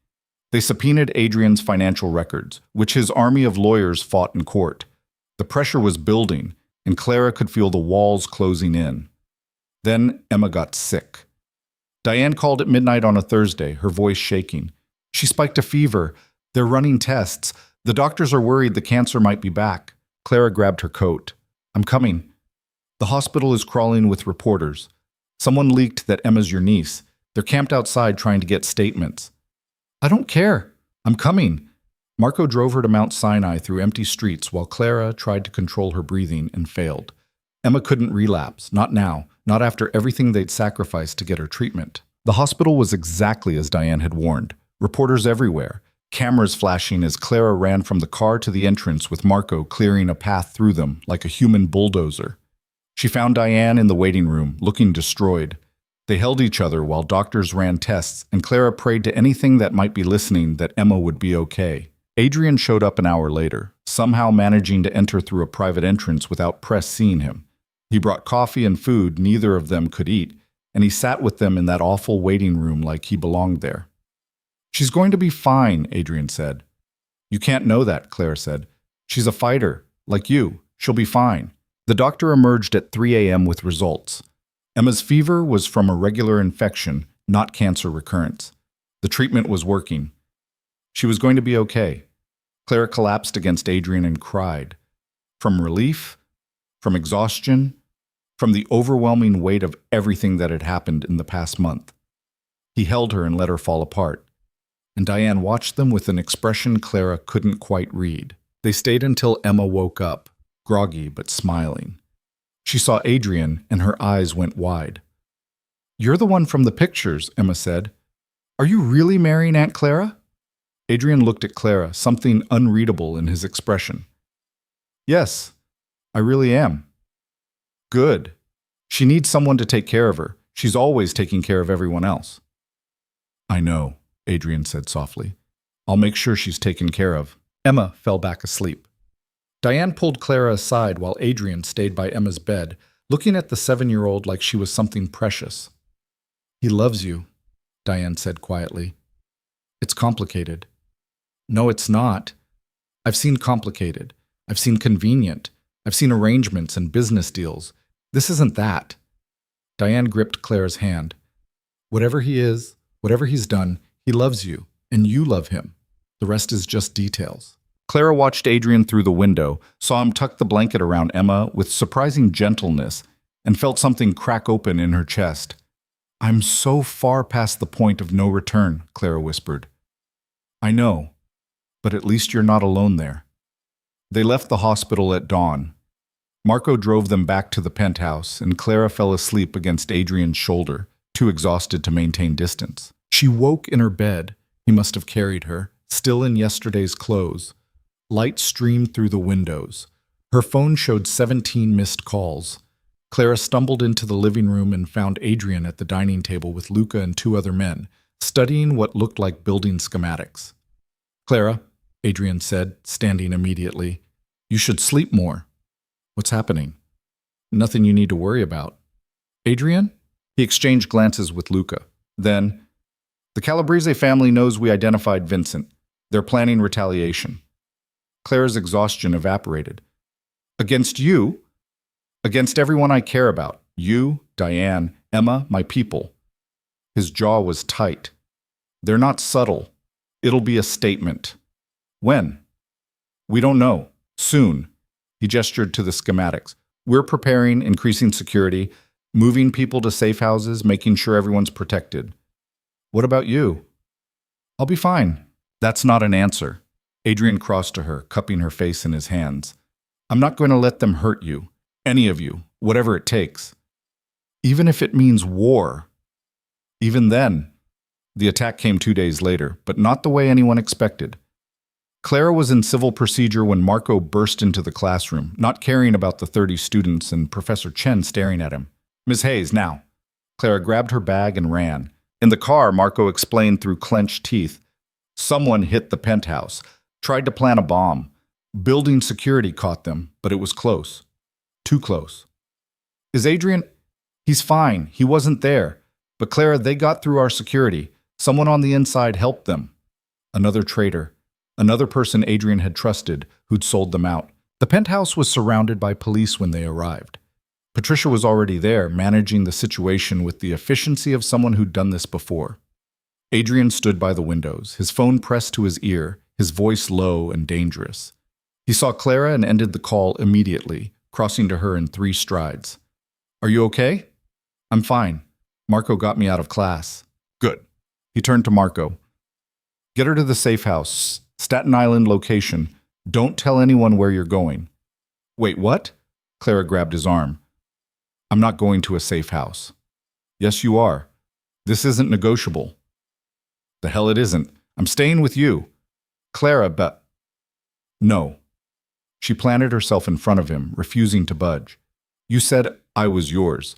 They subpoenaed Adrian's financial records, which his army of lawyers fought in court. The pressure was building, and Clara could feel the walls closing in. Then Emma got sick. Diane called at midnight on a Thursday, her voice shaking. She spiked a fever. They're running tests. The doctors are worried the cancer might be back. Clara grabbed her coat. I'm coming. The hospital is crawling with reporters. Someone leaked that Emma's your niece. They're camped outside trying to get statements. I don't care. I'm coming. Marco drove her to Mount Sinai through empty streets while Clara tried to control her breathing and failed. Emma couldn't relapse, not now, not after everything they'd sacrificed to get her treatment. The hospital was exactly as Diane had warned. Reporters everywhere. Cameras flashing as Clara ran from the car to the entrance with Marco clearing a path through them like a human bulldozer. She found Diane in the waiting room, looking destroyed. They held each other while doctors ran tests, and Clara prayed to anything that might be listening that Emma would be okay. Adrian showed up an hour later, somehow managing to enter through a private entrance without press seeing him. He brought coffee and food neither of them could eat, and he sat with them in that awful waiting room like he belonged there. She's going to be fine, Adrian said. You can't know that, Clara said. She's a fighter, like you. She'll be fine. The doctor emerged at 3 a.m. with results. Emma's fever was from a regular infection, not cancer recurrence. The treatment was working. She was going to be okay. Clara collapsed against Adrian and cried. From relief, from exhaustion, from the overwhelming weight of everything that had happened in the past month. He held her and let her fall apart. And Diane watched them with an expression Clara couldn't quite read. They stayed until Emma woke up, groggy but smiling. She saw Adrian, and her eyes went wide. You're the one from the pictures, Emma said. Are you really marrying Aunt Clara? Adrian looked at Clara, something unreadable in his expression. Yes, I really am. Good. She needs someone to take care of her. She's always taking care of everyone else. I know, Adrian said softly. I'll make sure she's taken care of. Emma fell back asleep. Diane pulled Clara aside while Adrian stayed by Emma's bed, looking at the 7-year-old like she was something precious. He loves you, Diane said quietly. It's complicated. No, it's not. I've seen complicated. I've seen convenient. I've seen arrangements and business deals. This isn't that. Diane gripped Claire's hand. Whatever he is, whatever he's done, he loves you, and you love him. The rest is just details. Clara watched Adrian through the window, saw him tuck the blanket around Emma with surprising gentleness, and felt something crack open in her chest. I'm so far past the point of no return, Clara whispered. I know, but at least you're not alone there. They left the hospital at dawn. Marco drove them back to the penthouse, and Clara fell asleep against Adrian's shoulder, too exhausted to maintain distance. She woke in her bed. He must have carried her, still in yesterday's clothes. Light streamed through the windows. Her phone showed 17 missed calls. Clara stumbled into the living room and found Adrian at the dining table with Luca and 2 other men, studying what looked like building schematics. Clara, Adrian said, standing immediately, you should sleep more. What's happening? Nothing you need to worry about. Adrian? He exchanged glances with Luca. Then, the Calabrese family knows we identified Vincent. They're planning retaliation. Clara's exhaustion evaporated. Against you? Against everyone I care about. You, Diane, Emma, my people. His jaw was tight. They're not subtle. It'll be a statement. When? We don't know. Soon. He gestured to the schematics. We're preparing, increasing security, moving people to safe houses, making sure everyone's protected. What about you? I'll be fine. That's not an answer. Adrian crossed to her, cupping her face in his hands. I'm not going to let them hurt you. Any of you. Whatever it takes. Even if it means war. Even then. The attack came 2 days later, but not the way anyone expected. Clara was in civil procedure when Marco burst into the classroom, not caring about the 30 students and Professor Chen staring at him. Ms. Hayes, now. Clara grabbed her bag and ran. In the car, Marco explained through clenched teeth. Someone hit the penthouse, tried to plant a bomb. Building security caught them, but it was close. Too close. Is Adrian? He's fine. He wasn't there. But Clara, they got through our security. Someone on the inside helped them. Another traitor. Another person Adrian had trusted, who'd sold them out. The penthouse was surrounded by police when they arrived. Patricia was already there, managing the situation with the efficiency of someone who'd done this before. Adrian stood by the windows, his phone pressed to his ear, his voice low and dangerous. He saw Clara and ended the call immediately, crossing to her in 3 strides. Are you okay? I'm fine. Marco got me out of class. Good. He turned to Marco. Get her to the safe house. Staten Island location. Don't tell anyone where you're going. Wait, what? Clara grabbed his arm. I'm not going to a safe house. Yes, you are. This isn't negotiable. The hell it isn't. I'm staying with you. Clara, but... No. She planted herself in front of him, refusing to budge. You said I was yours.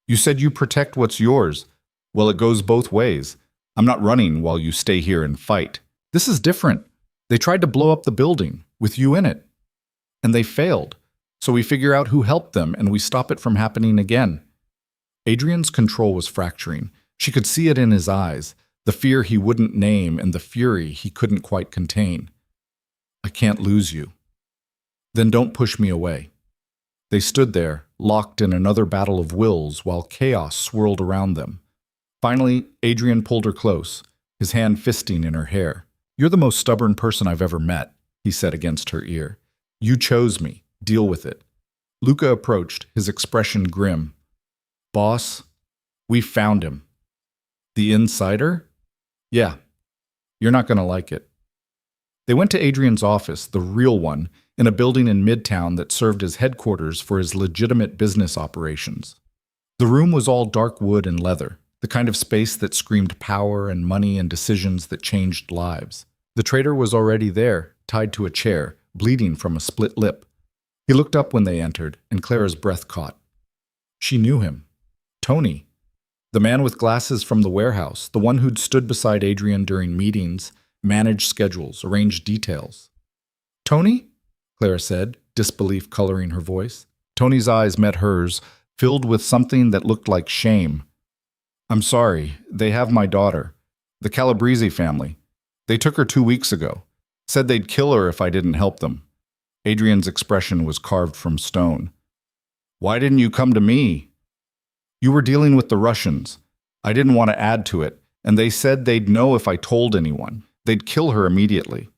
You said you protect what's yours. Well, it goes both ways. I'm not running while you stay here and fight. This is different. They tried to blow up the building, with you in it. And they failed. So we figure out who helped them and we stop it from happening again. Adrian's control was fracturing. She could see it in his eyes, the fear he wouldn't name and the fury he couldn't quite contain. I can't lose you. Then don't push me away. They stood there, locked in another battle of wills while chaos swirled around them. Finally, Adrian pulled her close, his hand fisting in her hair. You're the most stubborn person I've ever met, he said against her ear. You chose me. Deal with it. Luca approached, his expression grim. Boss, we found him. The insider? Yeah. You're not going to like it. They went to Adrian's office, the real one, in a building in Midtown that served as headquarters for his legitimate business operations. The room was all dark wood and leather, the kind of space that screamed power and money and decisions that changed lives. The traitor was already there, tied to a chair, bleeding from a split lip. He looked up when they entered, and Clara's breath caught. She knew him. Tony. The man with glasses from the warehouse, the one who'd stood beside Adrian during meetings, managed schedules, arranged details. Tony? Clara said, disbelief coloring her voice. Tony's eyes met hers, filled with something that looked like shame. I'm sorry, they have my daughter. The Calabrese family. They took her 2 weeks ago. Said they'd kill her if I didn't help them. Adrian's expression was carved from stone. Why didn't you come to me? You were dealing with the Russians. I didn't want to add to it, and they said they'd know if I told anyone. They'd kill her immediately.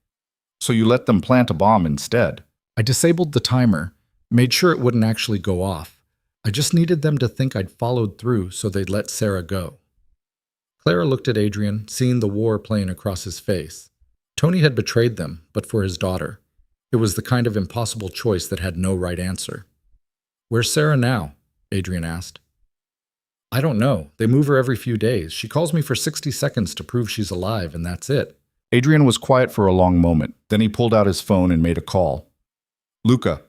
So you let them plant a bomb instead. I disabled the timer, made sure it wouldn't actually go off. I just needed them to think I'd followed through so they'd let Sarah go. Clara looked at Adrian, seeing the war playing across his face. Tony had betrayed them, but for his daughter. It was the kind of impossible choice that had no right answer. Where's Sarah now? Adrian asked. I don't know. They move her every few days. She calls me for 60 seconds to prove she's alive, and that's it. Adrian was quiet for a long moment. Then he pulled out his phone and made a call. Luca,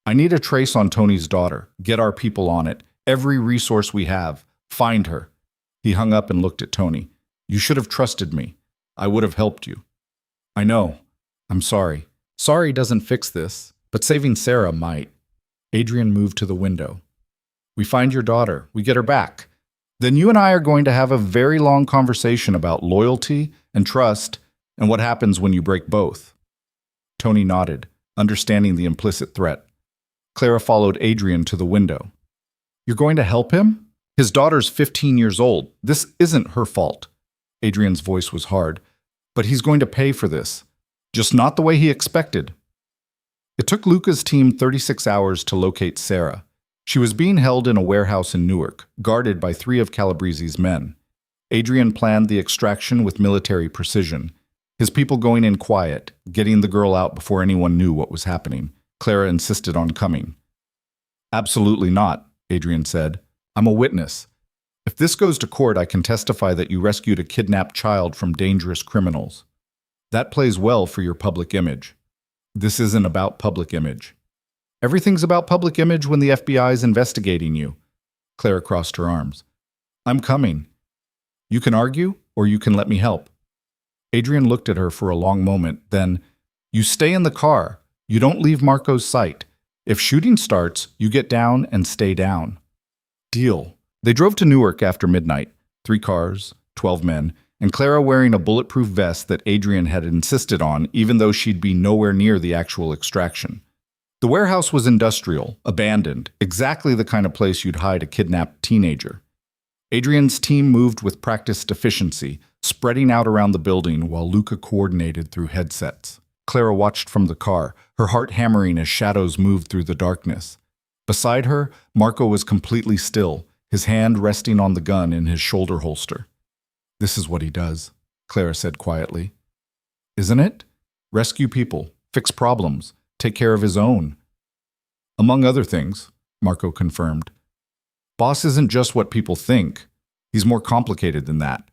I need a trace on Tony's daughter. Get our people on it. Every resource we have. Find her. He hung up and looked at Tony. You should have trusted me. I would have helped you. I know. I'm sorry. Sorry doesn't fix this, but saving Sarah might. Adrian moved to the window. We find your daughter. We get her back. Then you and I are going to have a very long conversation about loyalty and trust and what happens when you break both. Tony nodded, understanding the implicit threat. Clara followed Adrian to the window. You're going to help him? His daughter's 15 years old. This isn't her fault. Adrian's voice was hard. But he's going to pay for this. Just not the way he expected. It took Luca's team 36 hours to locate Sarah. She was being held in a warehouse in Newark, guarded by 3 of Calabrese's men. Adrian planned the extraction with military precision. His people going in quiet, getting the girl out before anyone knew what was happening. Clara insisted on coming. Absolutely not, Adrian said. I'm a witness. If this goes to court, I can testify that you rescued a kidnapped child from dangerous criminals. That plays well for your public image. This isn't about public image. Everything's about public image when the FBI is investigating you. Clara crossed her arms. I'm coming. You can argue, or you can let me help. Adrian looked at her for a long moment, then, you stay in the car. You don't leave Marco's sight. If shooting starts, you get down and stay down. Deal. They drove to Newark after midnight. 3 cars, 12 men, and Clara wearing a bulletproof vest that Adrian had insisted on, even though she'd be nowhere near the actual extraction. The warehouse was industrial, abandoned, exactly the kind of place you'd hide a kidnapped teenager. Adrian's team moved with practiced efficiency, spreading out around the building while Luca coordinated through headsets. Clara watched from the car, her heart hammering as shadows moved through the darkness. Beside her, Marco was completely still, his hand resting on the gun in his shoulder holster. This is what he does, Clara said quietly. Isn't it? Rescue people, fix problems, take care of his own. Among other things, Marco confirmed. Boss isn't just what people think. He's more complicated than that.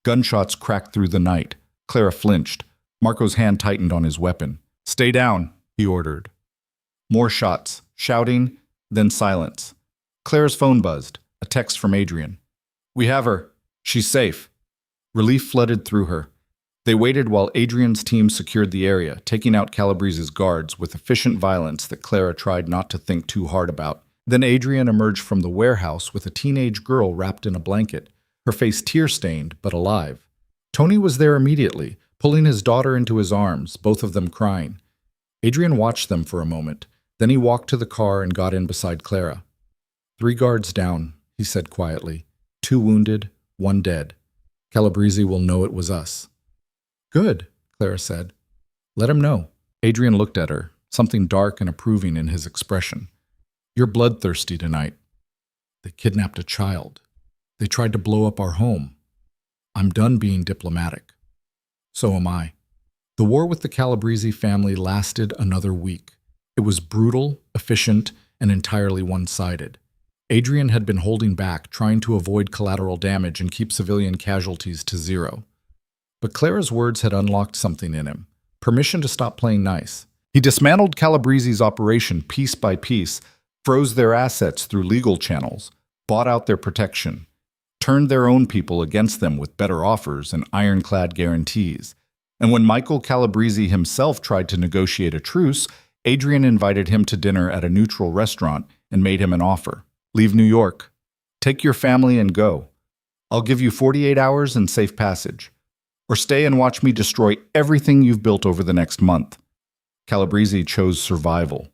Gunshots cracked through the night. Clara flinched. Marco's hand tightened on his weapon. Stay down, he ordered. More shots, shouting, then silence. Clara's phone buzzed, a text from Adrian. We have her. She's safe. Relief flooded through her. They waited while Adrian's team secured the area, taking out Calabrese's guards with efficient violence that Clara tried not to think too hard about. Then Adrian emerged from the warehouse with a teenage girl wrapped in a blanket, her face tear-stained but alive. Tony was there immediately, pulling his daughter into his arms, both of them crying. Adrian watched them for a moment. Then he walked to the car and got in beside Clara. 3 guards down, he said quietly. 2 wounded, 1 dead. Calabrese will know it was us. Good, Clara said. Let him know. Adrian looked at her, something dark and approving in his expression. You're bloodthirsty tonight. They kidnapped a child. They tried to blow up our home. I'm done being diplomatic. So am I. The war with the Calabrese family lasted another week. It was brutal, efficient, and entirely one-sided. Adrian had been holding back, trying to avoid collateral damage and keep civilian casualties to 0. But Clara's words had unlocked something in him, permission to stop playing nice. He dismantled Calabrese's operation piece by piece, froze their assets through legal channels, bought out their protection, turned their own people against them with better offers and ironclad guarantees. And when Michael Calabrese himself tried to negotiate a truce, Adrian invited him to dinner at a neutral restaurant and made him an offer. Leave New York. Take your family and go. I'll give you 48 hours and safe passage. or stay and watch me destroy everything you've built over the next month. Calabrese chose survival.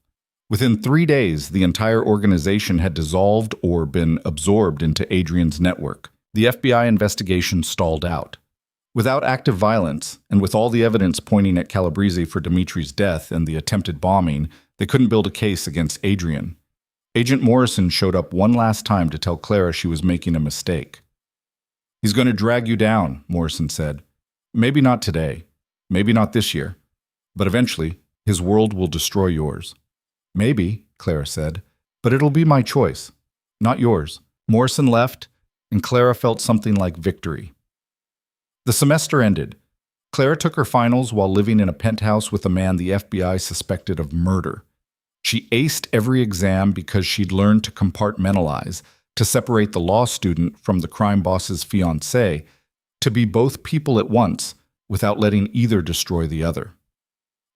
Within 3 days, the entire organization had dissolved or been absorbed into Adrian's network. The FBI investigation stalled out. Without active violence, and with all the evidence pointing at Calabrese for Dimitri's death and the attempted bombing, they couldn't build a case against Adrian. Agent Morrison showed up one last time to tell Clara she was making a mistake. "He's going to drag you down," Morrison said. "Maybe not today, maybe not this year, but eventually his world will destroy yours." "Maybe," Clara said, "but it'll be my choice, not yours." Morrison left, and Clara felt something like victory. The semester ended. Clara took her finals while living in a penthouse with a man the FBI suspected of murder. She aced every exam because she'd learned to compartmentalize, to separate the law student from the crime boss's fiancé, to be both people at once without letting either destroy the other.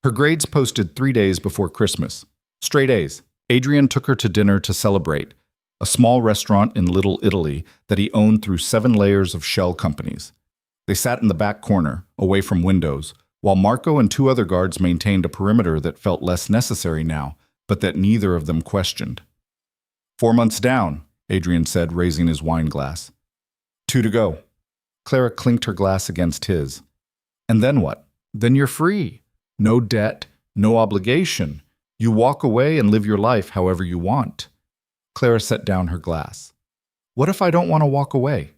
Her grades posted 3 days before Christmas. Straight A's. Adrian took her to dinner to celebrate, a small restaurant in Little Italy that he owned through 7 layers of shell companies. They sat in the back corner, away from windows, while Marco and 2 other guards maintained a perimeter that felt less necessary now, but that neither of them questioned. 4 months down, Adrian said, raising his wine glass. 2 to go. Clara clinked her glass against his. And then what? Then you're free. No debt, no obligation. You walk away and live your life however you want. Clara set down her glass. What if I don't want to walk away?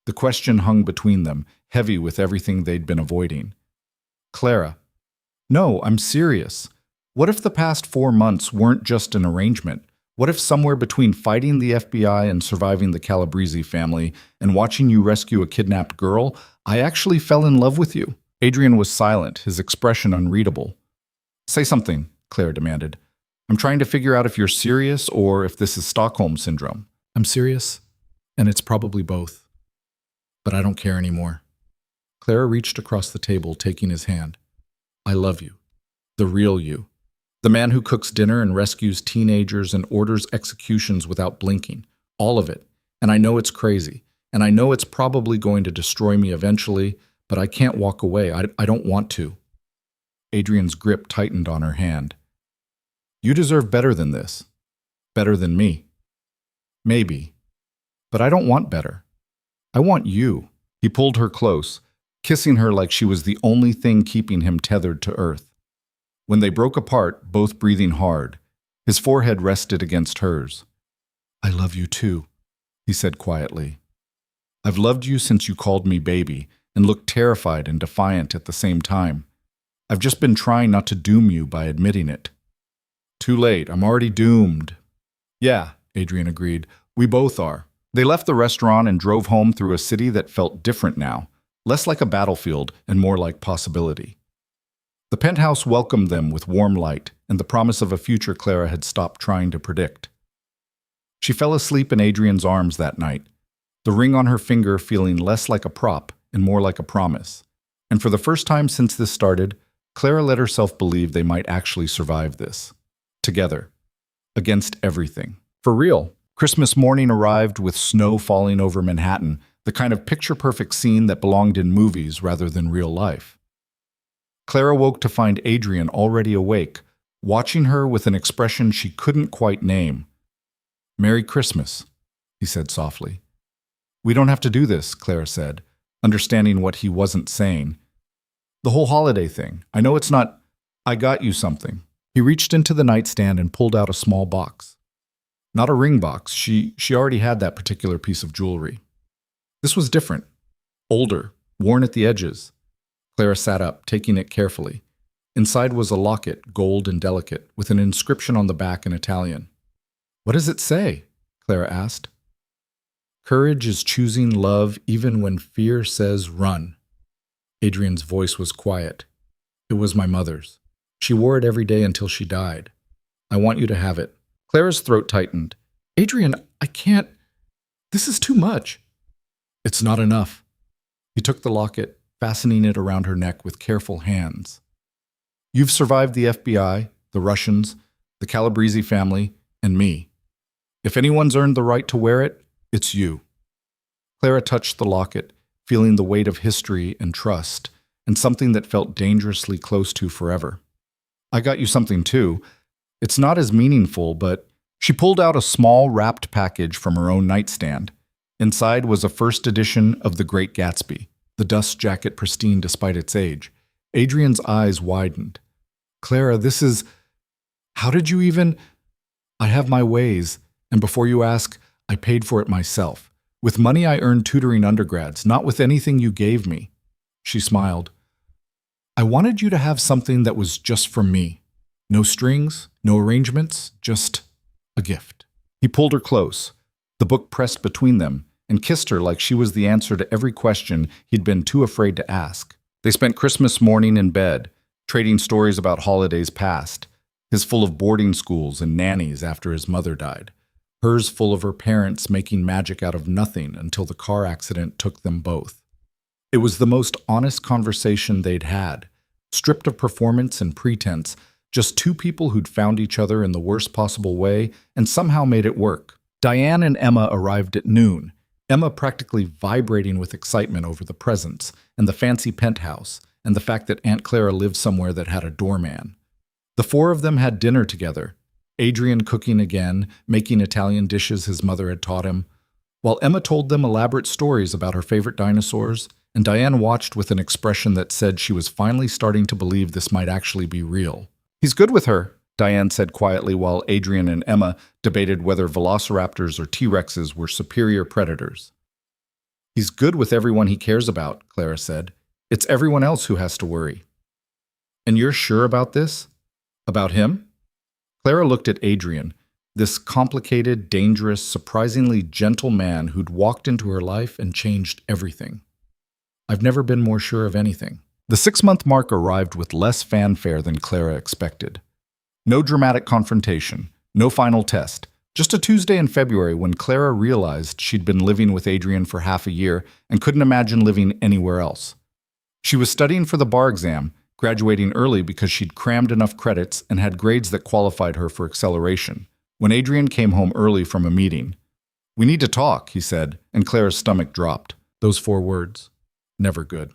The question hung between them, heavy with everything they'd been avoiding. Clara. No, I'm serious. What if the past 4 months weren't just an arrangement? What if somewhere between fighting the FBI and surviving the Calabrese family and watching you rescue a kidnapped girl, I actually fell in love with you? Adrian was silent, his expression unreadable. Say something, Claire demanded. I'm trying to figure out if you're serious or if this is Stockholm Syndrome. I'm serious, and it's probably both. But I don't care anymore. Clara reached across the table, taking his hand. I love you. The real you. The man who cooks dinner and rescues teenagers and orders executions without blinking. All of it. And I know it's crazy. And I know it's probably going to destroy me eventually, but I can't walk away. I don't want to. Adrian's grip tightened on her hand. You deserve better than this. Better than me. Maybe. But I don't want better. I want you. He pulled her close, kissing her like she was the only thing keeping him tethered to earth. When they broke apart, both breathing hard, his forehead rested against hers. I love you too, he said quietly. I've loved you since you called me baby and looked terrified and defiant at the same time. I've just been trying not to doom you by admitting it. Too late, I'm already doomed. Yeah, Adrian agreed. We both are. They left the restaurant and drove home through a city that felt different now, less like a battlefield and more like possibility. The penthouse welcomed them with warm light and the promise of a future Clara had stopped trying to predict. She fell asleep in Adrian's arms that night, the ring on her finger feeling less like a prop and more like a promise. And for the first time since this started, Clara let herself believe they might actually survive this. Together. Against everything. For real. Christmas morning arrived with snow falling over Manhattan, the kind of picture-perfect scene that belonged in movies rather than real life. Clara woke to find Adrian already awake, watching her with an expression she couldn't quite name. Merry Christmas, he said softly. We don't have to do this, Clara said, understanding what he wasn't saying. The whole holiday thing. I know it's not... I got you something. He reached into the nightstand and pulled out a small box. Not a ring box. She already had that particular piece of jewelry. This was different. Older, worn at the edges. Clara sat up, taking it carefully. Inside was a locket, gold and delicate, with an inscription on the back in Italian. What does it say? Clara asked. Courage is choosing love even when fear says run. Adrian's voice was quiet. It was my mother's. She wore it every day until she died. I want you to have it. Clara's throat tightened. Adrian, I can't. This is too much. It's not enough. He took the locket, fastening it around her neck with careful hands. You've survived the FBI, the Russians, the Calabrese family, and me. If anyone's earned the right to wear it, it's you. Clara touched the locket, feeling the weight of history and trust, and something that felt dangerously close to forever. I got you something too. It's not as meaningful, but she pulled out a small wrapped package from her own nightstand. Inside was a first edition of The Great Gatsby, the dust jacket pristine despite its age. Adrian's eyes widened. Clara, this is... How did you even... I have my ways, and before you ask, I paid for it myself. With money I earned tutoring undergrads, not with anything you gave me. She smiled. I wanted you to have something that was just for me. No strings, no arrangements, just a gift. He pulled her close, the book pressed between them, and kissed her like she was the answer to every question he'd been too afraid to ask. They spent Christmas morning in bed, trading stories about holidays past, his full of boarding schools and nannies after his mother died, hers full of her parents making magic out of nothing until the car accident took them both. It was the most honest conversation they'd had, stripped of performance and pretense, just two people who'd found each other in the worst possible way and somehow made it work. Diane and Emma arrived at noon, Emma practically vibrating with excitement over the presents and the fancy penthouse and the fact that Aunt Clara lived somewhere that had a doorman. The four of them had dinner together, Adrian cooking again, making Italian dishes his mother had taught him, while Emma told them elaborate stories about her favorite dinosaurs, and Diane watched with an expression that said she was finally starting to believe this might actually be real. He's good with her, Diane said quietly while Adrian and Emma debated whether velociraptors or T-Rexes were superior predators. He's good with everyone he cares about, Clara said. It's everyone else who has to worry. And you're sure about this? About him? Clara looked at Adrian, this complicated, dangerous, surprisingly gentle man who'd walked into her life and changed everything. I've never been more sure of anything. The 6-month mark arrived with less fanfare than Clara expected. No dramatic confrontation, no final test, just a Tuesday in February when Clara realized she'd been living with Adrian for half a year and couldn't imagine living anywhere else. She was studying for the bar exam, graduating early because she'd crammed enough credits and had grades that qualified her for acceleration, when Adrian came home early from a meeting. "We need to talk," he said, and Clara's stomach dropped. Those 4 words. Never good.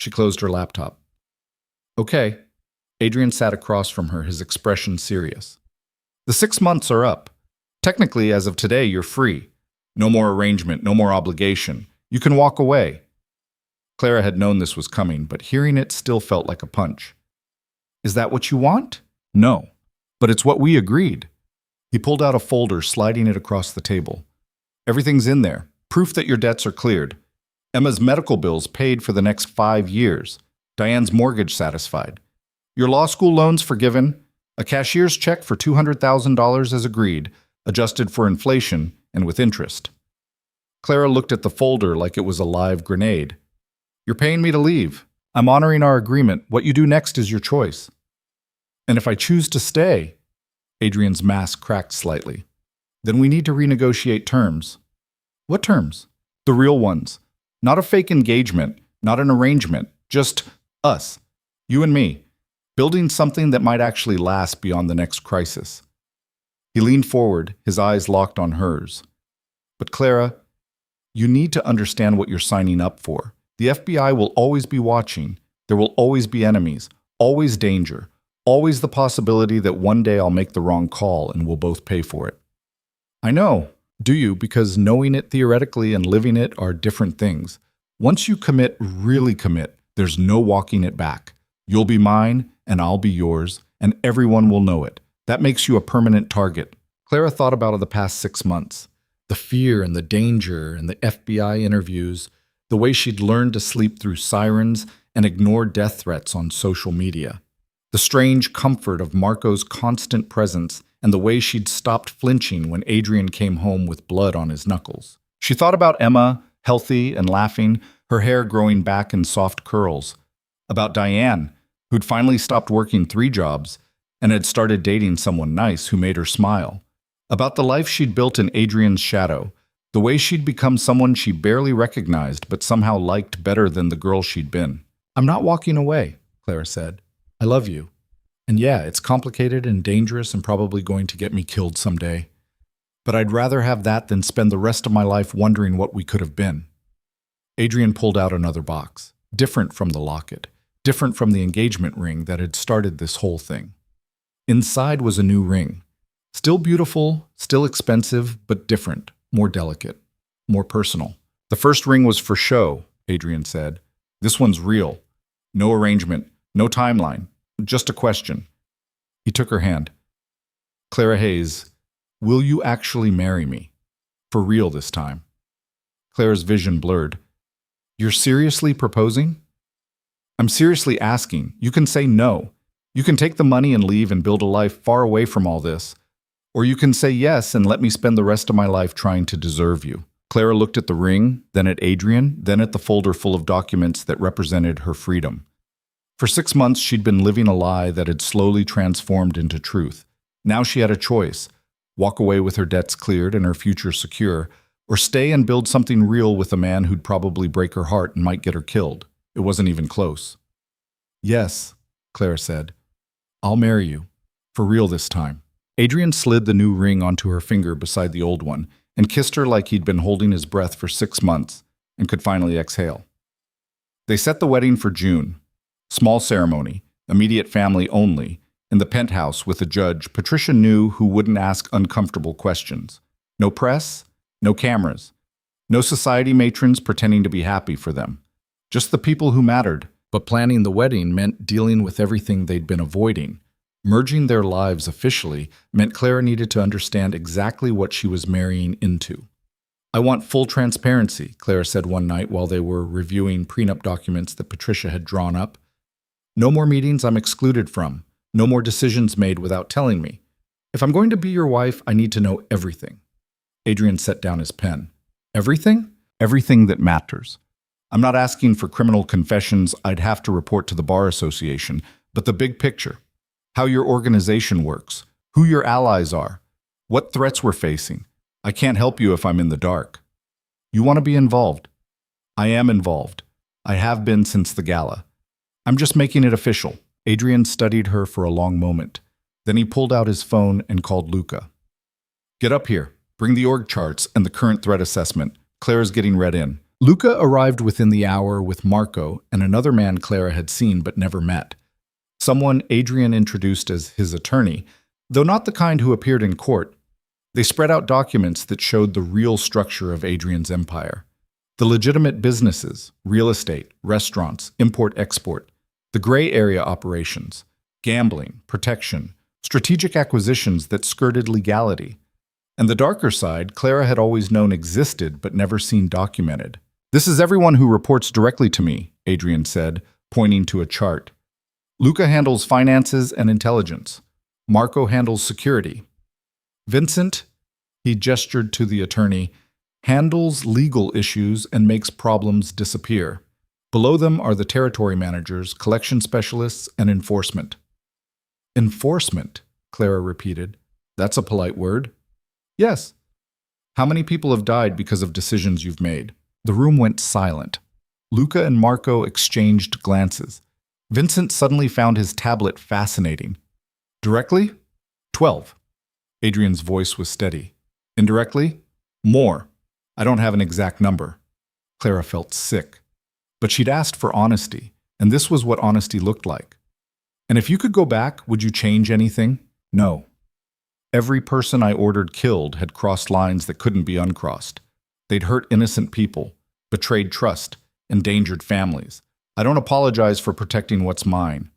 She closed her laptop. Okay. Adrian sat across from her, his expression serious. The 6 months are up. Technically, as of today, you're free. No more arrangement, no more obligation. You can walk away. Clara had known this was coming, but hearing it still felt like a punch. Is that what you want? No. But it's what we agreed. He pulled out a folder, sliding it across the table. Everything's in there. Proof that your debts are cleared. Emma's medical bills paid for the next 5 years. Diane's mortgage satisfied. Your law school loans forgiven. A cashier's check for $200,000 as agreed, adjusted for inflation and with interest. Clara looked at the folder like it was a live grenade. You're paying me to leave. I'm honoring our agreement. What you do next is your choice. And if I choose to stay, Adrian's mask cracked slightly, then we need to renegotiate terms. What terms? The real ones. Not a fake engagement, not an arrangement, just us, you and me, building something that might actually last beyond the next crisis. He leaned forward, his eyes locked on hers. But Clara, you need to understand what you're signing up for. The FBI will always be watching. There will always be enemies, always danger, always the possibility that one day I'll make the wrong call and we'll both pay for it. I know. Do you? Because knowing it theoretically and living it are different things. Once you commit, really commit, there's no walking it back. You'll be mine, and I'll be yours, and everyone will know it. That makes you a permanent target. Clara thought about the past 6 months. The fear and the danger and the FBI interviews, the way she'd learned to sleep through sirens and ignore death threats on social media. The strange comfort of Marco's constant presence and the way she'd stopped flinching when Adrian came home with blood on his knuckles. She thought about Emma, healthy and laughing, her hair growing back in soft curls. About Diane, who'd finally stopped working 3 jobs and had started dating someone nice who made her smile. About the life she'd built in Adrian's shadow, the way she'd become someone she barely recognized but somehow liked better than the girl she'd been. I'm not walking away, Clara said. I love you. And yeah, it's complicated and dangerous and probably going to get me killed someday. But I'd rather have that than spend the rest of my life wondering what we could have been. Adrian pulled out another box, different from the locket, different from the engagement ring that had started this whole thing. Inside was a new ring. Still beautiful, still expensive, but different, more delicate, more personal. The first ring was for show, Adrian said. This one's real. No arrangement, no timeline, just a question. He took her hand. Clara Hayes, will you actually marry me? For real this time. Clara's vision blurred. You're seriously proposing? I'm seriously asking. You can say no. You can take the money and leave and build a life far away from all this. Or you can say yes and let me spend the rest of my life trying to deserve you. Clara looked at the ring, then at Adrian, then at the folder full of documents that represented her freedom. For 6 months, she'd been living a lie that had slowly transformed into truth. Now she had a choice: walk away with her debts cleared and her future secure, or stay and build something real with a man who'd probably break her heart and might get her killed. It wasn't even close. Yes, Clara said. I'll marry you. For real this time. Adrian slid the new ring onto her finger beside the old one and kissed her like he'd been holding his breath for 6 months and could finally exhale. They set the wedding for June. Small ceremony, immediate family only, in the penthouse with a judge Patricia knew who wouldn't ask uncomfortable questions. No press, no cameras, no society matrons pretending to be happy for them. Just the people who mattered. But planning the wedding meant dealing with everything they'd been avoiding. Merging their lives officially meant Clara needed to understand exactly what she was marrying into. I want full transparency, Clara said one night while they were reviewing prenup documents that Patricia had drawn up. No more meetings I'm excluded from. No more decisions made without telling me. If I'm going to be your wife, I need to know everything. Adrian set down his pen. Everything? Everything that matters. I'm not asking for criminal confessions I'd have to report to the Bar Association, but the big picture. How your organization works, who your allies are, what threats we're facing. I can't help you if I'm in the dark. You want to be involved? I am involved. I have been since the gala. I'm just making it official. Adrian studied her for a long moment. Then he pulled out his phone and called Luca. Get up here. Bring the org charts and the current threat assessment. Clara's getting read in. Luca arrived within the hour with Marco and another man Clara had seen but never met. Someone Adrian introduced as his attorney, though not the kind who appeared in court. They spread out documents that showed the real structure of Adrian's empire. The legitimate businesses, real estate, restaurants, import-export, the gray area operations, gambling, protection, strategic acquisitions that skirted legality. And the darker side, Clara had always known existed but never seen documented. This is everyone who reports directly to me, Adrian said, pointing to a chart. Luca handles finances and intelligence. Marco handles security. Vincent, he gestured to the attorney, handles legal issues and makes problems disappear. Below them are the territory managers, collection specialists, and enforcement. Enforcement, Clara repeated. That's a polite word. Yes. How many people have died because of decisions you've made? The room went silent. Luca and Marco exchanged glances. Vincent suddenly found his tablet fascinating. Directly? 12. Adrian's voice was steady. Indirectly? More. I don't have an exact number. Clara felt sick. But she'd asked for honesty, and this was what honesty looked like. And if you could go back, would you change anything? No. Every person I ordered killed had crossed lines that couldn't be uncrossed. They'd hurt innocent people, betrayed trust, endangered families. I don't apologize for protecting what's mine.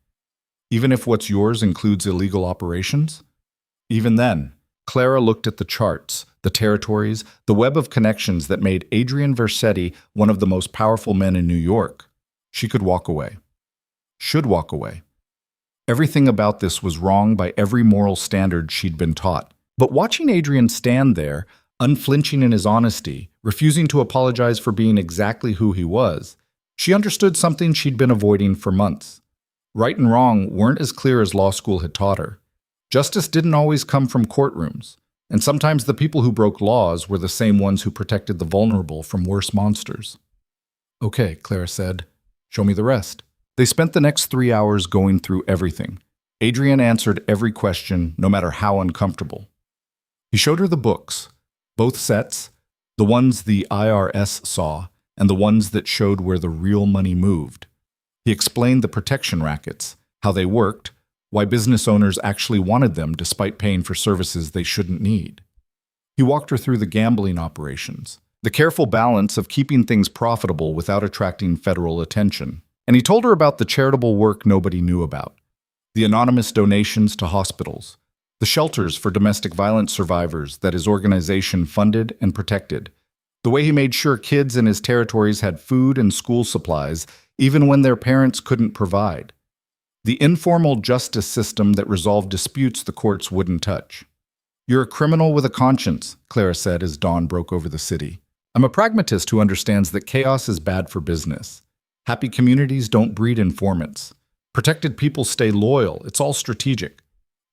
Even if what's yours includes illegal operations? Even then, Clara looked at the charts, the territories, the web of connections that made Adrian Versetti one of the most powerful men in New York. She could walk away. Should walk away. Everything about this was wrong by every moral standard she'd been taught. But watching Adrian stand there, unflinching in his honesty, refusing to apologize for being exactly who he was, she understood something she'd been avoiding for months. Right and wrong weren't as clear as law school had taught her. Justice didn't always come from courtrooms, and sometimes the people who broke laws were the same ones who protected the vulnerable from worse monsters. Okay, Clara said. Show me the rest. They spent the next 3 hours going through everything. Adrian answered every question, no matter how uncomfortable. He showed her the books, both sets, the ones the IRS saw, and the ones that showed where the real money moved. He explained the protection rackets, how they worked, why business owners actually wanted them despite paying for services they shouldn't need. He walked her through the gambling operations, the careful balance of keeping things profitable without attracting federal attention. And he told her about the charitable work nobody knew about, the anonymous donations to hospitals, the shelters for domestic violence survivors that his organization funded and protected, the way he made sure kids in his territories had food and school supplies even when their parents couldn't provide, the informal justice system that resolved disputes the courts wouldn't touch. "You're a criminal with a conscience," Clara said as dawn broke over the city. "I'm a pragmatist who understands that chaos is bad for business. Happy communities don't breed informants. Protected people stay loyal. It's all strategic."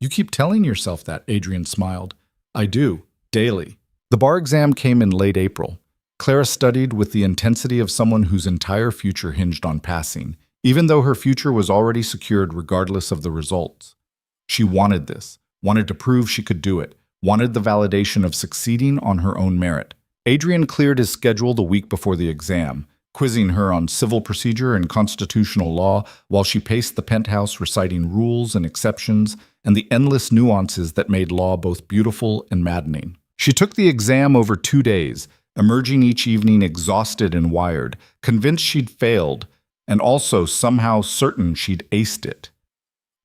"You keep telling yourself that," Adrian smiled. "I do, daily." The bar exam came in late April. Clara studied with the intensity of someone whose entire future hinged on passing, even though her future was already secured regardless of the results. She wanted this, wanted to prove she could do it, wanted the validation of succeeding on her own merit. Adrian cleared his schedule the week before the exam, quizzing her on civil procedure and constitutional law while she paced the penthouse reciting rules and exceptions and the endless nuances that made law both beautiful and maddening. She took the exam over 2 days, emerging each evening exhausted and wired, convinced she'd failed, and also somehow certain she'd aced it.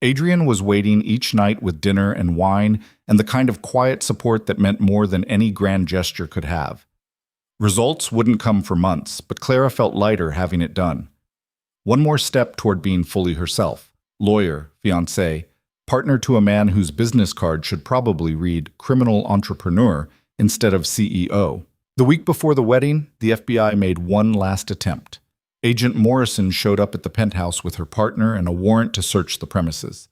Adrian was waiting each night with dinner and wine and the kind of quiet support that meant more than any grand gesture could have. Results wouldn't come for months, but Clara felt lighter having it done. One more step toward being fully herself: lawyer, fiancé, partner to a man whose business card should probably read criminal entrepreneur instead of CEO. The week before the wedding, the FBI made one last attempt. Agent Morrison showed up at the penthouse with her partner and a warrant to search the premises.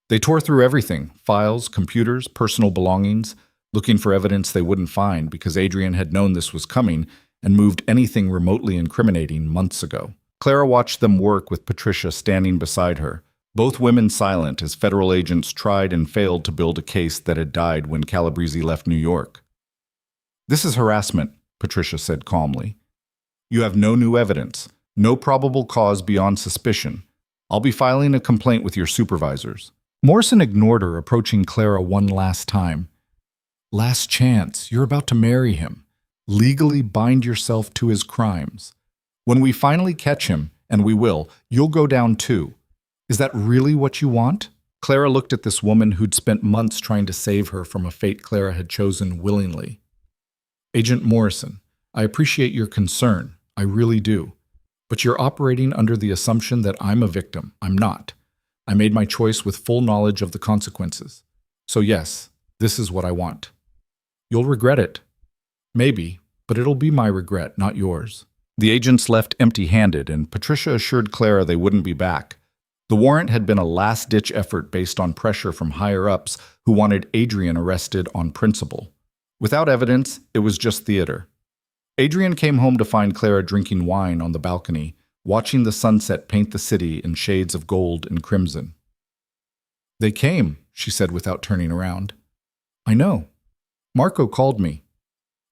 They tore through everything: files, computers, personal belongings, looking for evidence they wouldn't find because Adrian had known this was coming and moved anything remotely incriminating months ago. Clara watched them work with Patricia standing beside her, both women silent as federal agents tried and failed to build a case that had died when Calabrese left New York. "This is harassment," Patricia said calmly. "You have no new evidence, no probable cause beyond suspicion. I'll be filing a complaint with your supervisors." Morrison ignored her, approaching Clara one last time. "Last chance. You're about to marry him. Legally bind yourself to his crimes. When we finally catch him, and we will, you'll go down too. Is that really what you want?" Clara looked at this woman who'd spent months trying to save her from a fate Clara had chosen willingly. "Agent Morrison, I appreciate your concern. I really do. But you're operating under the assumption that I'm a victim. I'm not. I made my choice with full knowledge of the consequences. So yes, this is what I want. You'll regret it. Maybe, but it'll be my regret, not yours." The agents left empty-handed, and Patricia assured Clara they wouldn't be back. The warrant had been a last-ditch effort based on pressure from higher-ups who wanted Adrian arrested on principle. Without evidence, it was just theater. Adrian came home to find Clara drinking wine on the balcony, watching the sunset paint the city in shades of gold and crimson. "They came," she said without turning around. "I know. Marco called me."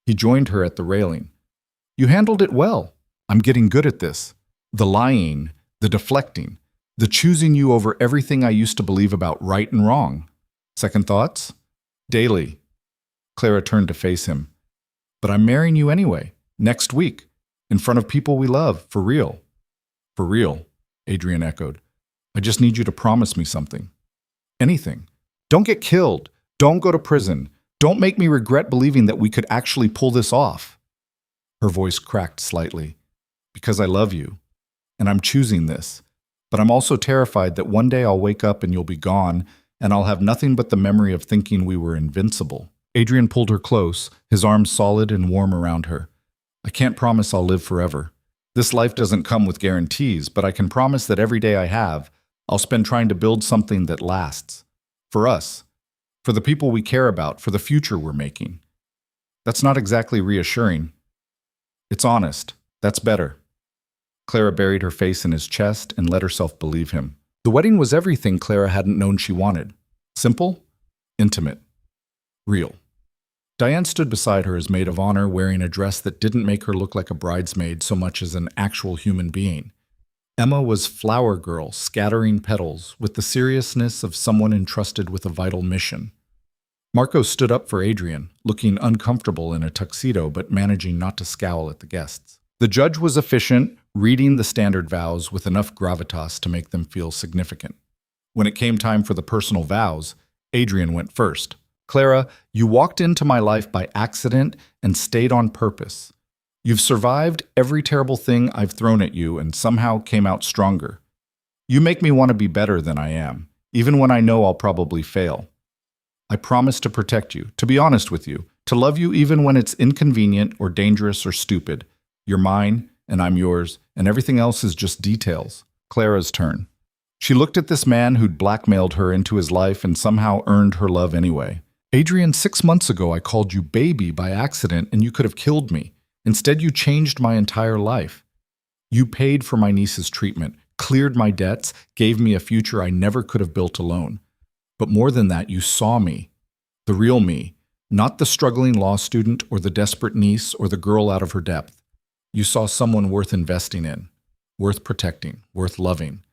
He joined her at the railing. "You handled it well. I'm getting good at this. The lying, the deflecting, the choosing you over everything I used to believe about right and wrong. Second thoughts?" "Daily." Clara turned to face him. "But I'm marrying you anyway, next week, in front of people we love, for real." "For real," Adrian echoed. "I just need you to promise me something. Anything. Don't get killed. Don't go to prison. Don't make me regret believing that we could actually pull this off." Her voice cracked slightly. "Because I love you, and I'm choosing this. But I'm also terrified that one day I'll wake up and you'll be gone, and I'll have nothing but the memory of thinking we were invincible." Adrian pulled her close, his arms solid and warm around her. "I can't promise I'll live forever. This life doesn't come with guarantees, but I can promise that every day I have, I'll spend trying to build something that lasts. For us. For the people we care about, for the future we're making." "That's not exactly reassuring." "It's honest. That's better." Clara buried her face in his chest and let herself believe him. The wedding was everything Clara hadn't known she wanted. Simple, intimate, real. Diane stood beside her as maid of honor, wearing a dress that didn't make her look like a bridesmaid so much as an actual human being. Emma was flower girl, scattering petals, with the seriousness of someone entrusted with a vital mission. Marco stood up for Adrian, looking uncomfortable in a tuxedo but managing not to scowl at the guests. The judge was efficient, reading the standard vows with enough gravitas to make them feel significant. When it came time for the personal vows, Adrian went first. Clara, you walked into my life by accident and stayed on purpose. You've survived every terrible thing I've thrown at you and somehow came out stronger. You make me want to be better than I am, even when I know I'll probably fail. I promise to protect you, to be honest with you, to love you even when it's inconvenient or dangerous or stupid. You're mine, and I'm yours, and everything else is just details. Clara's turn. She looked at this man who'd blackmailed her into his life and somehow earned her love anyway. Adrian, 6 months ago I called you baby by accident and you could have killed me. Instead, you changed my entire life. You paid for my niece's treatment, cleared my debts, gave me a future I never could have built alone. But more than that, you saw me, the real me, not the struggling law student or the desperate niece or the girl out of her depth. You saw someone worth investing in, worth protecting, worth loving.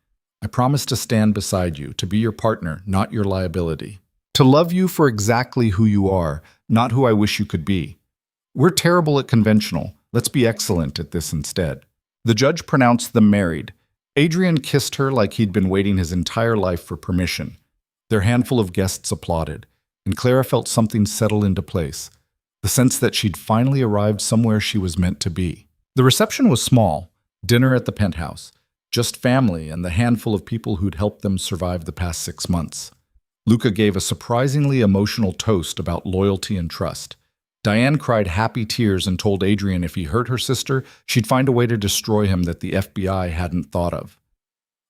I promise to stand beside you, to be your partner, not your liability. To love you for exactly who you are, not who I wish you could be. We're terrible at conventional. Let's be excellent at this instead. The judge pronounced them married. Adrian kissed her like he'd been waiting his entire life for permission. Their handful of guests applauded, and Clara felt something settle into place, the sense that she'd finally arrived somewhere she was meant to be. The reception was small, dinner at the penthouse, just family and the handful of people who'd helped them survive the past 6 months. Luca gave a surprisingly emotional toast about loyalty and trust. Diane cried happy tears and told Adrian if he hurt her sister, she'd find a way to destroy him that the FBI hadn't thought of.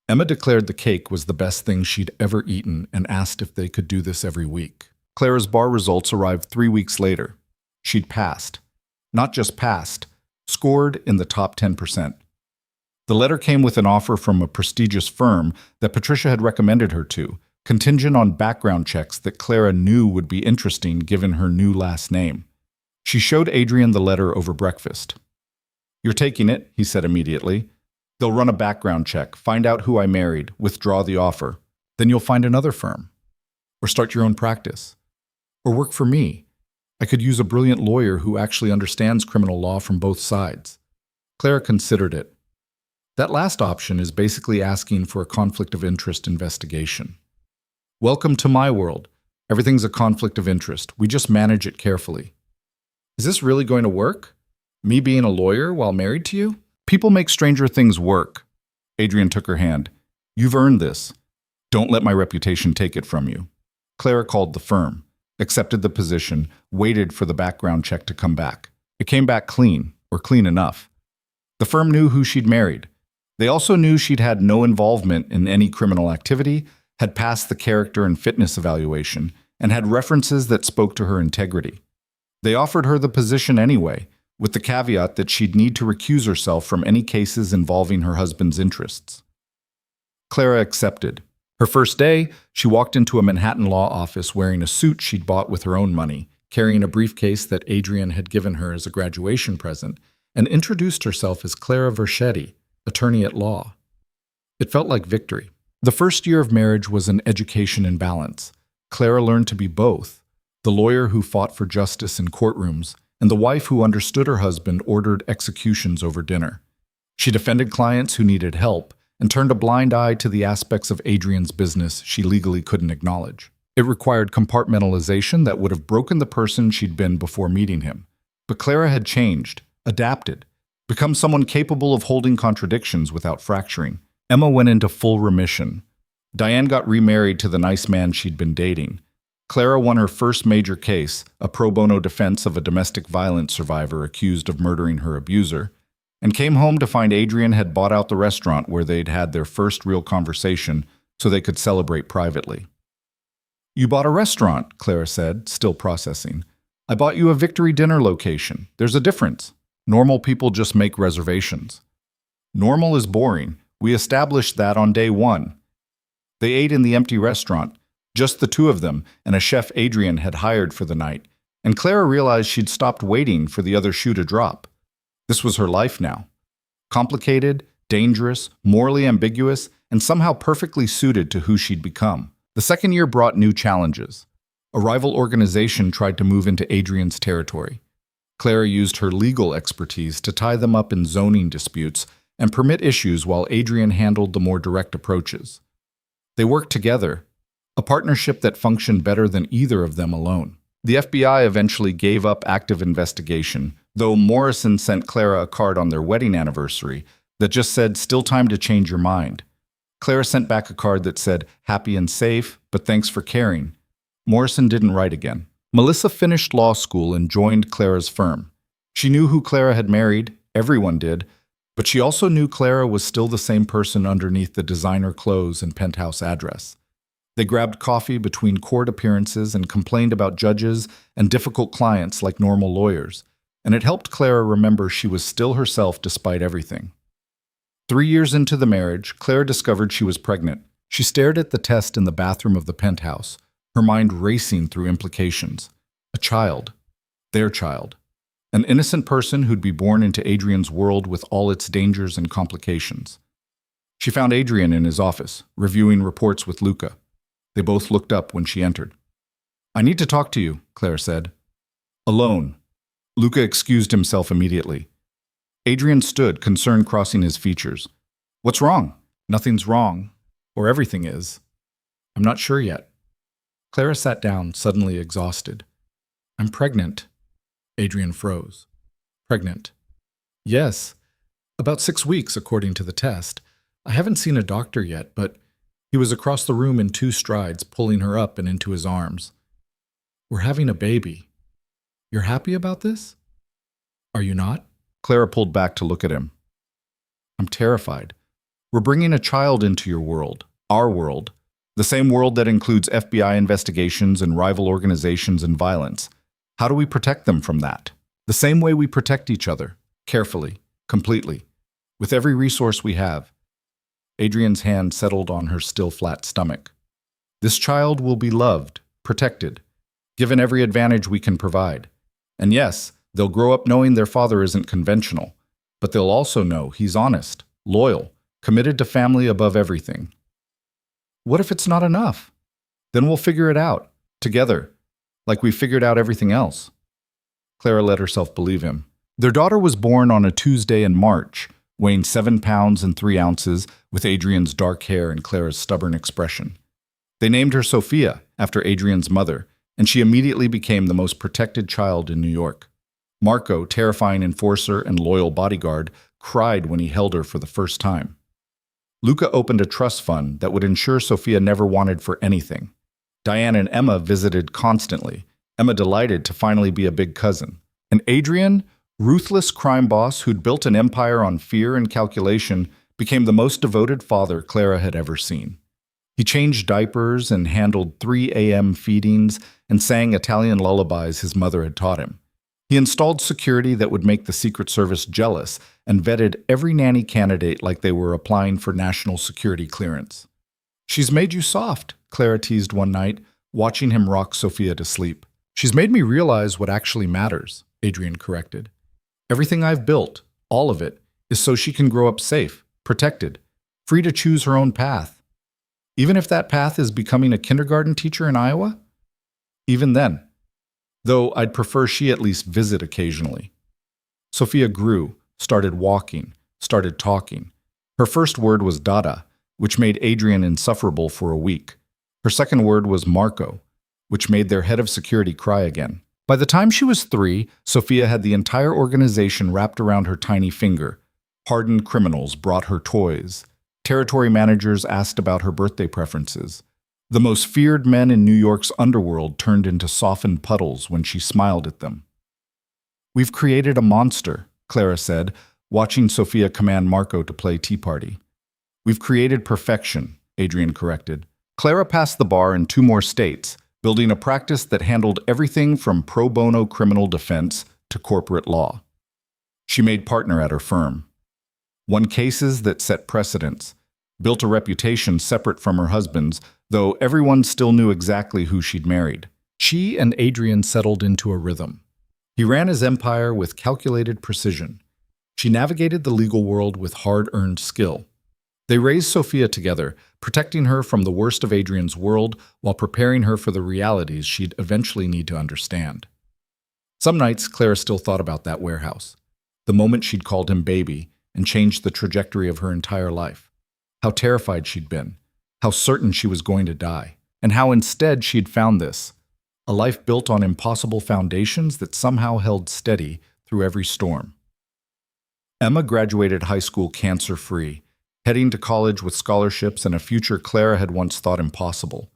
Emma declared the cake was the best thing she'd ever eaten and asked if they could do this every week. Clara's bar results arrived 3 weeks later. She'd passed. Not just passed, scored in the top 10%. The letter came with an offer from a prestigious firm that Patricia had recommended her to, contingent on background checks that Clara knew would be interesting given her new last name. She showed Adrian the letter over breakfast. "You're taking it," he said immediately. "They'll run a background check, find out who I married, withdraw the offer. Then you'll find another firm. Or start your own practice. Or work for me. I could use a brilliant lawyer who actually understands criminal law from both sides." Clara considered it. That last option is basically asking for a conflict of interest investigation. Welcome to my world. Everything's a conflict of interest. We just manage it carefully. Is this really going to work? Me being a lawyer while married to you? People make stranger things work. Adrian took her hand. You've earned this. Don't let my reputation take it from you. Clara called the firm, accepted the position, waited for the background check to come back. It came back clean, or clean enough. The firm knew who she'd married. They also knew she'd had no involvement in any criminal activity, had passed the character and fitness evaluation, and had references that spoke to her integrity. They offered her the position anyway, with the caveat that she'd need to recuse herself from any cases involving her husband's interests. Clara accepted. Her first day, she walked into a Manhattan law office wearing a suit she'd bought with her own money, carrying a briefcase that Adrian had given her as a graduation present, and introduced herself as Clara Verschetti, attorney at law. It felt like victory. The first year of marriage was an education in balance. Clara learned to be both, the lawyer who fought for justice in courtrooms, and the wife who understood her husband ordered executions over dinner. She defended clients who needed help and turned a blind eye to the aspects of Adrian's business she legally couldn't acknowledge. It required compartmentalization that would have broken the person she'd been before meeting him. But Clara had changed, adapted, become someone capable of holding contradictions without fracturing. Emma went into full remission. Diane got remarried to the nice man she'd been dating. Clara won her first major case, a pro bono defense of a domestic violence survivor accused of murdering her abuser, and came home to find Adrian had bought out the restaurant where they'd had their first real conversation so they could celebrate privately. "You bought a restaurant," Clara said, still processing. "I bought you a Victory dinner location. There's a difference. Normal people just make reservations. Normal is boring. We established that on day one." They ate in the empty restaurant, just the two of them and a chef Adrian had hired for the night, And Clara realized she'd stopped waiting for the other shoe to drop. This was her life now. Complicated, dangerous, morally ambiguous, and somehow perfectly suited to who she'd become. The second year brought new challenges. A rival organization tried to move into Adrian's territory. Clara used her legal expertise to tie them up in zoning disputes and permit issues while Adrian handled the more direct approaches. They worked together, a partnership that functioned better than either of them alone. The FBI eventually gave up active investigation, though Morrison sent Clara a card on their wedding anniversary that just said, "Still time to change your mind." Clara sent back a card that said, "Happy and safe, but thanks for caring." Morrison didn't write again. Melissa finished law school and joined Clara's firm. She knew who Clara had married, everyone did, but she also knew Clara was still the same person underneath the designer clothes and penthouse address. They grabbed coffee between court appearances and complained about judges and difficult clients like normal lawyers, and it helped Clara remember she was still herself despite everything. 3 years into the marriage, Clara discovered she was pregnant. She stared at the test in the bathroom of the penthouse, her mind racing through implications. A child. Their child. An innocent person who'd be born into Adrian's world with all its dangers and complications. She found Adrian in his office, reviewing reports with Luca. They both looked up when she entered. "I need to talk to you," Claire said. "Alone." Luca excused himself immediately. Adrian stood, concern crossing his features. "What's wrong?" "Nothing's wrong. Or everything is. I'm not sure yet." Clara sat down, suddenly exhausted. "I'm pregnant." Adrian froze. "Pregnant?" "Yes. About 6 weeks, according to the test. I haven't seen a doctor yet, but..." He was across the room in 2 strides, pulling her up and into his arms. "We're having a baby. You're happy about this? Are you not?" Clara pulled back to look at him. "I'm terrified. We're bringing a child into your world, our world, the same world that includes FBI investigations and rival organizations and violence. How do we protect them from that? The same way we protect each other, carefully, completely, with every resource we have." Adrian's hand settled on her still flat stomach. "This child will be loved, protected, given every advantage we can provide. And yes, they'll grow up knowing their father isn't conventional, but they'll also know he's honest, loyal, committed to family above everything." "What if it's not enough? Then we'll figure it out, together, like we figured out everything else." Clara let herself believe him. Their daughter was born on a Tuesday in March, weighing 7 pounds and 3 ounces, with Adrian's dark hair and Clara's stubborn expression. They named her Sophia, after Adrian's mother, and she immediately became the most protected child in New York. Marco, terrifying enforcer and loyal bodyguard, cried when he held her for the first time. Luca opened a trust fund that would ensure Sophia never wanted for anything. Diane and Emma visited constantly, Emma delighted to finally be a big cousin. And Adrian, ruthless crime boss who'd built an empire on fear and calculation, became the most devoted father Clara had ever seen. He changed diapers and handled 3 a.m. feedings and sang Italian lullabies his mother had taught him. He installed security that would make the Secret Service jealous and vetted every nanny candidate like they were applying for national security clearance. "She's made you soft," Clara teased one night, watching him rock Sophia to sleep. "She's made me realize what actually matters," Adrian corrected. "Everything I've built, all of it, is so she can grow up safe, protected, free to choose her own path. Even if that path is becoming a kindergarten teacher in Iowa? Even then. Though I'd prefer she at least visit occasionally." Sophia grew, started walking, started talking. Her first word was Dada, which made Adrian insufferable for a week. Her second word was Marco, which made their head of security cry again. By the time she was 3, Sophia had the entire organization wrapped around her tiny finger. Hardened criminals brought her toys. Territory managers asked about her birthday preferences. The most feared men in New York's underworld turned into softened puddles when she smiled at them. "We've created a monster," Clara said, watching Sophia command Marco to play Tea Party. "We've created perfection," Adrian corrected. Clara passed the bar in 2 more states, building a practice that handled everything from pro bono criminal defense to corporate law. She made partner at her firm. Won cases that set precedents, built a reputation separate from her husband's, though everyone still knew exactly who she'd married. She and Adrian settled into a rhythm. He ran his empire with calculated precision. She navigated the legal world with hard-earned skill. They raised Sophia together, protecting her from the worst of Adrian's world while preparing her for the realities she'd eventually need to understand. Some nights, Clara still thought about that warehouse, the moment she'd called him baby and changed the trajectory of her entire life. How terrified she'd been, how certain she was going to die, and how instead she'd found this, a life built on impossible foundations that somehow held steady through every storm. Emma graduated high school cancer-free, heading to college with scholarships and a future Clara had once thought impossible.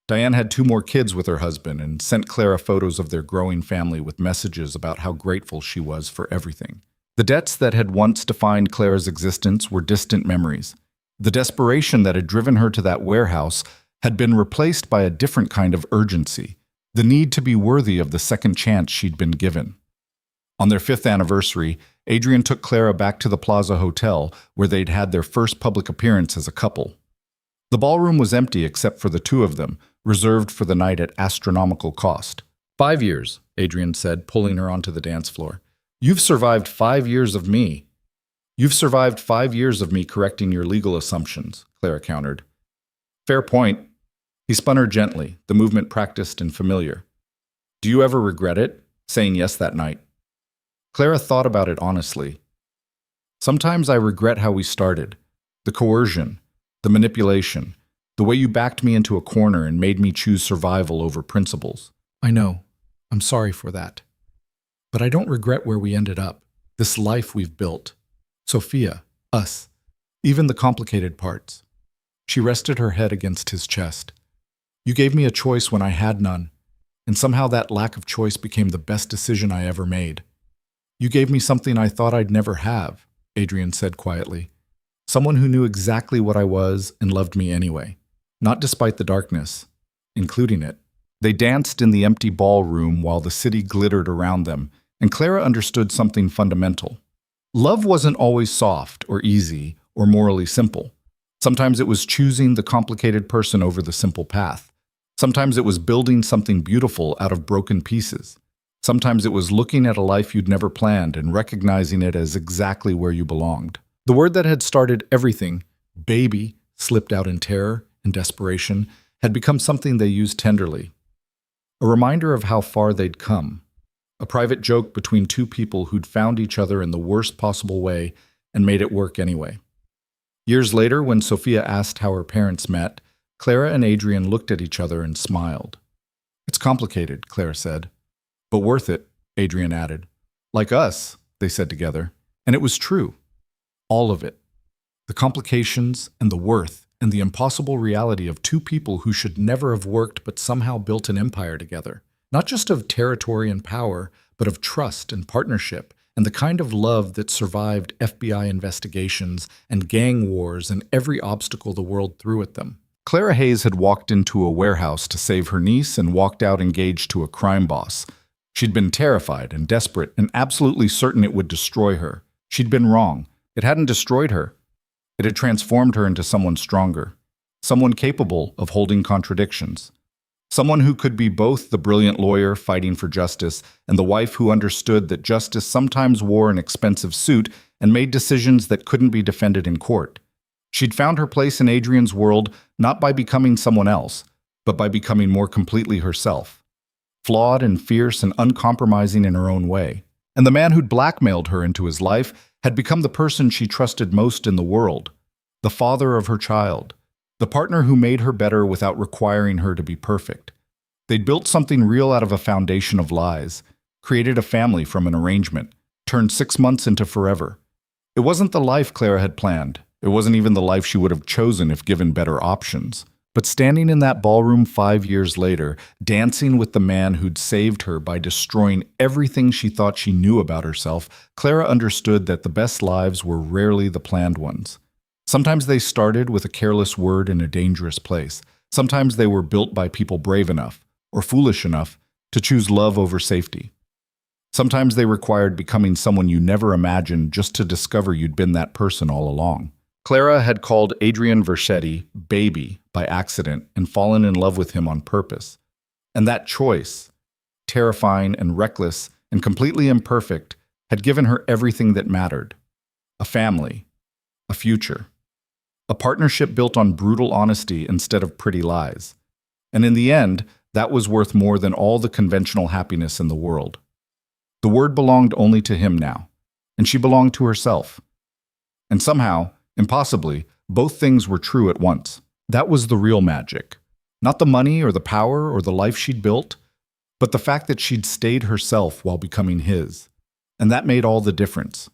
Diane had 2 more kids with her husband and sent Clara photos of their growing family with messages about how grateful she was for everything. The debts that had once defined Clara's existence were distant memories. The desperation that had driven her to that warehouse had been replaced by a different kind of urgency, the need to be worthy of the second chance she'd been given. On their 5th anniversary, Adrian took Clara back to the Plaza Hotel, where they'd had their first public appearance as a couple. The ballroom was empty except for the 2 of them, reserved for the night at astronomical cost. 5 years, Adrian said, pulling her onto the dance floor. You've survived 5 years of me. You've survived 5 years of me correcting your legal assumptions, Clara countered. Fair point. He spun her gently, the movement practiced and familiar. Do you ever regret it, saying yes that night? Clara thought about it honestly. Sometimes I regret how we started. The coercion, the manipulation, the way you backed me into a corner and made me choose survival over principles. I know. I'm sorry for that. But I don't regret where we ended up, this life we've built. Sophia, us, even the complicated parts. She rested her head against his chest. You gave me a choice when I had none, and somehow that lack of choice became the best decision I ever made. You gave me something I thought I'd never have, Adrian said quietly. Someone who knew exactly what I was and loved me anyway, not despite the darkness, including it. They danced in the empty ballroom while the city glittered around them, and Clara understood something fundamental. Love wasn't always soft or easy or morally simple. Sometimes it was choosing the complicated person over the simple path. Sometimes it was building something beautiful out of broken pieces. Sometimes it was looking at a life you'd never planned and recognizing it as exactly where you belonged. The word that had started everything, baby, slipped out in terror and desperation, had become something they used tenderly. A reminder of how far they'd come. A private joke between 2 people who'd found each other in the worst possible way and made it work anyway. Years later, when Sophia asked how her parents met, Clara and Adrian looked at each other and smiled. It's complicated, Clara said. But worth it, Adrian added. Like us, they said together. And it was true. All of it. The complications and the worth and the impossible reality of 2 people who should never have worked but somehow built an empire together. Not just of territory and power, but of trust and partnership and the kind of love that survived FBI investigations and gang wars and every obstacle the world threw at them. Clara Hayes had walked into a warehouse to save her niece and walked out engaged to a crime boss. She'd been terrified and desperate and absolutely certain it would destroy her. She'd been wrong. It hadn't destroyed her. It had transformed her into someone stronger, someone capable of holding contradictions, someone who could be both the brilliant lawyer fighting for justice and the wife who understood that justice sometimes wore an expensive suit and made decisions that couldn't be defended in court. She'd found her place in Adrian's world not by becoming someone else, but by becoming more completely herself. Flawed and fierce and uncompromising in her own way. And the man who'd blackmailed her into his life had become the person she trusted most in the world, the father of her child, the partner who made her better without requiring her to be perfect. They'd built something real out of a foundation of lies, created a family from an arrangement, turned 6 months into forever. It wasn't the life Clara had planned. It wasn't even the life she would have chosen if given better options. But standing in that ballroom 5 years later, dancing with the man who'd saved her by destroying everything she thought she knew about herself, Clara understood that the best lives were rarely the planned ones. Sometimes they started with a careless word in a dangerous place. Sometimes they were built by people brave enough, or foolish enough, to choose love over safety. Sometimes they required becoming someone you never imagined just to discover you'd been that person all along. Clara had called Adrian Verschetti baby by accident and fallen in love with him on purpose. And that choice, terrifying and reckless and completely imperfect, had given her everything that mattered: a family, a future, a partnership built on brutal honesty instead of pretty lies. And in the end, that was worth more than all the conventional happiness in the world. The word belonged only to him now, and she belonged to herself. And somehow, impossibly, both things were true at once. That was the real magic. Not the money or the power or the life she'd built, but the fact that she'd stayed herself while becoming his. And that made all the difference.